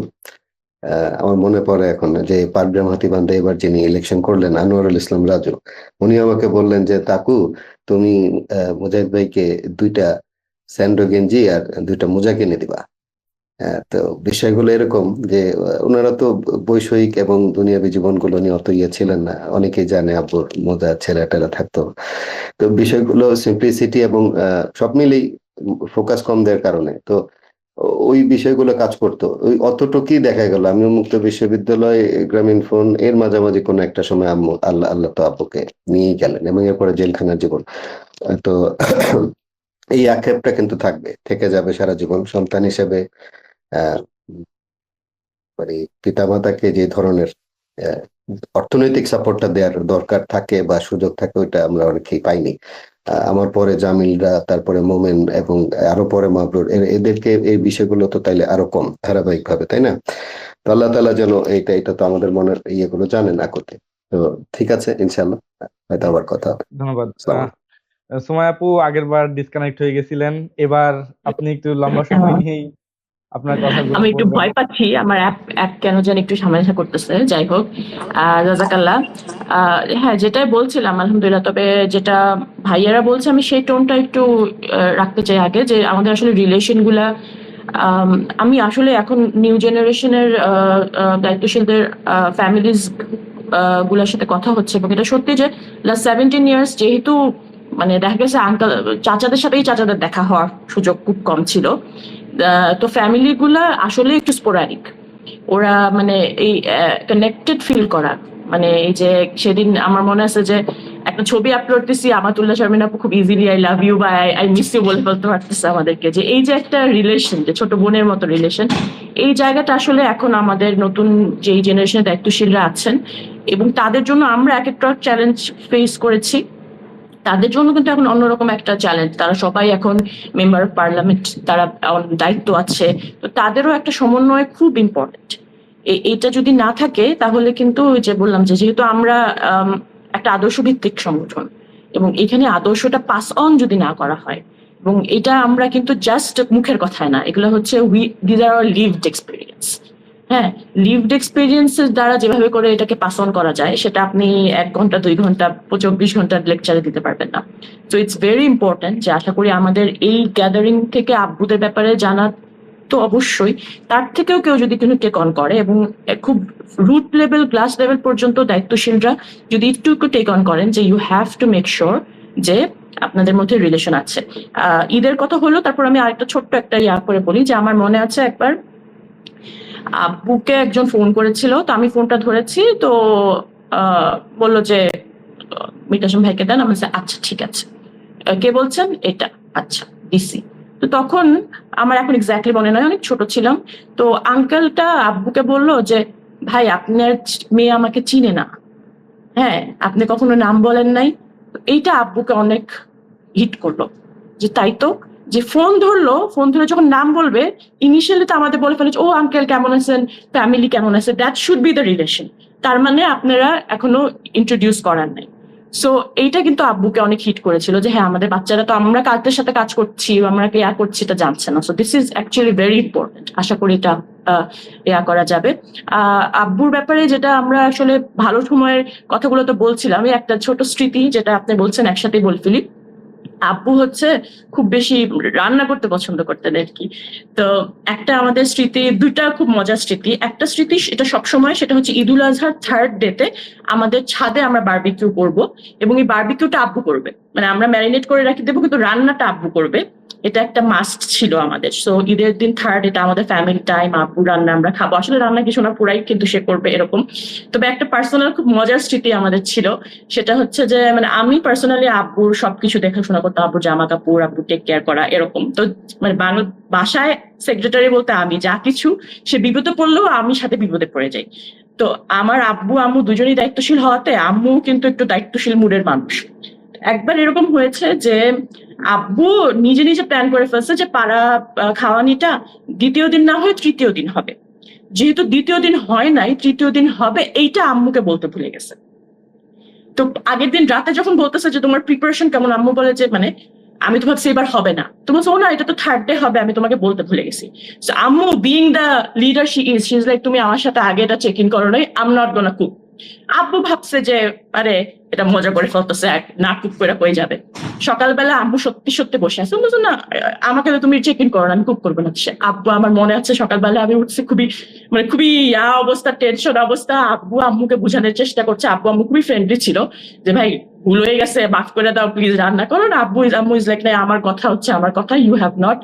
S4: আমার মনে পড়ে এখন, যে পাটগ্রাম হাতীবান্ধা এবার যিনি ইলেকশন করলেন, আনোয়ারুল ইসলাম রাজু, উনি আমাকে বললেন যে তাকু, তুমি মুজাহিদ ভাইকে 2টা স্যান্ডো গেঞ্জি আর 2টা মোজা কিনে দিবা। তো বিষয়গুলো এরকম যে ওনারা তো বৈষয়িক এবং দুনিয়াবী জীবনগুলো নিয়ে অত ছিলেন না। অনেকেই জানে আব্বুর মোজা ছেঁড়া থাকতো। তো বিষয়গুলো সিম্পলিসিটি এবং সব মিলেই ফোকাস কম দেওয়ার কারণে তো ওই বিষয়গুলো কাজ করতো। ওই অতটুকুই দেখা গেল। আমি মুক্ত বিশ্ববিদ্যালয়, গ্রামীণ ফোন এর মাঝামাঝি কোনো একটা সময় আম্মু আল্লাহ তো আব্বুকে নিয়েই গেলেন, এবং এরপরে জেলখানার জীবন। তো এই আক্ষেপটা কিন্তু থেকে যাবে সারা জীবন। সন্তান হিসেবে আহ মানে পিতামাতাকে যে ধরনের অর্থনৈতিক সাপোর্টটা দেওয়ার দরকার থাকে বা সুযোগ থাকে, ওইটা আমরা অনেকেই পাইনি। আমার পরে জামিলরা, তারপরে মোমেন, এবং আরো পরে মাবরুর, এদেরকে এই বিষয়গুলো তো তাইলে আরো কম ধারাবাহিক ভাবে, তাই না? তো আল্লাহ তাআলা যেন এটা তো আমাদের মনের ইয়েগুলো জানেন আকতে। তো ঠিক আছে, ইনশাআল্লাহ হয়তো আবার কথা হবে।
S6: ধন্যবাদ। সুমাইয়া আপু আগের বার ডিসকানেক্ট হয়ে গেছিলেন, এবার আপনি একটু লম্বা সময় নিয়েই আপনার কথাগুলো
S3: আমি একটু
S6: বলবেন।
S3: ভয় পাচ্ছি, আমার অ্যাপ কেন জানি একটু ঝামেলা করতেছে। যাই হোক, জাযাকাল্লাহ। হ্যাঁ, যেটাই বলছিলাম আলহামদুলিল্লাহ। তবে যেটা ভাইয়ারা বলছে আমি সেই টোনটা একটু রাখতে চাই আগে, যে আমাদের আসলে রিলেশন গুলা, আমি আসলে এখন নিউ জেনারেশনের দায়িত্বশীলদের ফ্যামিলিজ গুলার সাথে কথা হচ্ছে, এবং এটা সত্যি যে লাস্ট 17 ইয়ার্স যেহেতু মানে দেখা গেছে আঙ্কাল চাচাদের সাথেই চাচাদের দেখা হওয়ার সুযোগ খুব কম ছিল, তো ফ্যামিলি গুলা আসলে একটু স্পোরাডিক। ওরা মানে এই কানেক্টেড ফিল করা, মানে এই যে সেদিন আমার মনে আছে যে একটা ছবি আপলোড দিছি, আমাতুল্লাহ শারমিন আপু খুব ইজিলি আই লাভ ইউ বা আই মিস ইউ বলে বলতে পারতেছে আমাদেরকে, যে এই যে একটা রিলেশন, যে ছোট বোনের মতো রিলেশন, এই জায়গাটা আসলে এখন আমাদের নতুন যে জেনারেশনের দায়িত্বশীলরা আছেন এবং তাদের জন্য আমরা এক একটা চ্যালেঞ্জ ফেস করেছি, তাদের জন্য কিন্তু এখন অন্যরকম একটা চ্যালেঞ্জ। তারা সবাই এখন মেম্বার অফ পার্লামেন্ট, তারা দায়িত্ব আছে, তো তাদেরও একটা সমন্বয় খুব ইম্পর্টেন্ট। এইটা যদি না থাকে তাহলে কিন্তু ওই যে বললাম যে যেহেতু আমরা একটা আদর্শ ভিত্তিক সংগঠন এবং এখানে আদর্শটা পাস অন যদি না করা হয়, এবং এটা আমরা কিন্তু জাস্ট মুখের কথায় না, এগুলো হচ্ছে দিস আর লিভড এক্সপিরিয়েন্স। হ্যাঁ, লিভড এক্সপিরিয়েন্সের দ্বারা যেভাবে করে এটাকে পাস অন করা যায় সেটা আপনি 1 ঘন্টা 2 ঘন্টা 24 ঘন্টার লেকচারে দিতে পারবেন না। তো ইটস ভেরি ইম্পর্টেন্ট যে আশা করি আমাদের এই গ্যাদারিং থেকে আব্বুদের ব্যাপারে জানা তো অবশ্যই, তার থেকেও কেউ যদি কোনো টেক অন করে এবং খুব রুট লেভেল ক্লাস লেভেল পর্যন্ত দায়িত্বশীলরা যদি একটু টেক অন করেন যে you have to make sure যে আপনাদের মধ্যে রিলেশন আছে। ঈদের কথা হলো, তারপর আমি আরেকটা ছোট্ট একটা করে বলি যে আমার মনে আছে একবার আব্বুকে একজন ফোন করেছিল, তো আমি ফোনটা ধরেছি, তো বললো যে মিটাসম ভাইকে দেন। আমি আচ্ছা ঠিক আছে, কে বলছেন? এটা, আচ্ছা ডিসি। তো তখন আমার এখন এক্স্যাক্টলি মনে নয়, অনেক ছোট ছিলাম। তো আঙ্কেলটা আব্বুকে বললো যে ভাই আপনার মেয়ে আমাকে চিনে না, হ্যাঁ আপনি কখনো নাম বলেন নাই। এইটা আব্বুকে অনেক হিট করলো যে তাই তো, যে ফোন ধরলো, ফোন ধরে যখন নাম বলবে ইনিশিয়ালি তো আমাদের বলে ফেলেছে ও আঙ্কেল কেমন আছেন, ফ্যামিলি কেমন আছে, that should be the relation. তার মানে আপনারা এখনো ইন্ট্রোডিউস করার নাই। সো এইটা কিন্তু আব্বুকে অনেক হিট করেছিল যে হ্যাঁ আমাদের বাচ্চারা তো আমরা কাদের সাথে কাজ করছি, আমরা ইয়া করছি এটা জানছে না। So this is actually very important. আশা করি এটা ইয়া করা যাবে। আব্বুর ব্যাপারে যেটা আমরা আসলে ভালো সময়ের কথাগুলো তো বলছিলাম, আমি একটা ছোট স্মৃতি যেটা আপনি বলছেন একসাথেই বলে ফেলি। আব্বু হচ্ছে খুব বেশি রান্না করতে পছন্দ করতেন আর কি। তো একটা আমাদের স্মৃতি, দুইটা খুব মজার স্মৃতি। একটা স্মৃতি এটা সবসময়, সেটা হচ্ছে ঈদুল আজহার 3rd ডেতে আমাদের ছাদে আমরা বারবিকিউ করবো এবং এই বারবিকিউটা আব্বু করবে, মানে আমরা ম্যারিনেট করে রাখি দেবো কিন্তু রান্নাটা আব্বু করবে। এটা একটা মাস্ট ছিল আমাদের। সো ঈদের দিন 3rd, এটা আমাদের ফ্যামিলি টাইম, আব্বু রান্না আমরা খাবো, আসলে রান্না কিছু না পুরাই কিন্তু সে করবে এরকম। তবে একটা পার্সোনাল খুব মজার স্মৃতি আমাদের ছিল, সেটা হচ্ছে যে মানে আমি পার্সোনালি আব্বুর সবকিছু দেখাশোনা করতাম, আব্বুর জামা কাপড়, আব্বু টেক কেয়ার করা এরকম। তো মানে বাসায় সেক্রেটারি বলতে আমি, যা কিছু সে বিপদে পড়লেও আমি সাথে বিপদে পড়ে যাই। তো আমার আব্বু আম্মু দুজনই দায়িত্বশীল হওয়াতে আম্মু কিন্তু একটু দায়িত্বশীল মুডের মানুষ। একবার এরকম হয়েছে যে আব্বু নিজে নিজে প্ল্যান করে ফেলছে যে পাড়া খাওয়ানিটা 2য় দিন না হয় 3য় দিন হবে। যেহেতু 2য় দিন হয় নাই, 3য় দিন হবে, এইটা আম্মুকে বলতে ভুলে গেছে। তো আগের দিন রাতে যখন বলতেছে যে তোমার প্রিপারেশন কেমন, আম্মু বলে যে মানে আমি তো ভাবছি এবার হবে না। তো বলছো না এটা তো 3rd ডে হবে, আমি তোমাকে বলতে ভুলে গেছি। সো আম্মু being the leader she is like তুমি আমার সাথে আগে এটা চেক ইন করো নাই, I am not gonna cook. আব্বু ভাবছে যে আরে এটা মজা করে ফেলতেছে, না কুক করে হয়ে যাবে। সকালবেলা আব্বু সত্যি সত্যি বসে আছে, বলছো না আমাকে তো তুমি চেক ইন করো না, আমি কুক করবো না। আব্বু, আমার মনে আছে সকালবেলা আমি উঠছি খুবই মানে খুবই অবস্থা, টেনশন অবস্থা। আব্বু আম্মুকে বোঝানোর চেষ্টা করছে, আব্বু আম্মু খুবই ফ্রেন্ডলি ছিল যে ভাই ভুল হয়ে গেছে, মাফ করে দাও প্লিজ, রান্না করো না। আম্মু ইজ লাইক না, আমার কথা হচ্ছে আমার কথা, you have not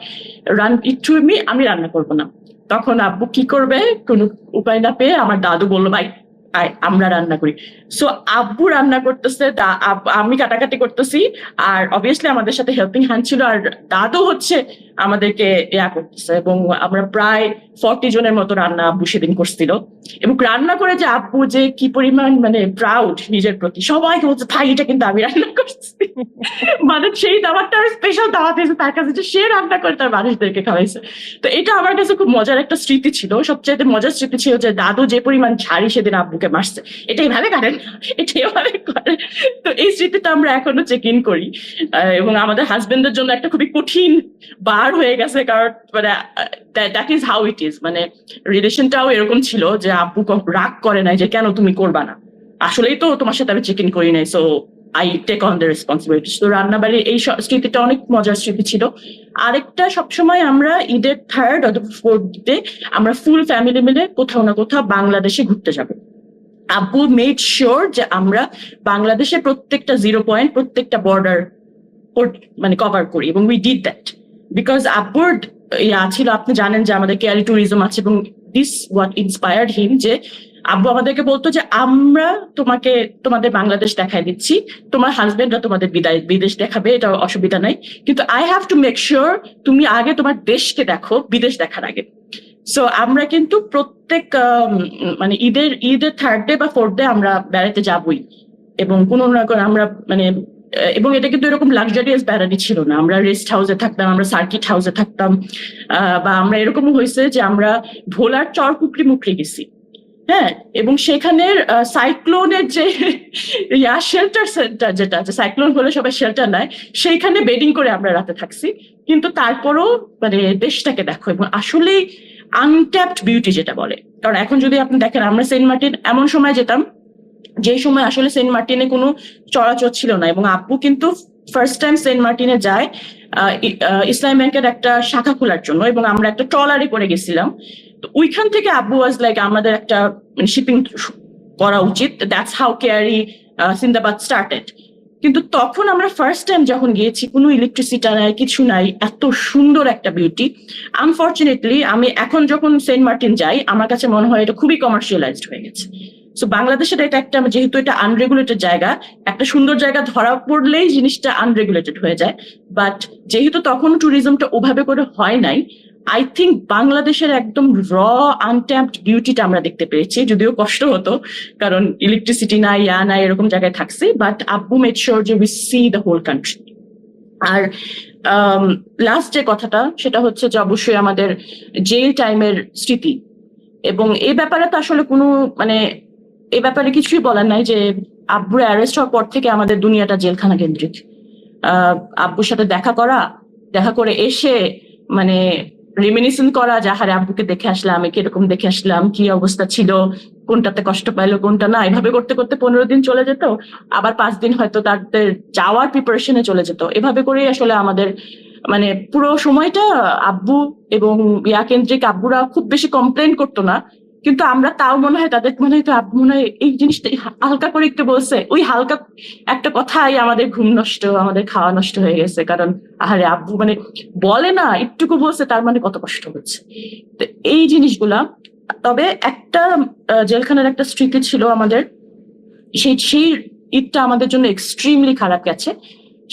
S3: run it to me, আমি রান্না করবো না। তখন আব্বু কি করবে, কোনো উপায় না পেয়ে আমার দাদু বললো ভাই আমরা রান্না করি। সো আব্বু রান্না করতেছে, আমি কাটাকাটি করতেছি, আর অবভিয়াসলি আমাদের সাথে হেল্পিং হ্যান্ড ছিল, আর দাদু হচ্ছে আমাদেরকে করতেছে, এবং আমরা প্রায় 40 জনের মতো রান্না আব্বু সেদিন করছিল। এবং রান্না করে যে আব্বু যে কি পরিমাণ মানে প্রাউড নিজের প্রতি, সবাইকে বলছে ভাই এটা কিন্তু আমি রান্না করছি। মানে সেই দাওয়াতটা স্পেশাল দাওয়াত হয়েছে তার কাছে, যে সে রান্না করে তার মানুষদেরকে খাওয়াইছে। তো এটা আমার কাছে খুব মজার একটা স্মৃতি ছিল। সবচেয়ে মজার স্মৃতি ছিল যে দাদু যে পরিমাণ ঝাড়ি সেদিন আব্বুকে মারছে, এটাই ভাবে কারেন, এটাই ভাবে করে। তো এই স্মৃতিটা আমরা এখনো চেক ইন করি, এবং আমাদের হাজবেন্ডের জন্য একটা খুবই কঠিন বার হয়ে গেছে, কারণ মানে that is how it is. মানে রিলেশনটাও এরকম ছিল যে আব্বু রাগ করে নাই যে কেন তুমি করবা না, আসলেই তো তোমার সাথে আমি চেক ইন করি নাই, so I take on the responsibility. তো রান্নাবাড়ির এই স্মৃতিটা অনেক মজার স্মৃতি ছিল। আরেকটা সবসময় আমরা ঈদের 3rd অথবা 4th ডে আমরা ফুল ফ্যামিলি মিলে কোথাও না কোথাও বাংলাদেশে ঘুরতে যাবো। আব্বু মেড শিওর যে আমরা বাংলাদেশে প্রত্যেকটা 0 পয়েন্ট, প্রত্যেকটা বর্ডার মানে কভার করি, এবং উই ডিড দ্যাট বিকজ আব্বুর ছিল, আপনি জানেন যে আমাদের কেয়ারি ট্যুরিজম আছে, এবং দিস হোয়াট ইন্সপায়ার্ড হিম যে আব্বু আমাদেরকে বলতো যে আমরা তোমাদের বাংলাদেশ দেখাই দিচ্ছি, তোমার হাজবেন্ডরা তোমাদের বিদেশ দেখাবে, এটা অসুবিধা নাই, কিন্তু I have to make sure তুমি আগে তোমার দেশকে দেখো বিদেশ দেখার আগে। সো আমরা কিন্তু প্রত্যেক মানে ঈদের থার্ড ডে বা ফোর্থ ডে আমরা বেড়াতে যাবই, এবং কোনো না কোনো আমরা মানে এবং এটা কিন্তু এরকম লাক্সারিয়াস বেড়ানি ছিল না, আমরা রেস্ট হাউসে থাকতাম, আমরা সার্কিট হাউসে থাকতাম, বা আমরা এরকমও হয়েছে যে আমরা ভোলার চরকুকরি মুকরি গেছি, হ্যাঁ, এবং সেখানের সাইক্লোনের যে শেল্টার সেন্টার যেটা আছে, সাইক্লোন হলে সবাই শেল্টার নেয়, সেইখানে বেডিং করে আমরা রাতে থাকছি, কিন্তু তারপরও মানে দেশটাকে দেখো, এবং আসলেই আনট্যাপড বিউটি যেটা বলে। কারণ এখন যদি আপনি দেখেন, আমরা সেন্ট মার্টিন এমন সময় যেতাম যে সময় আসলে সেন্ট মার্টিনে কোনো চলাচল ছিল না, এবং আব্বু কিন্তু ফার্স্ট টাইম সেন্ট মার্টিনে যায় ইসলামী ব্যাংকের একটা শাখা খোলার জন্য, এবং আমরা একটা ট্রলারে করে গেছিলাম। তো ওইখান থেকে আব্বু ওয়াজ লাইক আমাদের একটা শিপিং করা উচিত, that's how Keari Sinbad started. কিন্তু তখন আমরা ফার্স্ট টাইম যখন গিয়েছি, কোনো ইলেকট্রিসিটি নাই, কিছু নাই, এত সুন্দর একটা বিউটি। আনফর্চুনেটলি আমি এখন যখন সেন্ট মার্টিন যাই, আমার কাছে মনে হয় এটা খুবই কমার্শিয়ালাইজড হয়ে গেছে। সো বাংলাদেশের এটা একটা, যেহেতু এটা আনরেগুলেটেড জায়গা, একটা সুন্দর জায়গা ধরা পড়লেই জিনিসটা আনরেগুলেটেড হয়ে যায়। বাট যেহেতু তখন ট্যুরিজমটা ওভাবে করে হয় নাই, আই থিঙ্ক বাংলাদেশের একদম র আনট্যাপড বিউটিটা আমরা দেখতে পেয়েছি, যদিও কষ্ট হতো কারণ ইলেকট্রিসিটি নাই, নাই, এরকম জায়গায় থাকছি, বাট আব্বু মেড শিওর যে we see the whole country. আর লাস্ট যে কথাটা, সেটা হচ্ছে যে অবশ্যই আমাদের জেল টাইমের স্মৃতি, এবং এই ব্যাপারে তো আসলে কোনো এই ব্যাপারে কিছুই বলার নাই যে আব্বুর অ্যারেস্ট হওয়ার পর থেকে আমাদের দুনিয়াটা জেলখানা কেন্দ্রিক। আব্বুর সাথে দেখা করে এসে রিমিনিসেন্ট করা, যে হারে আব্বুকে দেখে আসলাম, কিরকম দেখে আসলাম, কি অবস্থা ছিল, কোনটাতে কষ্ট পাইলো কোনটা না, এভাবে করতে করতে 15 দিন চলে যেত, আবার 5 দিন হয়তো তাদের যাওয়ার প্রিপারেশনে চলে যেত। এভাবে করেই আসলে আমাদের পুরো সময়টা আব্বু এবং কেন্দ্রিক। আব্বুরা খুব বেশি কমপ্লেন করতো না, কিন্তু আমরা তাও মনে হয় তাদের আব্বু মনে হয় এই জিনিসটা হালকা করে একটু বলছে, ওই হালকা একটা কথাই আমাদের ঘুম নষ্ট, আমাদের খাওয়া নষ্ট হয়ে গেছে। কারণ আরে আব্বু বলে না, একটুকু বলছে, তার কত কষ্ট হচ্ছে। তো এই জিনিসগুলা। তবে একটা জেলখানার একটা স্মৃতি ছিল আমাদের, সেই ঈদটা আমাদের জন্য এক্সট্রিমলি খারাপ গেছে।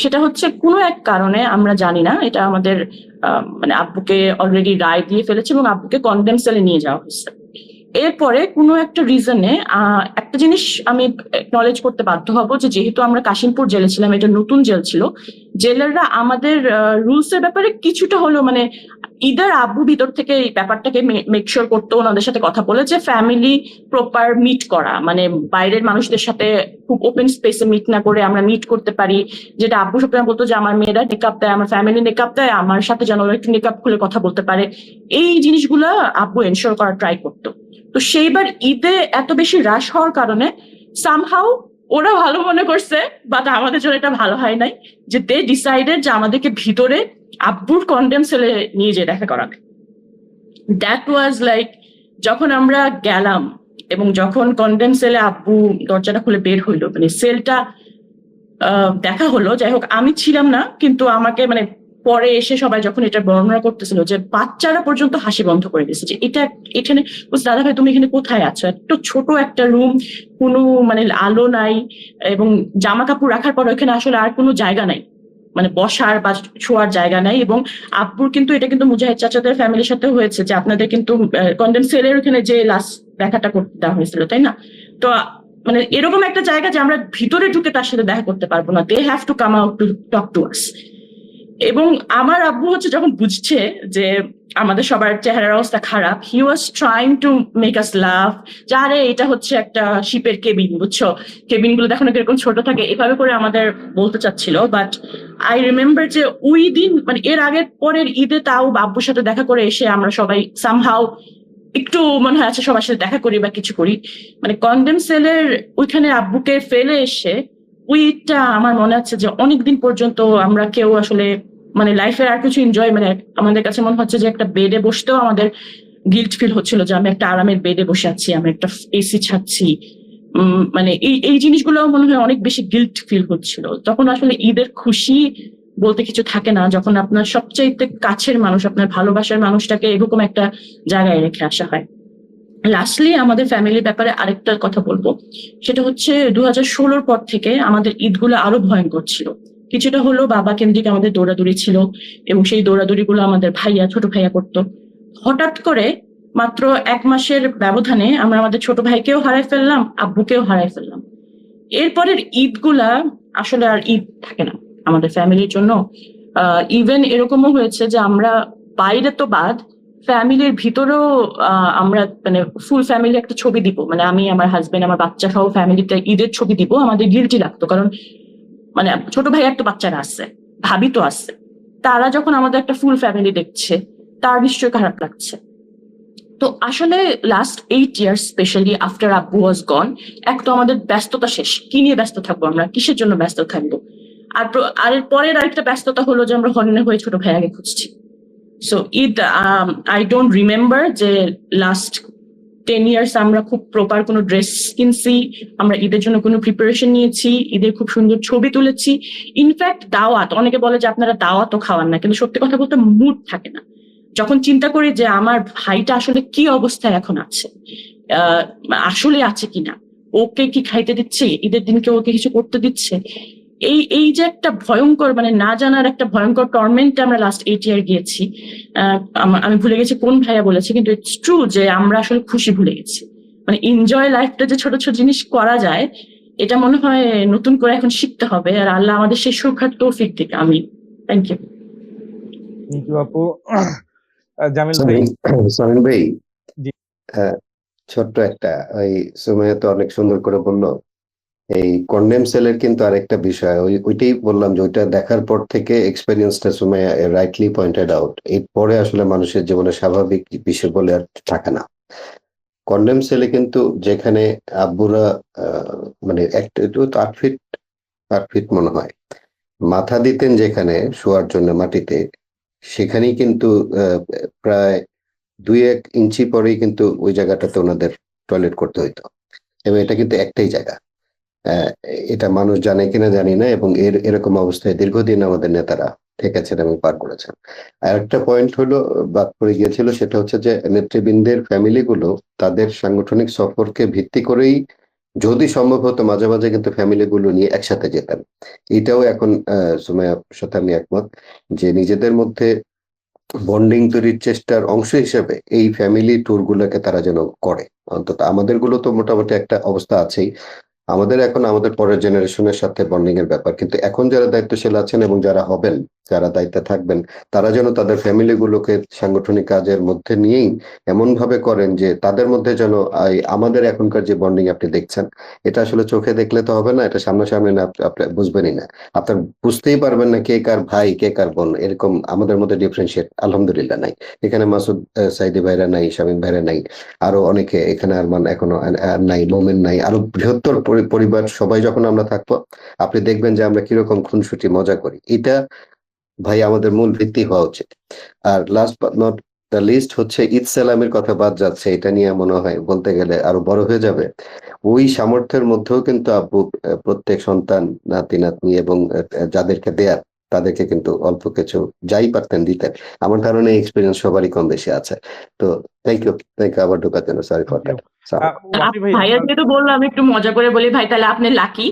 S3: সেটা হচ্ছে কোনো এক কারণে, আমরা জানি না, এটা আমাদের আব্বুকে অলরেডি রায় দিয়ে ফেলেছে এবং আব্বুকে কন্ডেম সেলে নিয়ে যাওয়া হয়েছে। এরপরে কোনো একটা রিজনে একটা জিনিস আমি একনলেজ করতে বাধ্য হব, যে যেহেতু আমরা কাশিমপুর জেলে ছিলাম, এটা নতুন জেল ছিল, জেলাররা আমাদের রুলস এর ব্যাপারে কিছুটা হলেও ঈদের আব্বু ভিতর থেকে এই ব্যাপারটাকে মেক শিওর করতো, ওনাদের সাথে কথা বলে যে ফ্যামিলি প্রপার মিট করা, বাইরের মানুষদের সাথে খুব ওপেন স্পেসে মিট না করে আমরা মিট করতে পারি। যেটা আব্বু সবসময় বলতো যে আমার মেয়েরা নেকআপ দেয়, আমার ফ্যামিলি নেকআপ দেয়, আমার সাথে যেন ওরা একটু নেকআপ খুলে কথা বলতে পারে। এই জিনিসগুলা আব্বু এনশিওর করার ট্রাই করতো। তো সেইবার ঈদে এত বেশি রাশ হওয়ার কারণে সামহাউ ওরা ভালো মনে করছে, বাট আমাদের জন্য এটা ভালো হয় নাই, যে দে ডিসাইডেড যে আমাদেরকে ভিতরে আব্বুর কন্ডেম সেলে নিয়ে যেয়ে দেখা করাবে। দ্যাট ওয়াজ লাইক, যখন আমরা গেলাম এবং যখন কন্ডেম সেলে আব্বু দরজাটা খুলে বের হইলো, সেলটা দেখা হলো। যাই হোক, আমি ছিলাম না, কিন্তু আমাকে পরে এসে সবাই যখন এটা বর্ণনা করতেছিল, যে বাচ্চারা পর্যন্ত হাসি বন্ধ করে দিয়েছে, যে এখানে দাদা ভাই তুমি এখানে কোথায় আছো, এত ছোট একটা রুম, কোনো আলো নাই, এবং জামা কাপড় রাখার পর ওখানে আসলে আর কোনো জায়গা নাই, বসার বা শোয়ার জায়গা নাই। এবং আব্বুর কিন্তু এটা কিন্তু মুজাহিদ চাচাদের ফ্যামিলির সাথে হয়েছে, যে আপনাদের কিন্তু কন্ডেম সেলের ওখানে যে লাস্ট দেখাটা করতে দেওয়া হয়েছিল, তাই না? তো এরকম একটা জায়গা যে আমরা ভিতরে ঢুকে তার সাথে দেখা করতে পারবো না, they have to come out to talk to us. এবং আমার আব্বু যেমন বুঝছে যে আমাদের সবার চেহারার অবস্থা খারাপ, he was trying to make us love, যে আরে এটা হচ্ছে একটা শিপের কেবিন, বুঝছো, কেবিন গুলো দেখো না কিরকম ছোট থাকে, এভাবে করে আমাদের বলতে চাচ্ছিল। বাট আই রিমেম্বার যে ওই দিন এর আগের পরের ঈদে তাও আব্বুর সাথে দেখা করে এসে আমরা সবাই সামহাউ একটু মনে হয় আছে সবার সাথে দেখা করি বা কিছু করি। কন্ডেম সেলের ওইখানে আব্বুকে ফেলে এসে ওইটা আমার মনে আছে যে অনেকদিন পর্যন্ত আমরা কেউ আসলে লাইফের আর কিছু এনজয়, আমাদের কাছে মনে হচ্ছে যে একটা বেডে বসতেও আমাদের গিল্ট ফিল হচ্ছিল, যে আমি একটা আরামের বেডে বসে আছি, আমি একটা এসি ছাড়ছি, এই জিনিসগুলো মনে হয় অনেক বেশি গিল্ট ফিল হচ্ছিল। তখন আসলে ঈদের খুশি বলতে কিছু থাকে না, যখন আপনার সবচাইতে কাছের মানুষ, আপনার ভালোবাসার মানুষটাকে এরকম একটা জায়গায় রেখে আসা হয়। লাস্টলি আমাদের ফ্যামিলির ব্যাপারে আরেকটা কথা বলবো, সেটা হচ্ছে 2016 পর থেকে আমাদের ঈদগুলো আরো ভয়ঙ্কর ছিল। কিছুটা হলো বাবা কেন্দ্রিক আমাদের দৌড়াদৌড়ি ছিল, এবং সেই দৌড়াদৌড়ি গুলো আমাদের ভাইয়া, ছোট ভাইয়া করতো। হঠাৎ করে মাত্র 1 মাসের ব্যবধানে আমরা আমাদের ছোট ভাইকেও হারাই ফেললাম, আব্বুকেও হারাই ফেললাম। এরপরের ঈদগুলা আসলে আর ঈদ থাকে না আমাদের ফ্যামিলির জন্য। ইভেন এরকমও হয়েছে যে আমরা বাইরে তো বাদ, ফ্যামিলির ভিতরেও আমরা মানে ফুল ফ্যামিলি একটা ছবি দিব, মানে আমি, আমার হাজবেন্ড, আমার বাচ্চা সহ ফ্যামিলিতে ঈদের ছবি দিব, আমাদের গিল্টি লাগতো। কারণ মানে ছোট ভাই একটা বাচ্চারা আসছে, ভাবি তো আসছে, তারা যখন আমাদের একটা ফুল ফ্যামিলি দেখছে তার নিশ্চয়ই খারাপ লাগছে। তো আসলে লাস্ট 8 years স্পেশালি আফটার আব্বু ওয়াজ গন, এক তো আমাদের ব্যস্ততা শেষ, কি নিয়ে ব্যস্ত থাকবো আমরা, কিসের জন্য ব্যস্ত থাকবো? আর এর পরের আরেকটা ব্যস্ততা হলো যে আমরা হরিণে হয়ে ছোট ভাইয়াকে খুঁজছি। So Eid, I don't remember যে লাস্ট 10 years আমরা খুব প্রপার কোনো ড্রেস কিনছি, আমরা ঈদের জন্য কোনো প্রিপারেশন নিয়েছি, ঈদের খুব সুন্দর ছবি তুলেছি। ইনফ্যাক্ট দাওয়াত, অনেকে বলে যে আপনারা দাওয়াতও খাওয়ান না, কিন্তু সত্যি কথা বলতে মুড থাকে না। যখন চিন্তা করি যে আমার ভাইটা আসলে কি অবস্থায় এখন আছে, আসলে আছে কিনা, ওকে কি খাইতে দিচ্ছে, ঈদের দিনকে ওকে কিছু করতে দিচ্ছে, এই যে একটা ভয়ঙ্কর মানে না জানার একটা ভয়ঙ্কর টর্মেন্টে আমরা লাস্ট 8 year গিয়েছি। আমি ভুলে গেছি কোন ভাইয়া বলেছে, কিন্তু ইটস ট্রু যে আমরা আসলে খুশি ভুলে গেছি। মানে এনজয় লাইফটা যে ছোট ছোট জিনিস করা যায়, এটা মনে হয় নতুন করে এখন শিখতে হবে। আর আল্লাহ আমাদের সেই সুখার তৌফিক দিক। আমি থ্যাংক ইউ।
S6: থ্যাংক ইউ আপু। জামিল ভাই।
S4: সামিন ভাই,
S6: জি।
S4: ছোট্ট একটা, ওই সুমাইয়া তো অনেক সুন্দর করে বললো, এই কন্ডেম সেলের কিন্তু আরেকটা বিষয়, ওইটাই বললাম যে ওইটা দেখার পর থেকে এক্সপেরিয়েন্সটা সুমাইয়া রাইটলি পয়েন্টেড আউট, এরপরে আসলে মানুষের জীবনে স্বাভাবিক বিষয় বলে আর থাকে না। কন্ডেম সেলে কিন্তু যেখানে আব্বুরা মানে একটা 8 ফিট মনে হয় মাথা দিতেন যেখানে শোয়ার জন্য মাটিতে, সেখানেই কিন্তু প্রায় 2-1 ইঞ্চি পরেই কিন্তু ওই জায়গাটাতে ওনাদের টয়লেট করতে হইতো, এবং এটা কিন্তু একটাই জায়গা। এটা মানুষ জানে কিনা জানি না, এবং এরকম অবস্থায় দীর্ঘদিন আমাদের নেতারা থেকেছেন এবং পার করেছেন। আর একটা পয়েন্ট হলো বাদ পড়ে গিয়েছিল, সেটা হচ্ছে যে নেতৃবৃন্দের ফ্যামিলিগুলো তাদের সাংগঠনিক সফরকে ভিত্তি করেই যদি সম্ভব হতো মাঝে মাঝে কিন্তু ফ্যামিলিগুলো নিয়ে একসাথে যেতেন। এটাও এখন সুমাইয়ার সাথে আমি একমত যে নিজেদের মধ্যে বন্ডিং তৈরির চেষ্টার অংশ হিসেবে এই ফ্যামিলি ট্যুর গুলোকে তারা যেন করে। অন্তত আমাদের গুলো তো মোটামুটি একটা অবস্থা আছেই, আমাদের এখন আমাদের পরের জেনারেশনের সাথে বন্ডিং এর ব্যাপার, কিন্তু এখন যারা দায়িত্বশীল আছেন এবং যারা হবেন, যারা দায়িত্বে থাকবেন, তারা যেন তাদের ফ্যামিলি গুলোকে সাংগঠনিক কাজের মধ্যে নিয়েই এমন ভাবে করেন যে তাদের মধ্যে যেন আমাদের এখনকার যে বন্ডিং আপনি দেখছেন, এটা আসলে চোখে দেখলে তো হবে না, এটা সামনাসামনি না আপনি বুঝবেনই না, আপনার বুঝতেই পারবেন না কে কার ভাই কে কার বোন। এরকম আমাদের মধ্যে ডিফারেন্সিয়েট আলহামদুলিল্লাহ নাই। এখানে মাসুদ সাইদি ভাইরা নাই, শামীম ভাইরা নাই, আরো অনেকে এখানে আরমান এখনো নাই, মোমেন নাই, আরো বৃহত্তর পরিবার সবাই যখন আমরা থাকবো, আপনি দেখবেন যে আমরা কিরকম খুনসুটি মজা করি। এটা ভাই আমাদের মূল ভিত্তি হওয়া উচিত। আর last but not the least হচ্ছে ঈদ সালামের কথা বাদ যাচ্ছে, এটা নিয়ে মনে হয় বলতে গেলে আরো বড় হয়ে যাবে। ওই সামর্থ্যের মধ্যেও কিন্তু আব্বু প্রত্যেক সন্তান, নাতি নাতনি এবং যাদেরকে দেয়ার তাদেরকে কিন্তু অল্প কিছু যাই পারতেন দিতেন। আমার ধারণা এই এক্সপিরিয়েন্স সবারই কম বেশি আছে। তো থ্যাংক ইউ আবার ঢোকার জন্য, সরি ফর দ্যাট।
S3: ভাইয়া যেহেতু বললো, আমি একটু মজা করে বলি, ভাই তাহলে আপনি লাকি।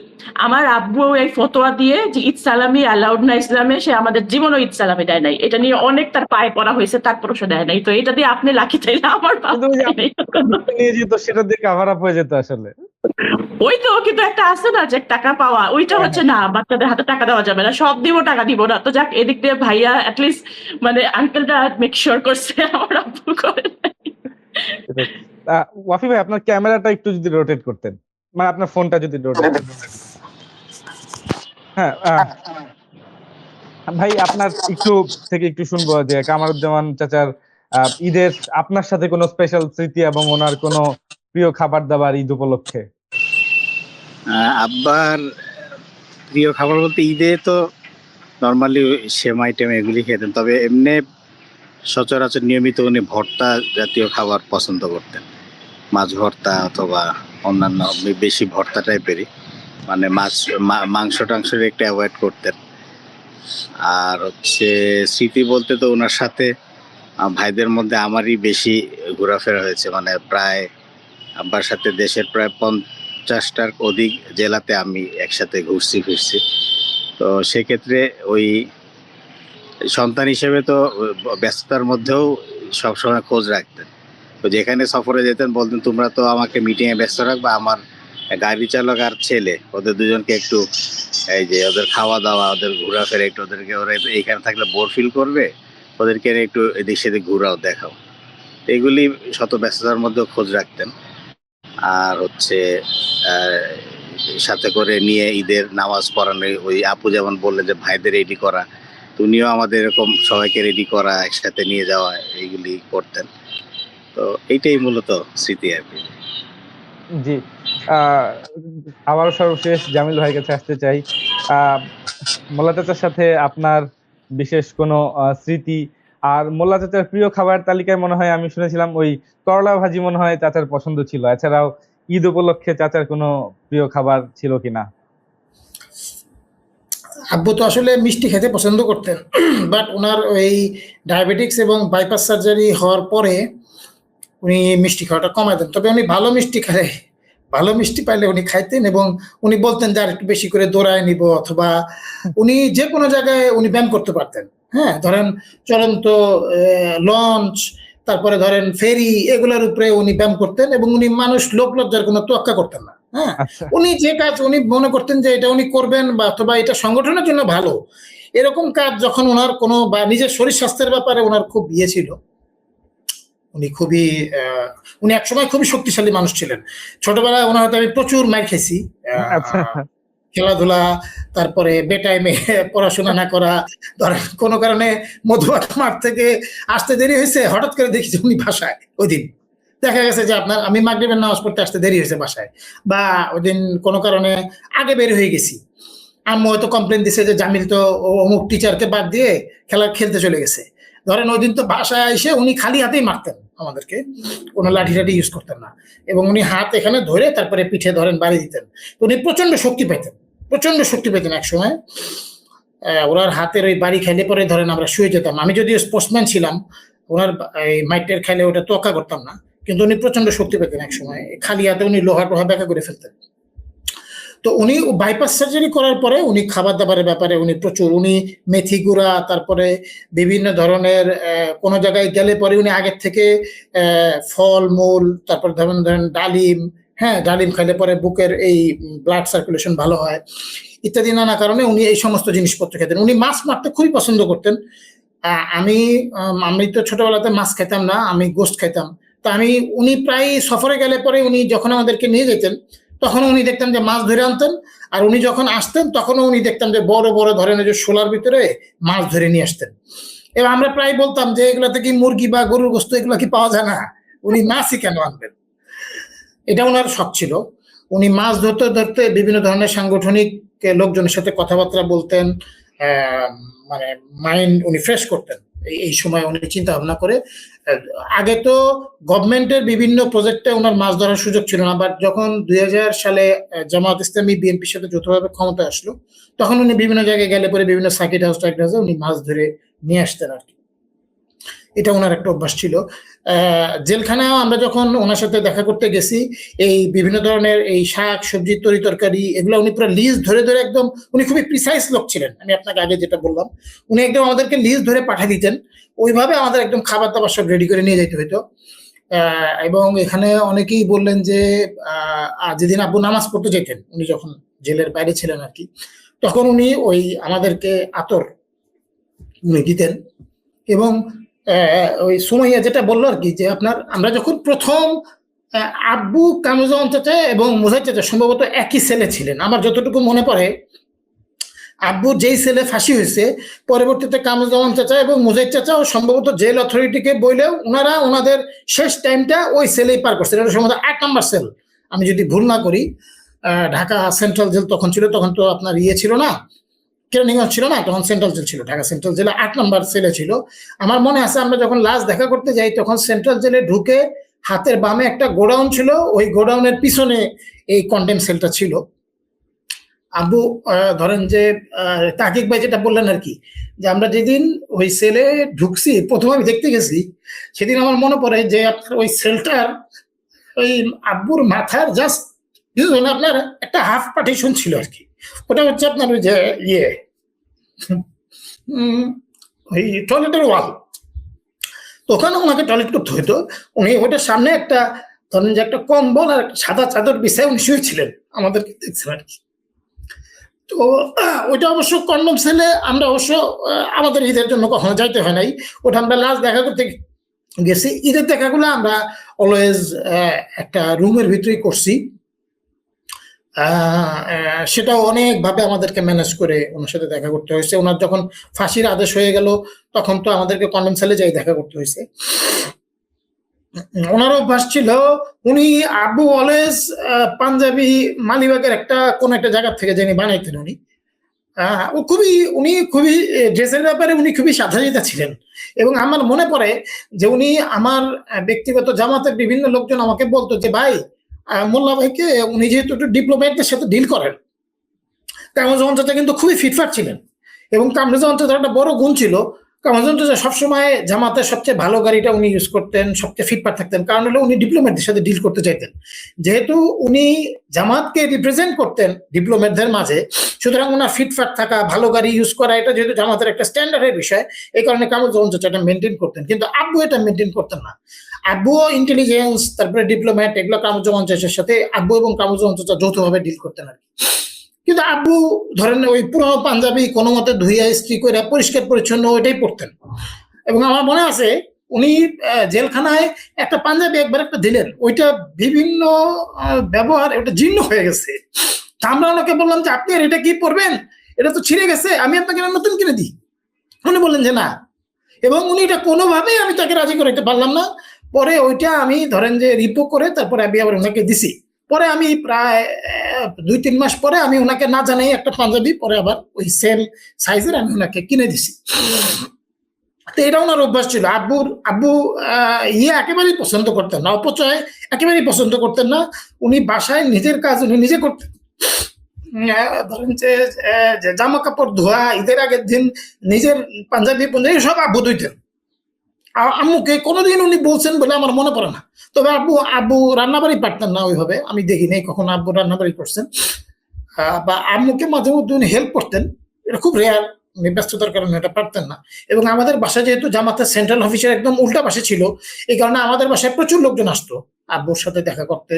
S3: আমার আব্বু এই ফতোয়া দিয়ে যে ঈদ সালামি অ্যালাউড না ইসলামে, সে আমাদের জীবনও ঈদ সালামি দেয় নাই। এটা নিয়ে অনেক তার পায়ে পড়া হয়েছে, তারপরও সে দেয় নাই। তো এটা দিয়ে আপনি লাকি, তাইলে আমার
S6: নিয়ে যেত সেটা দিয়ে কাভার আপ হয়ে যেত আসলে।
S3: ওই তো, কিন্তু একটা আছে না যে টাকা পাওয়া, ওইটা হচ্ছে না, বাচ্চাদের হাতে টাকা দেওয়া যাবে না, সব দিব টাকা দিব না। তো যাক, এদিক দিয়ে ভাইয়া অ্যাটলিস্ট মানে আঙ্কেলটা মেক শিওর করছে, আমার আব্বু করে।
S6: ওয়াফি ভাই, আপনার ক্যামেরাটা একটু যদি রোটেট করতেন, মানে আপনার ফোনটা যদি রোটেট। হ্যাঁ ভাই, আপনার একটু শুনবো যে কামারুজ্জামান চাচার ঈদের আপনার সাথে কোনো স্পেশাল স্মৃতি এবং ওনার কোনো প্রিয় খাবার দাবার ঈদ উপলক্ষে।
S5: আব্বার প্রিয় খাবার বলতে ঈদে তো নর্মালি সেমাই টেম এগুলি খেতেন, তবে এমনি সচরাচর নিয়মিত উনি ভর্তা জাতীয় খাবার পছন্দ করতেন। মাছ ভর্তা অথবা অন্যান্য বেশি ভর্তা টাইপেরই, মানে মাংস টাংসের একটু অ্যাভয়েড করতেন। আর হচ্ছে স্মৃতি বলতে তো ওনার সাথে ভাইদের মধ্যে আমারই বেশি ঘোরাফেরা হয়েছে, মানে প্রায় আব্বার সাথে দেশের প্রায় 50টার অধিক জেলাতে আমি একসাথে ঘুরছি ফিরছি। তো সেক্ষেত্রে ওই সন্তান হিসেবে তো ব্যস্ততার মধ্যেও সবসময় খোঁজ রাখতেন। তো যেখানে সফরে যেতেন বলতেন, তোমরা তো আমাকে মিটিংয়ে ব্যস্ত রাখবা, আমার গাড়ি চালক আর ছেলে ওদের দুজনকে একটু এই যে ওদের খাওয়া দাওয়া, ওদের ঘোরাফেরা একটু, ওদেরকে ওরা এইখানে থাকলে বোর ফিল করবে, ওদেরকে একটু এদিক সেদিক ঘুরাও, দেখাও। এগুলি শত ব্যস্ততার মধ্যেও খোঁজ রাখতেন। আর হচ্ছে সাথে করে নিয়ে ঈদের নামাজ পড়ানো, ওই আপু যেমন বললেন যে ভাইদের রেডি করা, উনিও আমাদের এরকম সবাইকে রেডি করা, একসাথে নিয়ে যাওয়া, এইগুলি করতেন। তো এইটাই মূলত স্মৃতি আর কি।
S6: জি, আবারও সর্বশেষ জামিল ভাইয়ের কাছে আসতে চাই। মোল্লা চাচার সাথে আপনার বিশেষ কোনো স্মৃতি, আর মোল্লা চাচার প্রিয় খাবার তালিকায় মনে হয় আমি শুনেছিলাম ওই করলা ভাজি মনে হয় চাচার পছন্দ ছিল। এছাড়াও ঈদ উপলক্ষে চাচার কোনো প্রিয় খাবার ছিল কিনা?
S1: আব্বু তো আসলে মিষ্টি খেতে পছন্দ করতেন, বাট ওনার ওই ডায়াবেটিক্স এবং বাইপাস সার্জারি হওয়ার পরে উনি মিষ্টি খাওয়াটা কমাই দেন। তবে উনি ভালো মিষ্টি ভালো মিষ্টি পাইলে উনি খাইতেন, এবং উনি বলতেন যে আর একটু বেশি করে দৌড়ায় নিব, অথবা উনি যে কোনো জায়গায় উনি ব্যায়াম করতে পারতেন। হ্যাঁ, ধরেন চলন্ত লঞ্চ, তারপরে ধরেন ফেরি, এগুলোর উপরে উনি ব্যায়াম করতেন, এবং উনি মানুষ লোক লজ্জার কোনো তোয়াক্কা করতেন না। হ্যাঁ,
S6: আচ্ছা,
S1: উনি যে কাজ উনি মনে করতেন যে এটা উনি করবেন, বা অথবা এটা সংগঠনের জন্য ভালো, এরকম কাজ যখন ওনার কোনো, বা নিজের শরীর স্বাস্থ্যের ব্যাপারে ওনার খুব ইয়ে ছিল, উনি একসময় খুবই শক্তিশালী মানুষ ছিলেন। ছোটবেলায় ওনার হাতে আমি প্রচুর মার খেয়েছি।
S6: আচ্ছা,
S1: খেলাধুলা, তারপরে বেটাইমে পড়াশোনা না করা, ধরেন কোনো কারণে মধুবাগ মাঠ থেকে আসতে দেরি হয়েছে, হঠাৎ করে দেখি যে উনি বাসায়। ওই দিন দেখা গেছে যে আপনার আমি মাগরিবের নামাজ পড়তে আসতে দেরি হয়েছে বাসায়, বা ওই দিন কোনো কারণে আগে বের হয়ে গেছি। আম্মু হয়তো কমপ্লেন দিছে যে জামিল তো অমুক টিচারকে বাদ দিয়ে খেলতে চলে গেছে। ধরেন ওই দিন তো বাসায় এসে উনি খালি হাতেই মারতেন আমাদেরকে, কোনো লাঠি টাঠি ইউজ করতেন না, এবং উনি হাত এখানে ধরে তারপরে পিঠে ধরেন বাড়ি দিতেন। উনি প্রচন্ড শক্তি পেতেন এক সময়। ওনার হাতের ওই বাড়ি খাইলে পরে ধরেন আমরা শুয়ে যেতাম। আমি যদিও স্পোর্টসম্যান ছিলাম, ওনার এই মাইটের খাইলে ওটা তোয়াক্কা করতাম না, কিন্তু উনি প্রচন্ড শক্তি পেতেন এক সময়। খালি হাতে উনি লোহা ব্যাখ্যা করে ফেলতেন। তো উনি বাইপাস সার্জারি করার পরে উনি খাবার দাবারের ব্যাপারে উনি প্রচুর, উনি মেথি গুঁড়া, তারপরে বিভিন্ন ধরনের কোনো জায়গায় গেলে পরে উনি আগের থেকে ফল মূল, তারপর ধরেন ডালিম, হ্যাঁ ডালিম খাইলে পরে বুকের এই ব্লাড সার্কুলেশন ভালো হয় ইত্যাদি নানা কারণে উনি এই সমস্ত জিনিসপত্র খেতেন। উনি মাছ মারতে খুবই পছন্দ করতেন। আমি তো ছোটবেলাতে মাছ খেতাম না, আমি গোস্ত খেতাম। তো উনি প্রায় সফরে গেলে পরে উনি যখন আমাদেরকে নিয়ে যেতেন, তখন উনি দেখতাম যে মাছ ধরে আনতেন, আর উনি যখন আসতেন তখনও উনি দেখতাম যে বড় বড় ধরনের যে শোলার ভিতরে মাছ ধরে নিয়ে আসতেন। এবার আমরা প্রায় বলতাম যে এগুলাতে কি মুরগি বা গরুর গোস্ত এগুলো কি পাওয়া যায় না, উনি মাছই কেন আনবেন? এটা ওনার শখ ছিল। উনি মাছ ধরতে ধরতে বিভিন্ন ধরনের সাংগঠনিক লোকজনের সাথে কথাবার্তা বলতেন, মানে মাইন্ড উনি ফ্রেশ করতেন। এই সময় উনি চিন্তা ভাবনা করে, আগে তো গভর্নমেন্টের বিভিন্ন প্রজেক্টে ওনার মাছ ধরার সুযোগ ছিল না, বাট যখন 2000 সালে জামায়াত ইসলামী বিএনপির সাথে যৌথভাবে ক্ষমতায় আসলো, তখন উনি বিভিন্ন জায়গায় গেলে পরে বিভিন্ন সার্কিট হাউসে উনি মাছ ধরে নিয়ে আসতেন আর কি। এটা ওনার একটা অভ্যাস ছিল। জেলখানায় আমরা যখন ওনার সাথে দেখা করতে গেছি, এই বিভিন্ন ধরনের এই শাক সবজি তরি তরকারি এগুলো উনি পুরো লিস্ট ধরে ধরে, একদম উনি খুবই প্রিসাইজ লোক ছিলেন। আমি আপনাকে আগে যেটা বললাম, উনি একদম আমাদেরকে লিস্ট ধরে পাঠিয়ে দিতেন, ওইভাবে আমাদের একদম খাবার দাবার সব রেডি করে নিয়ে যেতে হইতো। এবং এখানে অনেকেই বললেন যে যেদিন আব্বু নামাজ পড়তে যেতেন, উনি যখন জেলের বাইরে ছিলেন আর কি, তখন উনি ওই আমাদেরকে আতর উনি দিতেন। এবং ওই সুমাইয়া যেটা বললো আর কি, যে আমরা যখন প্রথম আব্বু, কামরুজ্জামান চাচা এবং মুজাহিদ চাচা সম্ভবত একই সেলে ছিলেন। আমার যতটুকু মনে পড়ে, আব্বুর যেই সেলে ফাঁসি হয়েছে, পরবর্তীতে কামরুজ্জামান চাচা এবং মুজাহিদ চাচা ও সম্ভবত জেল অথরিটিকে বললেও ওনারা ওনাদের শেষ টাইমটা ওই সেলেই পার করছেন। এটা সম্ভবত 8 নম্বর সেল, আমি যদি ভুল না করি। ঢাকা সেন্ট্রাল জেল তখন ছিল, তখন তো আপনার ছিল না, কেরানীগঞ্জ ছিল না, তখন সেন্ট্রাল জেল ছিল। ঢাকা সেন্ট্রাল জেলে 8 নম্বর সেলে ছিল। আমার মনে আছে আমরা যখন লাস্ট দেখা করতে যাই, তখন সেন্ট্রাল জেলে ঢুকে হাতের বামে একটা গোডাউন ছিল, ওই গোডাউনের পিছনে এই কন্ডেম সেলটা ছিল। আব্বু ধরেন যে তাকিক ভাই যেটা বললেন আর কি, যে আমরা যেদিন ওই সেলে ঢুকছি, প্রথমে আমি দেখতে গেছি, সেদিন আমার মনে পড়ে যে আপনার ওই সেলটার ওই আব্বুর মাথার জাস্ট আপনার একটা হাফ পার্টিশন ছিল আর কি, ওটা হচ্ছে আপনার ওই যে ইয়ে ওই টয়লেটের ওয়াল, তো ওখানে ওনাকে টয়লেট করতে হতো। উনি ওটার সামনে একটা ধরেন যে একটা কম্বল আর একটা সাদা চাদর বিছায় উনি শুয়েছিলেন, আমাদেরকে দেখছেন আর কি। তো ওইটা অবশ্য কন্ডম সেলে আমরা অবশ্য আমাদের ঈদের জন্য কখনো যাইতে হয় নাই, ওটা আমরা লাস্ট দেখা করতে গেছি। ঈদের দেখাগুলো আমরা অলওয়েজ একটা রুমের ভিতরেই করছি। সেটাও অনেকভাবে আমাদেরকে ম্যানেজ করে ওনার সাথে দেখা করতে হয়েছে। ওনার যখন ফাঁসির আদেশ হয়ে গেল তখন তো আমাদেরকে কন্ডম সেলে যাই দেখা করতে হয়েছে। ওনার অভ্যাস ছিল, উনি আব্বু অলওয়েজ পাঞ্জাবি মালিবাগের একটা কোন একটা জায়গা থেকে যিনি বানাইতেন উনি, উনি খুবই ড্রেসের ব্যাপারে উনি খুবই সাধারিতা ছিলেন। এবং আমার মনে পড়ে যে উনি আমার ব্যক্তিগত জামাতের বিভিন্ন লোকজন আমাকে বলতো যে ভাই মোল্লা ভাইকে, উনি যেহেতু একটু ডিপ্লোম্যাটদের সাথে ডিল করেন, কামরুজ্জামান চাচা কিন্তু খুবই ফিটফাট ছিলেন। এবং কামরুজ্জামান চাচার একটা বড় গুণ ছিল, কামরুজ্জামান চাচা সবসময় জামাতের সবচেয়ে ভালো গাড়িটা উনি ইউজ করতেন, সবচেয়ে ফিটফাট থাকতেন, কারণ হলো উনি ডিপ্লোম্যাটদের সাথে ডিল করতে চাইতেন। যেহেতু উনি জামাতকে রিপ্রেজেন্ট করতেন ডিপ্লোম্যাটদের মাঝে, সুতরাং ওনার ফিটফাট থাকা, ভালো গাড়ি ইউজ করা, এটা যেহেতু জামাতের একটা স্ট্যান্ডার্ডের বিষয়, এই কারণে কামরুজ্জামান চাচা এটা মেনটেন করতেন। কিন্তু আব্বু এটা মেনটেন করতেন না। আব্বুও ইন্টেলিজেন্স, তারপরে ডিপ্লোম্যাট, এগুলো কামরুজ্জামান চাচার সাথে আব্বু এবং কামরুজ্জামান চাচা যৌথভাবে ডিল করতেন আর কি। কিন্তু আব্বু ধরেন ওই পুরোনো পাঞ্জাবি কোনো মতে ধুইয়া ইস্ত্রি করে পরিষ্কার পরিচ্ছন্ন ওইটাই পরতেন। এবং আমার মনে আছে উনি জেলখানায় একটা পাঞ্জাবি একবার একটা দিলেন, ওইটা বিভিন্ন ব্যবহার ওটা জীর্ণ হয়ে গেছে। আমরা ওনাকে বললাম যে আপনি আর এটা কি পরবেন, এটা তো ছিঁড়ে গেছে, আমি আপনাকে নতুন কিনে দিই। উনি বললেন যে না, এবং উনি এটা কোনোভাবেই আমি তাকে রাজি করাইতে পারলাম না। পরে ওইটা আমি ধরেন যে রিপো করে তারপরে আমি আবার ওনাকে দিছি। পরে আমি প্রায় 2-3 মাস পরে আমি ওনাকে না জানাই একটা পাঞ্জাবি পরে আবার ওই সেম সাইজের আমি ওনাকে কিনে দিছি। তো এটা ওনার অভ্যাস ছিল। আব্বু ইয়ে একেবারেই পছন্দ করতেন না, অপচয় একেবারেই পছন্দ করতেন না। উনি বাসায় নিজের কাজ উনি নিজে করতেন। ধরেন যে জামা কাপড় ধোয়া, ঈদের আগের দিন নিজের পাঞ্জাবি সব আব্বু ধুইতেন। আম্মুকে কোনোদিন উনি বলছেন বলে আমার মনে পড়ে না। তবে আব্বু রান্নাবাড়ি পারতেন না ওইভাবে, আমি দেখি নাই কখনো আব্বু রান্নাবাড়ি করছেন। বা আম্মুকে মাঝে মধ্যে উনি হেল্প করতেন, এটা খুব রেয়ার, উনি ব্যস্ততার কারণে এটা পারতেন না। এবং আমাদের বাসায় যেহেতু জামাতের সেন্ট্রাল অফিসের একদম উল্টা পাশে ছিল, এই কারণে আমাদের বাসায় প্রচুর লোকজন আসতো আব্বুর সাথে দেখা করতে,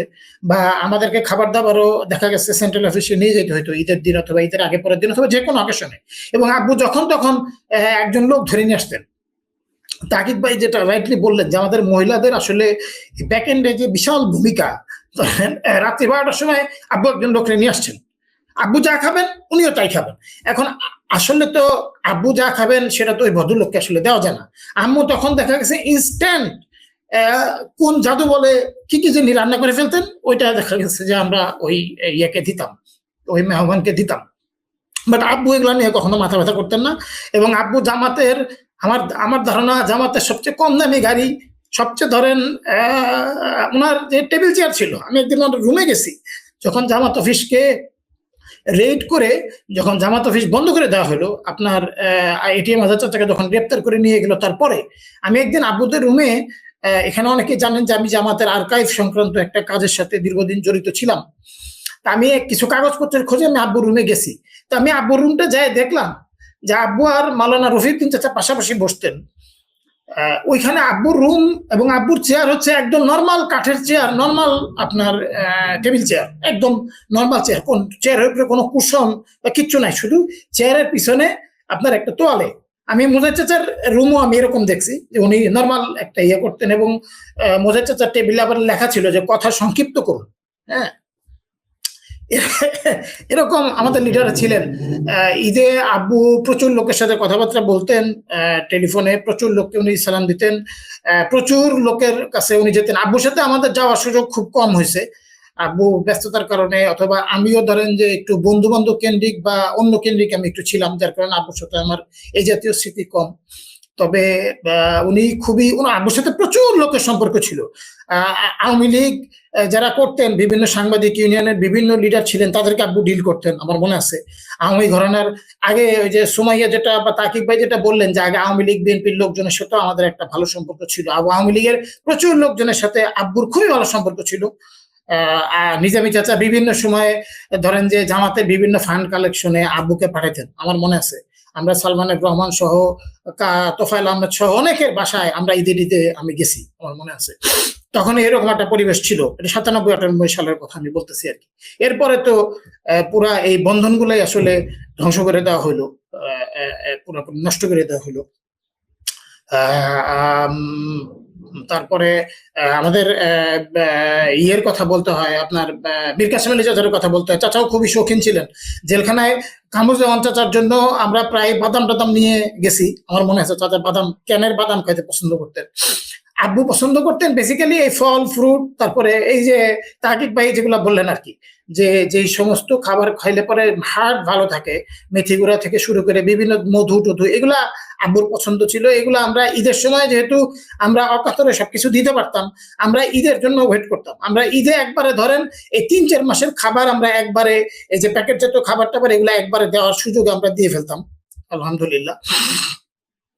S1: বা আমাদেরকে খাবার দাবারও দেখা গেছে সেন্ট্রাল অফিসে নিয়ে যেতে হইতো ঈদের দিন অথবা ঈদের আগে পরের দিন অথবা যে কোনো অকেশনে। এবং আব্বু যখন তখন একজন লোক ধরে নিয়ে আসতেন। তাকিদ ভাই যেটা রাইটলি বললেন যে আমাদের মহিলাদের আসলে ব্যাক এন্ডে যে বিশাল ভূমিকা, রাত্রি 12টার সময় আব্বু একজন লোকরে নিয়ে আসছেন, আব্বু যা খাবেন উনিও তাই খাবেন। এখন আসলে তো আব্বু যা খাবেন সেটা তো ওই ভদ্রলোককে আসলে দেওয়া যায় না। আম্মু তখন দেখা গেছে ইনস্ট্যান্ট কোন জাদু বলে কি কি যিনি রান্না করে ফেলতেন, ওইটা দেখা গেছে যে আমরা ওই ইয়েকে দিতাম, ওই মেহমানকে দিতাম। বাট আব্বু এগুলা নিয়ে কখনো মাথা ব্যথা করতেন না। এবং আব্বু জামাতের, আমার ধারণা জামাতের সবচেয়ে কম দামি গাড়ি, সবচেয়ে ধরেন ওনার যে টেবিল চেয়ার ছিল, আমি একদিন ওনার রুমে গেছি যখন জামাত অফিসকে রেড করে, যখন জামাত অফিস বন্ধ করে দেওয়া হলো, আপনার এটিএম আজাদ চাচাকে যখন গ্রেপ্তার করে নিয়ে গেল, তারপরে আমি একদিন আব্বুদের রুমে, এখানে অনেকে জানেন যে আমি জামাতের আর্কাইভ সংক্রান্ত একটা কাজের সাথে দীর্ঘদিন জড়িত ছিলাম। তা আমি কিছু কাগজপত্রের খোঁজে আমি আব্বুর রুমে গেছি। তো আমি আব্বুর রুমটা যাই দেখলাম যে আব্বু আর মাওলানা রফিউদ্দিন চাচা পাশাপাশি বসতেন। ওইখানে আব্বুর রুম এবং আব্বুর চেয়ার হচ্ছে একদম নর্মাল কাঠের চেয়ার, নর্মাল আপনার টেবিল চেয়ার, একদম নর্মাল চেয়ার, কোন চেয়ারের উপরে কোনো কুশন বা কিচ্ছু নাই, শুধু চেয়ারের পিছনে আপনার একটা তোয়ালে। আমি মোজার চাচার রুমও আমি এরকম দেখছি যে উনি নর্মাল একটা ইয়ে করতেন। এবং মোজার চাচার টেবিলে আবার লেখা ছিল যে কথা সংক্ষিপ্ত করুন। হ্যাঁ, এরকম আমাদের লিডার ছিলেন। ঈদে আব্বু প্রচুর লোকের সাথে কথাবার্তা বলতেন, টেলিফোনে প্রচুর লোককে উনি সালাম দিতেন, প্রচুর লোকের কাছে উনি যেতেন। আব্বুর সাথে আমাদের যাওয়ার সুযোগ খুব কম হয়েছে, আব্বু ব্যস্ততার কারণে, অথবা আমিও ধরেন যে একটু বন্ধু বান্ধব কেন্দ্রিক বা অন্য কেন্দ্রিক আমি একটু ছিলাম, যার কারণে আব্বুর সাথে আমার এই জাতীয় স্মৃতি কম। তবে উনি ওনার আব্বুর সাথে প্রচুর লোকের সম্পর্ক ছিল। আওয়ামী লীগ যারা করতেন, বিভিন্ন সাংবাদিক ইউনিয়নের বিভিন্ন লিডার ছিলেন, তাদেরকে আব্বু ডিল করতেন, আমার মনে আছে। আওয়ামী ঘরানার আগে ওই যে সুমাইয়া যেটা বা তাকিব ভাই যেটা বললেন যে আগে আওয়ামী লীগ বিএনপির লোকজনের সাথে আমাদের একটা ভালো সম্পর্ক ছিল। আওয়ামী লীগের প্রচুর লোকজনের সাথে আব্বুর খুবই ভালো সম্পর্ক ছিল। নিজামী চাচা বিভিন্ন সময়ে ধরেন যে জামাতের বিভিন্ন ফান্ড কালেকশনে আব্বুকে পাঠাতেন, আমার মনে আছে। আমরা সালমানের রহমান সহ তোফায়েল আহমেদ সহ অনেকের বাসায় আমরা ঈদে আমি গেছি, আমার মনে আছে। তখন এরকম একটা পরিবেশ ছিল, এটা 97-98 সালের কথা আমি বলতেছি আর কি। এরপরে তো পুরা এই বন্ধনগুলাই আসলে ধ্বংস করে দেওয়া হলো, পুরোপুরি নষ্ট করে দেওয়া হলো। তারপরে আমাদের ইয়ের কথা বলতে হয়, আপনার মীর কাসেম আলী চাচার কথা বলতে হয়। চাচাও খুবই শৌখিন ছিলেন। জেলখানায় কামরুজ্জামান চাচার জন্য আমরা প্রায় বাদাম টাদাম নিয়ে গেছি, আমার মনে আছে। চাচা বাদাম, ক্যানের বাদাম খাইতে পছন্দ করতেন। আব্বু পছন্দ করতেন বেসিক্যালি এই ফল ফ্রুট, তারপরে এই যে তাকিব ভাই যেগুলো বললেন আর কি, যে যেই সমস্ত খাবার খাইলে পরে হার্ট ভালো থাকে, মেথি গুঁড়া থেকে শুরু করে বিভিন্ন মধু টধু, এগুলা আব্বুর পছন্দ ছিল। এগুলো আমরা ঈদের সময় যেহেতু আমরা অকাতরে সবকিছু দিতে পারতাম, আমরা ঈদের জন্য ওয়েট করতাম। আমরা ঈদে একবারে ধরেন এই 3-4 মাসের খাবার আমরা একবারে, এই যে প্যাকেটজাত খাবার টাবার এগুলো একবারে দেওয়ার সুযোগ আমরা দিয়ে ফেলতাম, আলহামদুলিল্লাহ।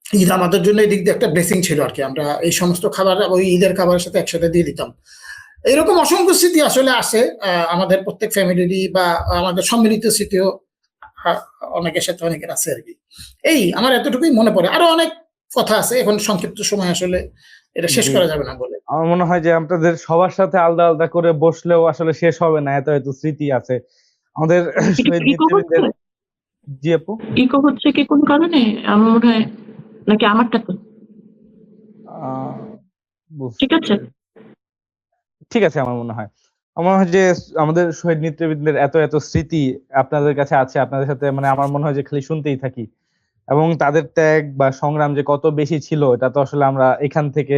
S1: ঈদ আমাদের জন্য এই দিক দিয়ে একটা ব্লেসিং ছিল আর কি। আমরা এই সমস্ত খাবার ওই ঈদের খাবারের সাথে একসাথে দিয়ে দিতাম। এরকম অসংখ্য স্মৃতি আসলে আছে আমাদের প্রত্যেক ফ্যামিলিরই, বা আমাদের সম্মিলিত স্মৃতিও অনেকের সাথে অনেকের আছে আর কি। এই আমার এতটুকুই মনে পড়ে, আরো অনেক কথা আছে, এখন সংক্ষিপ্ত সময় আসলে এটা শেষ করা যাবে না বলে।
S6: আমার মনে হয় যে আপনাদের সবার সাথে আলাদা আলাদা করে বসলেও আসলে শেষ হবে না, এত এত স্মৃতি আছে আমাদের শহীদ নেতৃবৃন্দের। জি আপু,
S3: ইকো হচ্ছে কি কোন কারণে? আমার মনে হয় নাকি আমারটা তো ঠিক আছে?
S6: ঠিক আছে। আমার মনে হয় যে আমাদের শহীদ নেতৃবৃন্দের এত এত স্মৃতি আপনাদের কাছে আছে, আপনাদের সাথে মানে আমার মনে হয় যে খালি শুনতেই থাকি। এবং তাদের ত্যাগ বা সংগ্রাম যে কত বেশি ছিল, এটা তো আসলে আমরা এখান থেকে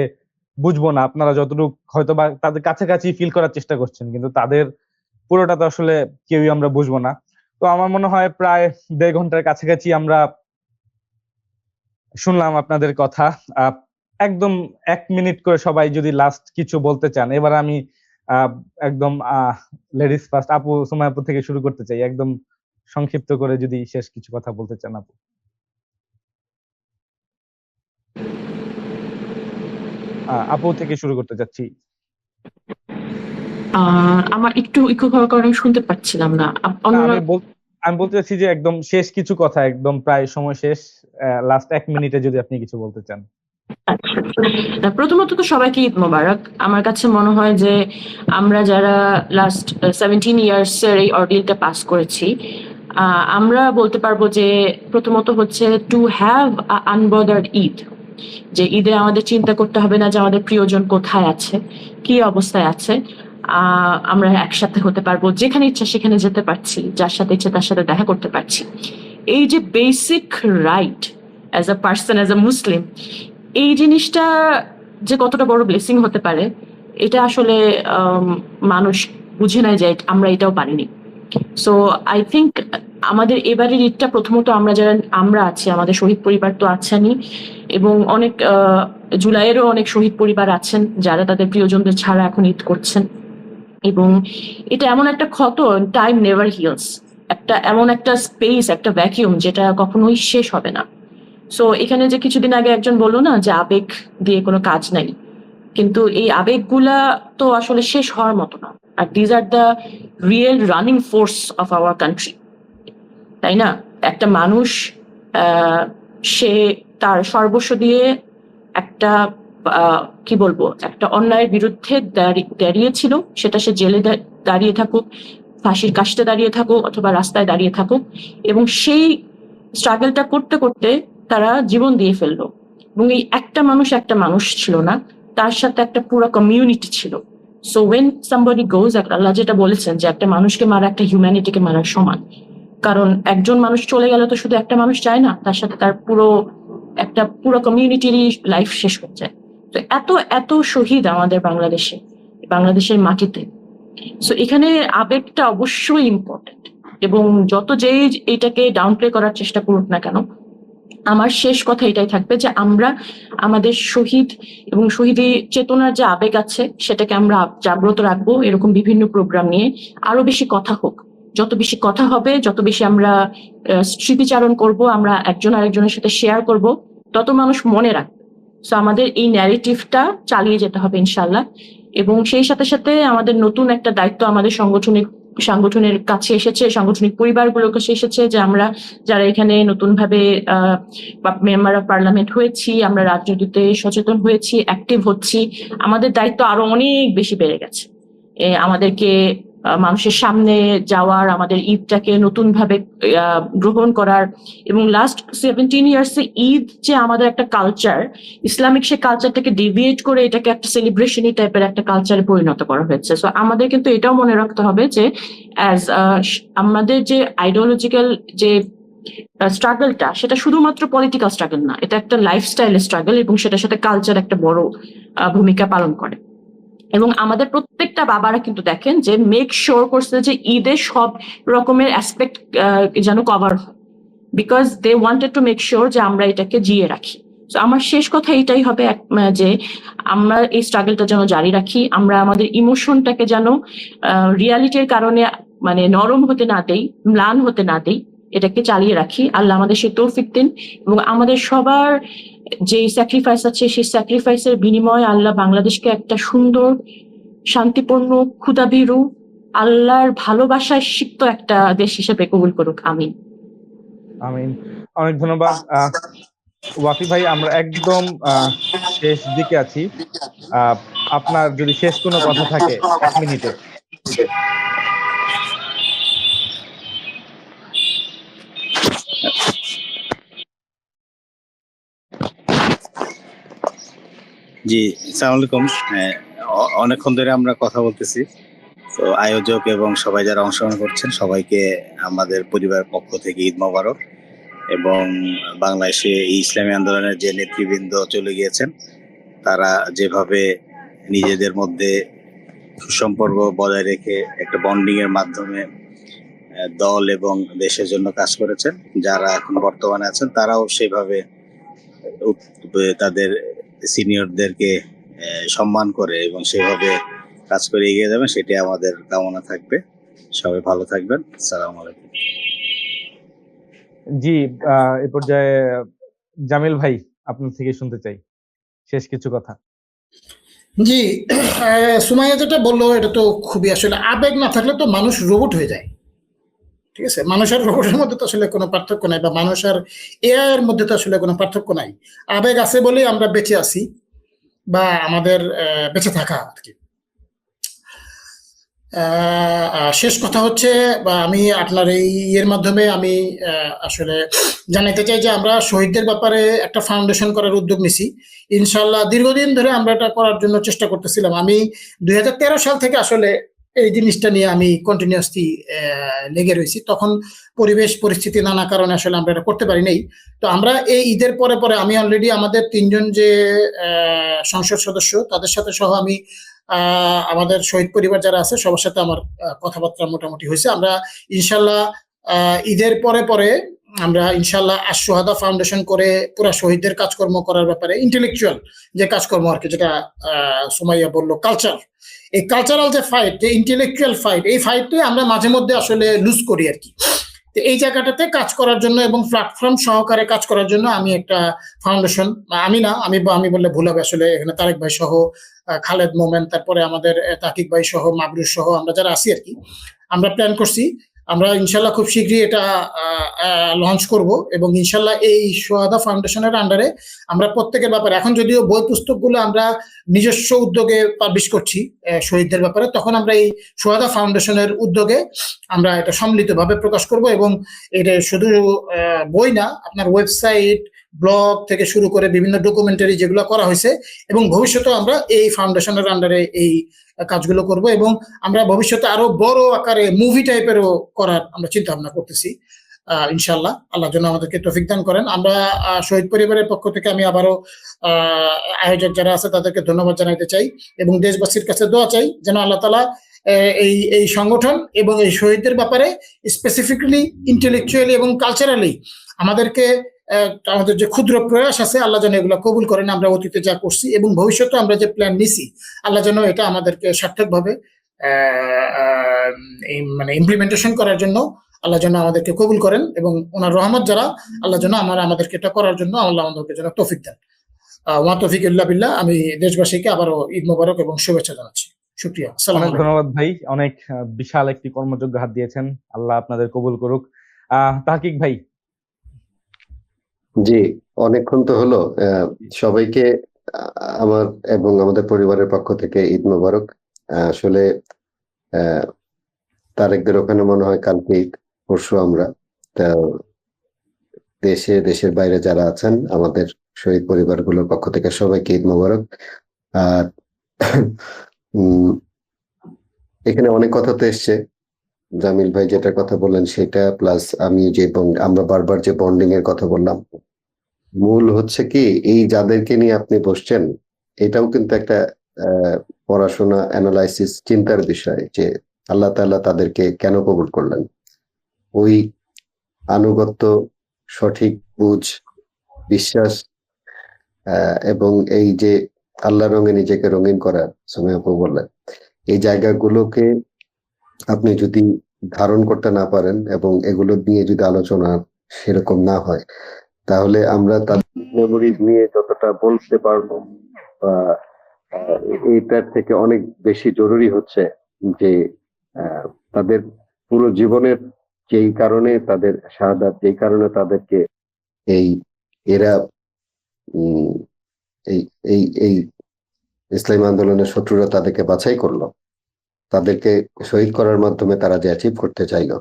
S6: বুঝবো না। আপনারা যতটুকু হয়তো বা তাদের কাছাকাছি ফিল করার চেষ্টা করছেন, কিন্তু তাদের পুরোটা তো আসলে কেউই আমরা বুঝবো না। তো আমার মনে হয় প্রায় 1.5 ঘন্টার কাছাকাছি আমরা শুনলাম আপনাদের কথা। একদম 1 মিনিট করে সবাই যদি লাস্ট কিছু বলতে চান। এবার আমি একদম লেডিস ফার্স্ট, আপু সুমাইয়া আপু থেকে শুরু করতে চাই। একদম সংক্ষিপ্ত করে যদি শেষ কিছু কথা বলতে চান আপু। আপু থেকে শুরু করতে চাচ্ছি।
S3: আমার একটু ইকো হওয়ার কারণে শুনতে পাচ্ছিলাম না।
S6: আমি বলতে চাচ্ছি যে একদম শেষ কিছু কথা, একদম প্রায় সময় শেষ, লাস্ট 1 মিনিটে যদি আপনি কিছু বলতে চান।
S3: আচ্ছা, প্রথমত তো সবাইকে ঈদ মোবারক। আমার কাছে মনে হয় যে আমরা যারা লাস্ট 17 ইয়ার্স এর এই অর্ডিলটা পাস করেছি, আমরা বলতে পারবো যে প্রথমত হচ্ছে টু হ্যাভ আনবদার্ড ঈদ, যে ঈদে আমাদের চিন্তা করতে হবে না যে আমাদের প্রিয়জন কোথায় আছে, কি অবস্থায় আছে। আমরা একসাথে হতে পারবো, যেখানে ইচ্ছা সেখানে যেতে পারছি, যার সাথে ইচ্ছা তার সাথে দেখা করতে পারছি। এই যে basic right as a person, as a Muslim, এই জিনিসটা যে কতটা বড় ব্লেসিং হতে পারে, এটা আসলে মানুষ বুঝে নেয় যে আমরা এটাও পারিনি। সো আই থিঙ্ক আমাদের এবারের ঈদটা প্রথমত আমরা আছি, আমাদের শহীদ পরিবার তো আছেনই, এবং অনেক জুলাইয়েরও অনেক শহীদ পরিবার আছেন যারা তাদের প্রিয়জনদের ছাড়া এখন ঈদ করছেন। এবং এটা এমন একটা ক্ষত, টাইম নেভার হিলস, এমন একটা স্পেস, একটা ভ্যাকিউম যেটা কখনোই শেষ হবে না। সো এখানে যে কিছুদিন আগে একজন বললো না যে আবেগ দিয়ে কোনো কাজ নাই, কিন্তু এই আবেগগুলা তো আসলে শেষ হওয়ার মতো না। আর these are the real running force of our country, তাই না? একটা মানুষ সে তার সর্বস্ব দিয়ে একটা কি বলবো, একটা অন্যায়ের বিরুদ্ধে দাঁড়িয়েছিল, সেটা সে জেলে দাঁড়িয়ে থাকুক, ফাঁসির কাস্টে দাঁড়িয়ে থাকুক, অথবা রাস্তায় দাঁড়িয়ে থাকুক, এবং সেই স্ট্রাগলটা করতে করতে তারা জীবন দিয়ে ফেললো। এবং এই একটা মানুষ ছিল না, তার সাথে একটা পুরো কমিউনিটি ছিল। সো ওয়েন সামবডি গোজ, আল্লাহ যেটা বলেছেন যে একটা মানুষকে মারা একটা হিউম্যানিটিকে মারার সমান। কারণ একজন মানুষ চলে গেলে তো শুধু একটা মানুষ যায় না, তার সাথে তার পুরো কমিউনিটিরই লাইফ শেষ হয়ে যায়। তো এত শহীদ আমাদের বাংলাদেশের মাটিতে। সো এখানে আবেগটা অবশ্যই ইম্পর্টেন্ট, এবং যত যেই এটাকে ডাউন প্লে করার চেষ্টা করুক না কেন, আমার শেষ কথা এটাই থাকবে যে আমরা আমাদের শহীদ এবং শহীদের চেতনার যে আবেগ আছে সেটাকে আমরা জাগ্রত রাখবো, এরকম বিভিন্ন প্রোগ্রাম নিয়ে আরো বেশি কথা হোক। যত বেশি কথা হবে, যত বেশি আমরা স্মৃতিচারণ করব, আমরা একজন আরেকজনের সাথে শেয়ার করব, তত মানুষ মনে রাখবে। সো আমাদের এই ন্যারেটিভটা চালিয়ে যেতে হবে ইনশাল্লাহ। এবং সেই সাথে সাথে আমাদের নতুন একটা দায়িত্ব আমাদের সংগঠনের কাছে এসেছে, সাংগঠনিক পরিবারগুলোর কাছে এসেছে, যে আমরা যারা এখানে নতুন ভাবে মেম্বার অফ পার্লামেন্ট হয়েছি, আমরা রাজনীতিতে সচেতন হয়েছি, অ্যাক্টিভ হচ্ছি, আমাদের দায়িত্ব আরো অনেক বেশি বেড়ে গেছে। আমাদেরকে মানুষের সামনে যাওয়ার, আমাদের ঈদটাকে নতুন ভাবে গ্রহণ করার, এবং লাস্ট 17 ইয়ার্সে ঈদ যে আমাদের একটা কালচার, ইসলামিক সে কালচারটাকে ডেভিয়েট করে এটাকে একটা সেলিব্রেশনই টাইপের একটা কালচারে পরিণত করা হয়েছে। সো আমাদের কিন্তু এটাও মনে রাখতে হবে যে আমাদের যে আইডিওলজিক্যাল যে স্ট্রাগলটা, সেটা শুধুমাত্র পলিটিক্যাল স্ট্রাগল না, এটা একটা লাইফস্টাইলের স্ট্রাগল, এবং সেটার সাথে কালচার একটা বড় ভূমিকা পালন করে। এবং আমাদের প্রত্যেকটা বাবারা কিন্তু দেখেন যে মেক শিওর করছে যে ঈদের সব রকমের অ্যাসপেক্ট যেন কভার হয়, because they wanted to make sure যে আমরা এটাকে জিয়ে রাখি। তো আমার শেষ কথা এটাই হবে যে আমরা এই স্ট্রাগলটা যেন জারি রাখি, আমরা আমাদের ইমোশনটাকে যেন রিয়ালিটির কারণে মানে নরম হতে না দেই, ম্লান হতে না দেই, এটাকে চালিয়ে রাখি। আল্লাহ আমাদের সে তৌফিক দিন, এবং আমাদের সবার যে স্যাক্রিফাইস আছে সেই স্যাক্রিফাইসের বিনিময়ে আল্লাহ বাংলাদেশকে একটা সুন্দর, শান্তিপূর্ণ, ক্ষুধাভীরু, আল্লাহর ভালোবাসায় সিক্ত একটা দেশ হিসেবে কবুল করুক। আমিন।
S6: আমিন। অনেক ধন্যবাদ ওয়াফি ভাই। আমরা একদম শেষ দিকে আছি, আপনার যদি শেষ কোনো কথা থাকে 1 মিনিটে।
S5: জি, আসসালামু আলাইকুম। অনেকক্ষণ ধরে আমরা কথা বলতেছি, তো আয়োজক এবং সবাই যারা অংশগ্রহণ করছেন সবাইকে আমাদের পরিবারের পক্ষ থেকে ঈদ মোবারক। এবং বাংলাদেশে এই ইসলামী আন্দোলনের যে নেতৃবৃন্দ চলে গিয়েছেন, তারা যেভাবে নিজেদের মধ্যে সুসম্পর্ক বজায় রেখে একটা বন্ডিং এর মাধ্যমে দল এবং দেশের জন্য কাজ করেছেন, যারা এখন বর্তমানে আছেন তারাও সেভাবে তাদের সিনিয়রদেরকে সম্মান করে এবং সেভাবে কাজ করে এগিয়ে যাবেন, সেটাই আমাদের কামনা থাকবে। সবাই ভালো থাকবেন। আসসালামু আলাইকুম।
S6: জি, এই পর্যায়ে জামিল ভাই আপনার থেকে শুনতে চাই শেষ কিছু কথা।
S1: জি, সুমাইয়া যেটা বললো এটা তো খুবই, আসলে আবেগ না থাকলে তো মানুষ রোবট হয়ে যায়। ঠিক আছে, মানুষ আর রোবটের মধ্যে তো আসলে কোনো পার্থক্য নাই, বা মানুষ আর এআই এর মধ্যে তো আসলে কোনো পার্থক্য নাই। আবেগ আছে বলেই আমরা বেঁচে আছি, বা আমাদের বেঁচে থাকা আর কি। শেষ কথা হচ্ছে, বা আমি আপনার এই এর মাধ্যমে আমি আসলে জানাতে চাই যে আমরা শহীদদের ব্যাপারে একটা ফাউন্ডেশন করার উদ্যোগ নিছি। ইনশাল্লাহ দীর্ঘদিন ধরে আমরা এটা করার জন্য চেষ্টা করতেছিলাম। আমি 2013 সাল থেকে আসলে এই জিনিসটা নিয়ে আমি কন্টিনিউয়াসলি লেগে রয়েছি। তখন পরিবেশ পরিস্থিতি নানা কারণে আসলে আমরা এটা করতে পারি নাই। তো আমরা এই ঈদের পরে পরে আমি অলরেডি আমাদের 3 জন যে সংসদ সদস্য তাদের সাথে সহ আমি আমাদের শহীদ পরিবার যারা আছে সবার সাথে আমার কথাবার্তা মোটামুটি হয়েছে। আমরা ইনশাল্লাহ ঈদের পরে পরে আমরা ইনশাল্লাহ আশ-শুহাদা ফাউন্ডেশন করে পুরা শহীদদের কাজকর্ম করার ব্যাপারে ইন্টেলেকচুয়াল যে কাজকর্ম আর কি, যেটা সুমাইয়া বললো কালচার, এই কালচারাল যে ফাইট, যে ইন্টেলেকচুয়াল ফাইট, এই ফাইটে আমরা মাঝে মধ্যে আসলে লুজ করি আর কি। তো এই জায়গাটাতে কাজ করার জন্য এবং প্ল্যাটফর্ম সহকারে কাজ করার জন্য আমি একটা ফাউন্ডেশন, আমি বললে ভুল হবে, আসলে এখানে তারেক ভাই সহ খালেদ মোমেন, তারপরে আমাদের তাকিক ভাই সহ মাবরুর সহ আমরা যারা আছি আর কি, আমরা প্ল্যান করছি। আমরা ইনশাল্লাহ খুব শীঘ্রই এটা লঞ্চ করব, এবং ইনশাল্লাহ এই শুহাদা ফাউন্ডেশনের আন্ডারে আমরা প্রত্যেকের ব্যাপারে, এখন যদিও বই পুস্তকগুলো আমরা নিজস্ব উদ্যোগে পাবলিশ করছি শহীদদের ব্যাপারে, তখন আমরা এই শুহাদা ফাউন্ডেশনের উদ্যোগে আমরা এটা সম্মিলিতভাবে প্রকাশ করব। এবং এটা শুধু বই না, আপনার ওয়েবসাইট, ব্লগ থেকে শুরু করে বিভিন্ন ডকুমেন্টারি যেগুলো করা হয়েছে, এবং ভবিষ্যতে আমরা এই ফাউন্ডেশনের আন্ডারে এই কাজগুলো করব, এবং আমরা ভবিষ্যতে আরো বড় আকারে মুভি টাইপেরও করার আমরা চিন্তা ভাবনা করতেছি ইনশাল্লাহ। আল্লাহ যেন আমাদেরকে তৌফিক দান করেন। আমরা শহীদ পরিবারের পক্ষ থেকে আমি আবারও আয়োজক যারা আছে তাদেরকে ধন্যবাদ জানাতে চাই, এবং দেশবাসীর কাছে দোয়া চাই যেন আল্লাহ তাআলা এই সংগঠন এবং এই শহীদদের ব্যাপারে স্পেসিফিক্যালি ইন্টেলেকচুয়ালি এবং কালচারালি আমাদেরকে আমাদের যে ক্ষুদ্র প্রয়াস আছে আল্লাহ যেন এগুলো কবুল করেন, আমরা অতীতে যা করছি এবং ভবিষ্যতে আমরা যে প্ল্যান নিছি আল্লাহ যেন এটা আমাদেরকে সার্থকভাবে মানে ইমপ্লিমেন্টেশন করার জন্য আল্লাহ যেন আমাদেরকে কবুল করেন, এবং ওনার রহমত যারা আল্লাহ যেন আমাদেরকে এটা করার জন্য আল্লাহ আমাদেরকে যেন তৌফিক দেন। ওয়া তৌফিক ইল্লা বিল্লাহ। আমি দেশবাসীকে আবারও ঈদ মোবারক এবং শুভেচ্ছা জানাচ্ছি। শুকরিয়া। আসসালামু
S6: অনেক
S1: আলাইকুম।
S6: ধন্যবাদ ভাই, অনেক বিশাল একটি কর্মযোগ্য হাত দিয়েছেন, আল্লাহ আপনাদের কবুল করুক। তাহকিক ভাই।
S4: জি, অনেকক্ষণ তো হলো। সবাইকে আমার এবং আমাদের পরিবারের পক্ষ থেকে ঈদ মোবারক। আসলে তারেকদের ওখানে মনে হয় কালকে ঈদ, পরশু আমরা। তা দেশের বাইরে যারা আছেন আমাদের শহীদ পরিবারগুলোর পক্ষ থেকে সবাইকে ঈদ মোবারক। আর এখানে অনেক কথা তো এসছে, জামিল ভাই যেটার কথা বললেন সেটা, প্লাস আমি যে আমরা বারবার যে বন্ডিং এর কথা বললাম, মূল হচ্ছে কি এই যাদেরকে নিয়ে আপনি বসছেন এটাও কিন্তু একটা পড়াশোনা, অ্যানালাইসিস, চিন্তার বিষয় যে আল্লাহ তাআলা তাদেরকে কেন কবুল করলেন। ওই আনুগত্য, সঠিক বুঝ, বিশ্বাস এবং এই যে আল্লাহ রঙে নিজেকে রঙিন করা, সুমাইয়া আপু বললেন, এই জায়গাগুলোকে আপনি যদি ধারণ করতে না পারেন এবং এগুলো নিয়ে যদি আলোচনা সেরকম না হয়, তাহলে আমরা তাদের মেমোরি নিয়ে যতটা বলতে পারবো বা এইটার থেকে অনেক বেশি জরুরি হচ্ছে যে তাদের পুরো জীবনের যেই কারণে তাদের শাহাদাত, যেই কারণে তাদেরকে এরা এই ইসলামী আন্দোলনের শত্রুরা তাদেরকে বাছাই করলো, তাদেরকে শহীদ করার মাধ্যমে তারা যে অ্যাচিভ করতে চাইলো,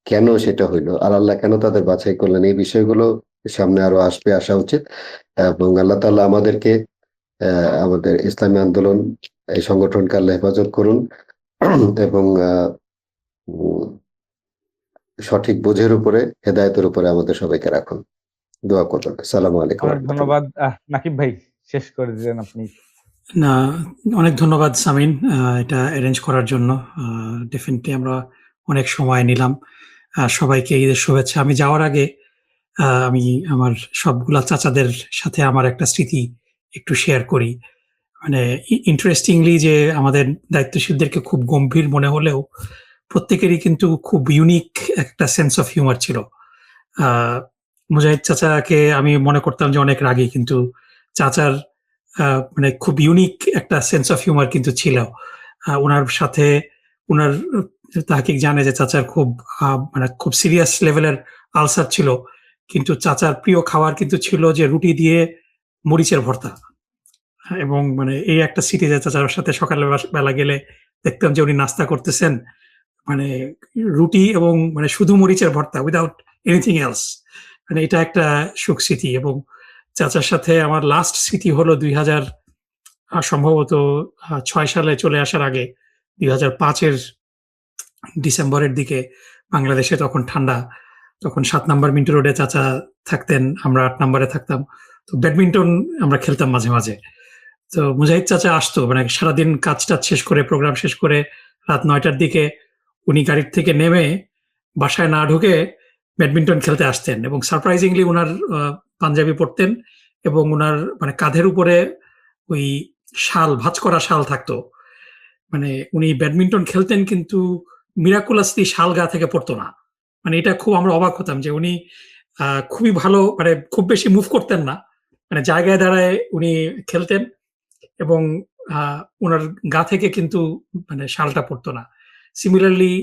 S4: কেন সেটা হইলো, আর আল্লাহ কেন তাদের বাছাই করলেন, এই বিষয়গুলো সামনে আরো আসা উচিত। এবং আল্লাহ তাআলা আমাদেরকে আমাদের ইসলামী আন্দোলন, এই সংগঠনকে আল্লাহ হেফাজত করুন এবং সঠিক বোঝের উপরে, হেদায়েতের উপরে আমাদের সবাইকে রাখুন। দোয়া করুন। আসসালামু আলাইকুম।
S6: অনেক ধন্যবাদ। নাকিব ভাই, শেষ করে দিলেন আপনি।
S2: না, অনেক ধন্যবাদ সামিন এটা অ্যারেঞ্জ করার জন্য। ডেফিনেটলি আমরা অনেক সময় নিলাম। সবাইকে ঈদের শুভেচ্ছা। আমি যাওয়ার আগে আমি আমার সবগুলা চাচাদের সাথে আমার একটা স্মৃতি একটু শেয়ার করি। মানে ইন্টারেস্টিংলি যে আমাদের দায়িত্বশীলদেরকে খুব গম্ভীর মনে হলেও প্রত্যেকেরই কিন্তু খুব ইউনিক একটা সেন্স অফ হিউমার ছিল। মুজাহিদ চাচাকে আমি মনে করতাম যে অনেক রাগী, কিন্তু চাচার মানে খুব ইউনিক একটা সেন্স অফ হিউমার কিন্তু ছিল। ওনার সাথে ওনার তাহকিক জানে যে চাচার খুব মানে খুব সিরিয়াস লেভেলের আলসার ছিল, কিন্তু চাচার প্রিয় খাবার কিন্তু ছিল যে রুটি দিয়ে মরিচের ভর্তা। এবং মানে এই একটা স্মৃতি যে চাচার সাথে সকালে বেলা গেলে দেখতাম যে উনি নাস্তা করতেছেন, মানে রুটি এবং মানে শুধু মরিচের ভর্তা, উইদাউট এনিথিং এলস। মানে এটা একটা সুখ স্মৃতি। এবং চাচার সাথে আমার লাস্ট স্মৃতি হলো 2000 সম্ভবত 6 সালে চলে আসার আগে 2005-এর ডিসেম্বরের দিকে বাংলাদেশে তখন ঠান্ডা, তখন 7 নম্বর মিন্টু রোডে চাচা থাকতেন, আমরা 8 নম্বরে থাকতাম। তো ব্যাডমিন্টন আমরা খেলতাম মাঝে মাঝে। তো মুজাহিদ চাচা আসতো, মানে সারাদিন কাজ টাজ শেষ করে, প্রোগ্রাম শেষ করে রাত 9টার দিকে উনি গাড়ির থেকে নেমে বাসায় না ঢুকে ব্যাডমিন্টন খেলতে আসতেন। এবং সারপ্রাইজিংলি ওনার পাঞ্জাবি পরতেন এবং ওনার মানে কাঁধের উপরে ওই শাল, ভাঁজ করা শাল থাকতো। মানে উনি ব্যাডমিন্টন খেলতেন কিন্তু মিরাকুলাসলি শাল গা থেকে পড়তো না। মানে এটা খুব আমরা অবাক হতাম যে উনি খুবই ভালো, মানে খুব বেশি মুভ করতেন না, মানে জায়গায় দাঁড়ায় উনি খেলতেন এবং ওনার গা থেকে কিন্তু মানে শালটা পড়তো না। সিমিলারলি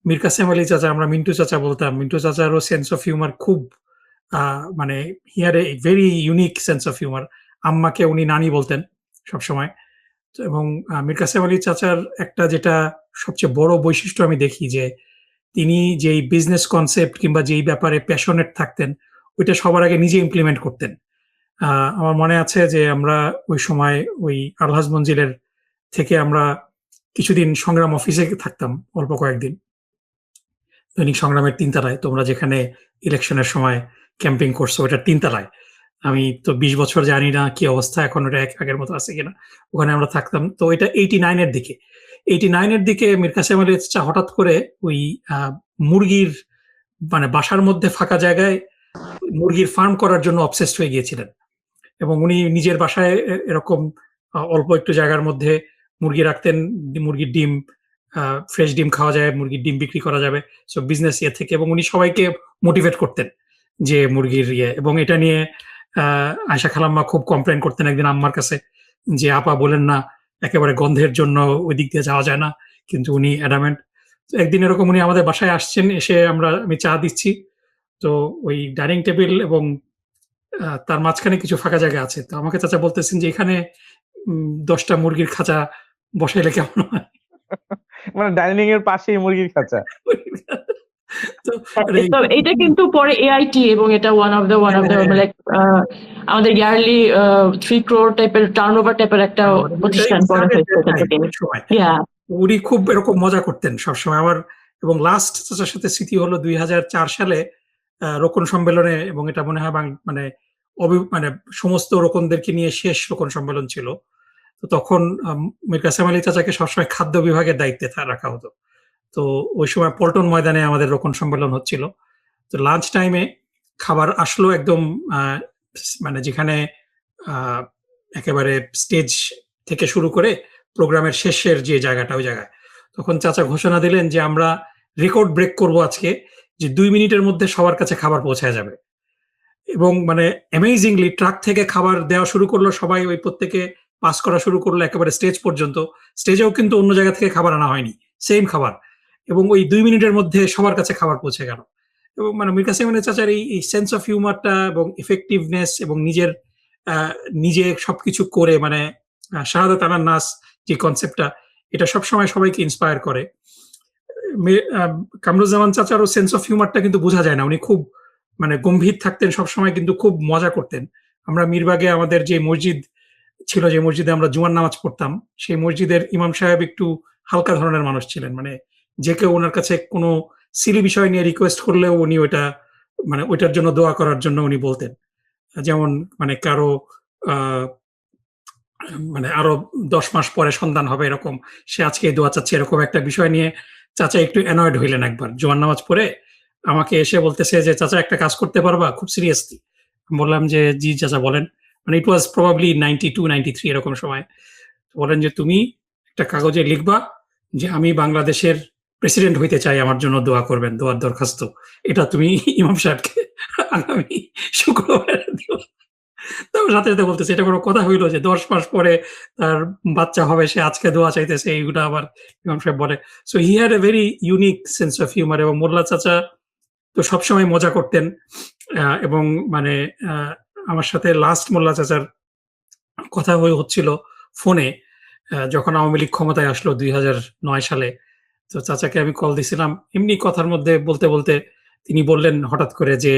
S2: মীর কাসেম আলী চাচা, আমরা মিন্টু চাচা বলতাম, মিন্টু চাচারও সেন্স অফ হিউমার খুব মানে here a very unique sense of humour. আম্মাকে উনি নানি বলতেন সবসময়। এবং মীর কাসেম আলী চাচার একটা যেটা সবচেয়ে বড় বৈশিষ্ট্য আমি দেখি, যে তিনি যেই বিজনেস কনসেপ্ট কিংবা যেই ব্যাপারে প্যাশনেট থাকতেন ওইটা সবার আগে নিজে ইমপ্লিমেন্ট করতেন। আমার মনে আছে যে আমরা ওই সময় ওই আলহাজ মঞ্জিলের থেকে আমরা কিছুদিন সংগ্রাম অফিসে থাকতাম, অল্প কয়েকদিন, দৈনিক সংগ্রামের 3 তলায়। তোমরা যেখানে ইলেকশনের সময় ক্যাম্পিং করছো ওটার 3 তলায়। আমি তো 20 বছর জানি না কি অবস্থা এখন, ওটা আগের মতো আছে কিনা। ওখানে আমরা থাকতাম। তো এটা 89-এর দিকে মীর কাসেম আলী চাচা হঠাৎ করে ওই মুরগির মানে বাসার মধ্যে ফাঁকা জায়গায় মুরগির ফার্ম করার জন্য অবসেসড হয়ে গিয়েছিলেন এবং উনি নিজের বাসায় এরকম অল্প একটু জায়গার মধ্যে মুরগি রাখতেন, মুরগির ডিম, ফ্রেশ ডিম খাওয়া যায়, মুরগির ডিম বিক্রি করা যাবে, সো বিজনেস ইয়ে থেকে, এবং উনি সবাইকে মোটিভেট করতেন যে মুরগির ইয়ে, এবং এটা নিয়ে আয়শা খালাম্মা খুব কমপ্লেন করতেন একদিন আম্মার কাছে যে আপা বলেন না একেবারে গন্ধের জন্য ওই দিক দিয়ে যাওয়া যায় না, কিন্তু উনি অ্যাডামেন্ট। একদিন এরকম উনি আমাদের বাসায় আসছেন, এসে আমি চা দিচ্ছি, তো ওই ডাইনিং টেবিল এবং তার মাঝখানে কিছু ফাঁকা জায়গা আছে, তো আমাকে চাচা বলতেছেন যে এখানে 10টা মুরগির খাঁচা বসাইলে কেমন হয়।
S6: মানে ডাইনিং এর পাশেই মুরগির খাঁচা।
S2: তো
S3: তো এটা কিন্তু পরে এআইটি, এবং এটা ওয়ান অফ দ্য লাইক আমাদের ইয়ারলি 3 crore টাইপের টার্নওভার টাইপের একটা প্রতিষ্ঠান পরে হয়েছে এটা থেকে।
S2: সময়
S3: Yeah.
S2: উনি খুব এরকম মজা করতেন সবসময় আমার। এবং লাস্ট চাচার সাথে স্মৃতি হলো 2004 সালে রোকন সম্মেলনে, এবং এটা মনে হয় মানে মানে সমস্ত রোকনদেরকে নিয়ে শেষ রোকন সম্মেলন ছিল। তো তখন মীর কাসেম আলী চাচাকে সবসময় খাদ্য বিভাগের দায়িত্বে রাখা হতো। তো ওই সময় পল্টন ময়দানে আমাদের রোকন সম্মেলন হচ্ছিল। তো লাঞ্চ টাইমে খাবার আসলো একদম মানে যেখানে একেবারে স্টেজ থেকে শুরু করে প্রোগ্রামের শেষের যে জায়গাটা, ওই জায়গায় তখন চাচা ঘোষণা দিলেন যে আমরা রেকর্ড ব্রেক করব আজকে, যে 2 মিনিটের মধ্যে সবার কাছে খাবার পৌঁছায় যাবে। এবং মানে অ্যামেজিংলি ট্রাক থেকে খাবার দেওয়া শুরু করলো, সবাই ওই প্রত্যেকে পাস করা শুরু করলো একেবারে স্টেজ পর্যন্ত। স্টেজেও কিন্তু অন্য জায়গা থেকে খাবার আনা হয়নি, সেম খাবার, এবং ওই 2 মিনিটের মধ্যে সবার কাছে খাবার পৌঁছে গেল। এবং মানে মীর কাসেম আলী চাচার এই সেন্স অফ হিউমারটা এবং ইফেক্টিভনেস এবং নিজে সবকিছু করে মানে শাহাদাত আলান নাস যে কনসেপ্টটা, এটা সবসময় সবাইকে ইন্সপায়ার করে। কামরুজ্জামান চাচারও সেন্স অফ হিউমারটা কিন্তু বোঝা যায় না, উনি খুব মানে গম্ভীর থাকতেন সবসময়, কিন্তু খুব মজা করতেন। আমরা মিরবাগে আমাদের যে মসজিদ ছিল, যে মসজিদে আমরা জুমার নামাজ পড়তাম, সেই মসজিদের ইমাম সাহেব একটু হালকা ধরনের মানুষ ছিলেন, মানে যে কেউ ওনার কাছে কোনো সিলি বিষয় নিয়ে রিকোয়েস্ট করলেও উনি ওইটার জন্য দোয়া করার জন্য উনি বলতেন। যেমন মানে কারো মানে আরো 10 মাস পরে সন্তান হবে এরকম, সে আজকে দোয়া চাচ্ছে, এরকম একটা বিষয় নিয়ে চাচা একটু অ্যানয়েড হইলেন একবার জুমার নামাজ পড়ে। আমাকে এসে বলতেছে যে চাচা একটা কাজ করতে পারবা, খুব সিরিয়াসলি। বললাম যে জি চাচা বলেন। মানে ইট ওয়াজ প্রবাবলি 92-93 এরকম সময়। বলেন যে তুমি একটা কাগজে লিখবা যে আমি বাংলাদেশের প্রেসিডেন্ট হইতে চাই, আমার জন্য দোয়া করবেন, দোয়ার দরখাস্ত। এটা তুমি ইমাম সাহেবকে আগামী শুক্রবার দিও। তারপর সাথে সাথে বলতেছে এটা কোনো কথা হইলো যে 10 মাস পরে তার বাচ্চা হবে, সে আজকে দোয়া চাইতেছে, এইগুলো আবার ইমাম সাহেব বলে। So he had a very unique sense of humour. এবং মোল্লা চাচা তো সবসময় মজা করতেন। এবং মানে আমার সাথে লাস্ট মোল্লা চাচার কথা হচ্ছিল ফোনে, যখন আওয়ামী লীগ ক্ষমতায় আসলো 2009 সালে। তো চাচাকে আমি কল দিছিলাম, এমনি কথার মধ্যে বলতে বলতে তিনি বললেন হঠাৎ করে যে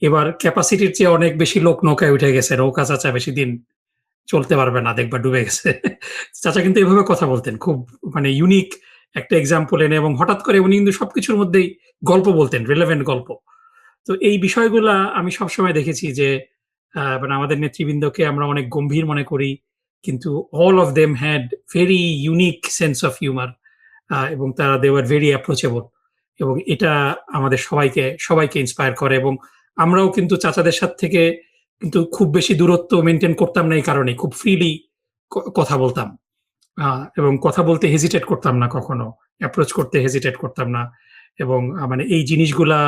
S2: এবার ক্যাপাসিটির চেয়ে অনেক বেশি লোক নৌকায় উঠে গেছে, নৌকা চাচা বেশি দিন চলতে পারবে না, দেখবা ডুবে গেছে। চাচা কিন্তু এভাবে কথা বলতেন, খুব মানে ইউনিক একটা এক্সাম্পল এনে, এবং হঠাৎ করে উনি কিন্তু সবকিছুর মধ্যেই গল্প বলতেন, রিলেভেন্ট গল্প। তো এই বিষয়গুলা আমি সবসময় দেখেছি যে মানে আমাদের নেতৃবৃন্দকে আমরা অনেক গম্ভীর মনে করি, কিন্তু all of them had very unique sense of humour, এবং তারা দে ওয়ার ভেরি অ্যাপ্রোচেবল, এবং এটা আমাদের সবাইকে ইন্সপায়ার করে। এবং আমরাও কিন্তু চাচাদের সাথে থেকে কিন্তু খুব বেশি দূরত্ব মেনটেন করতাম না, এই কারণে খুব ফ্রিলি কথা বলতাম, এবং কথা বলতে হেজিটেট করতাম না, কখনো অ্যাপ্রোচ করতে হেজিটেট করতাম না। এবং মানে এই জিনিসগুলা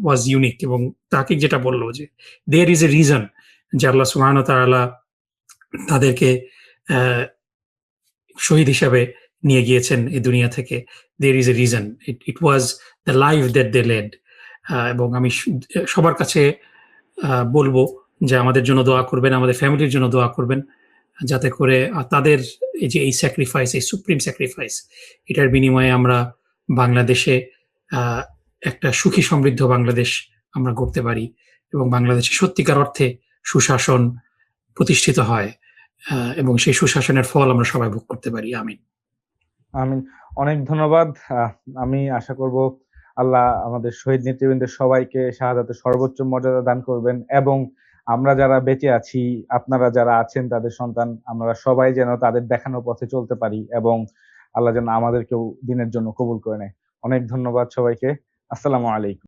S2: ওয়াজ ইউনিক। এবং তাকে যেটা বললো যে দেয়ার ইজ এ রিজন যে আল্লাহ সুবহানাহু ওয়া তাআলা তাদেরকে শহীদ হিসাবে নিয়ে গিয়েছেন এই দুনিয়া থেকে। There is a reason, it was the life that they led. এবং আমি সবার কাছে বলবো যে আমাদের জন্য দোয়া করবেন, আমাদের ফ্যামিলির জন্য দোয়া করবেন, যাতে করে তাদের এই স্যাক্রিফাইস, এই সুপ্রিম স্যাক্রিফাইস, এটার বিনিময়ে আমরা বাংলাদেশে একটা সুখী সমৃদ্ধ বাংলাদেশ আমরা গড়তে পারি, এবং বাংলাদেশে সত্যিকার অর্থে সুশাসন প্রতিষ্ঠিত হয়, এবং সেই সুশাসনের ফল আমরা সবাই ভোগ করতে পারি। আমিন।
S6: আমিন। অনেক ধন্যবাদ। আমি আশা করব আল্লাহ আমাদের শহীদ নেতৃবৃন্দের সবাইকে শাহাদাতের সর্বোচ্চ মর্যাদা দান করবেন, এবং আমরা যারা বেঁচে আছি, আপনারা যারা আছেন তাদের সন্তান, আমরা সবাই যেন তাদের দেখানো পথে চলতে পারি, এবং আল্লাহ যেন আমাদেরকেও দিনের জন্য কবুল করে নেয়। অনেক ধন্যবাদ সবাইকে। আসসালামু আলাইকুম।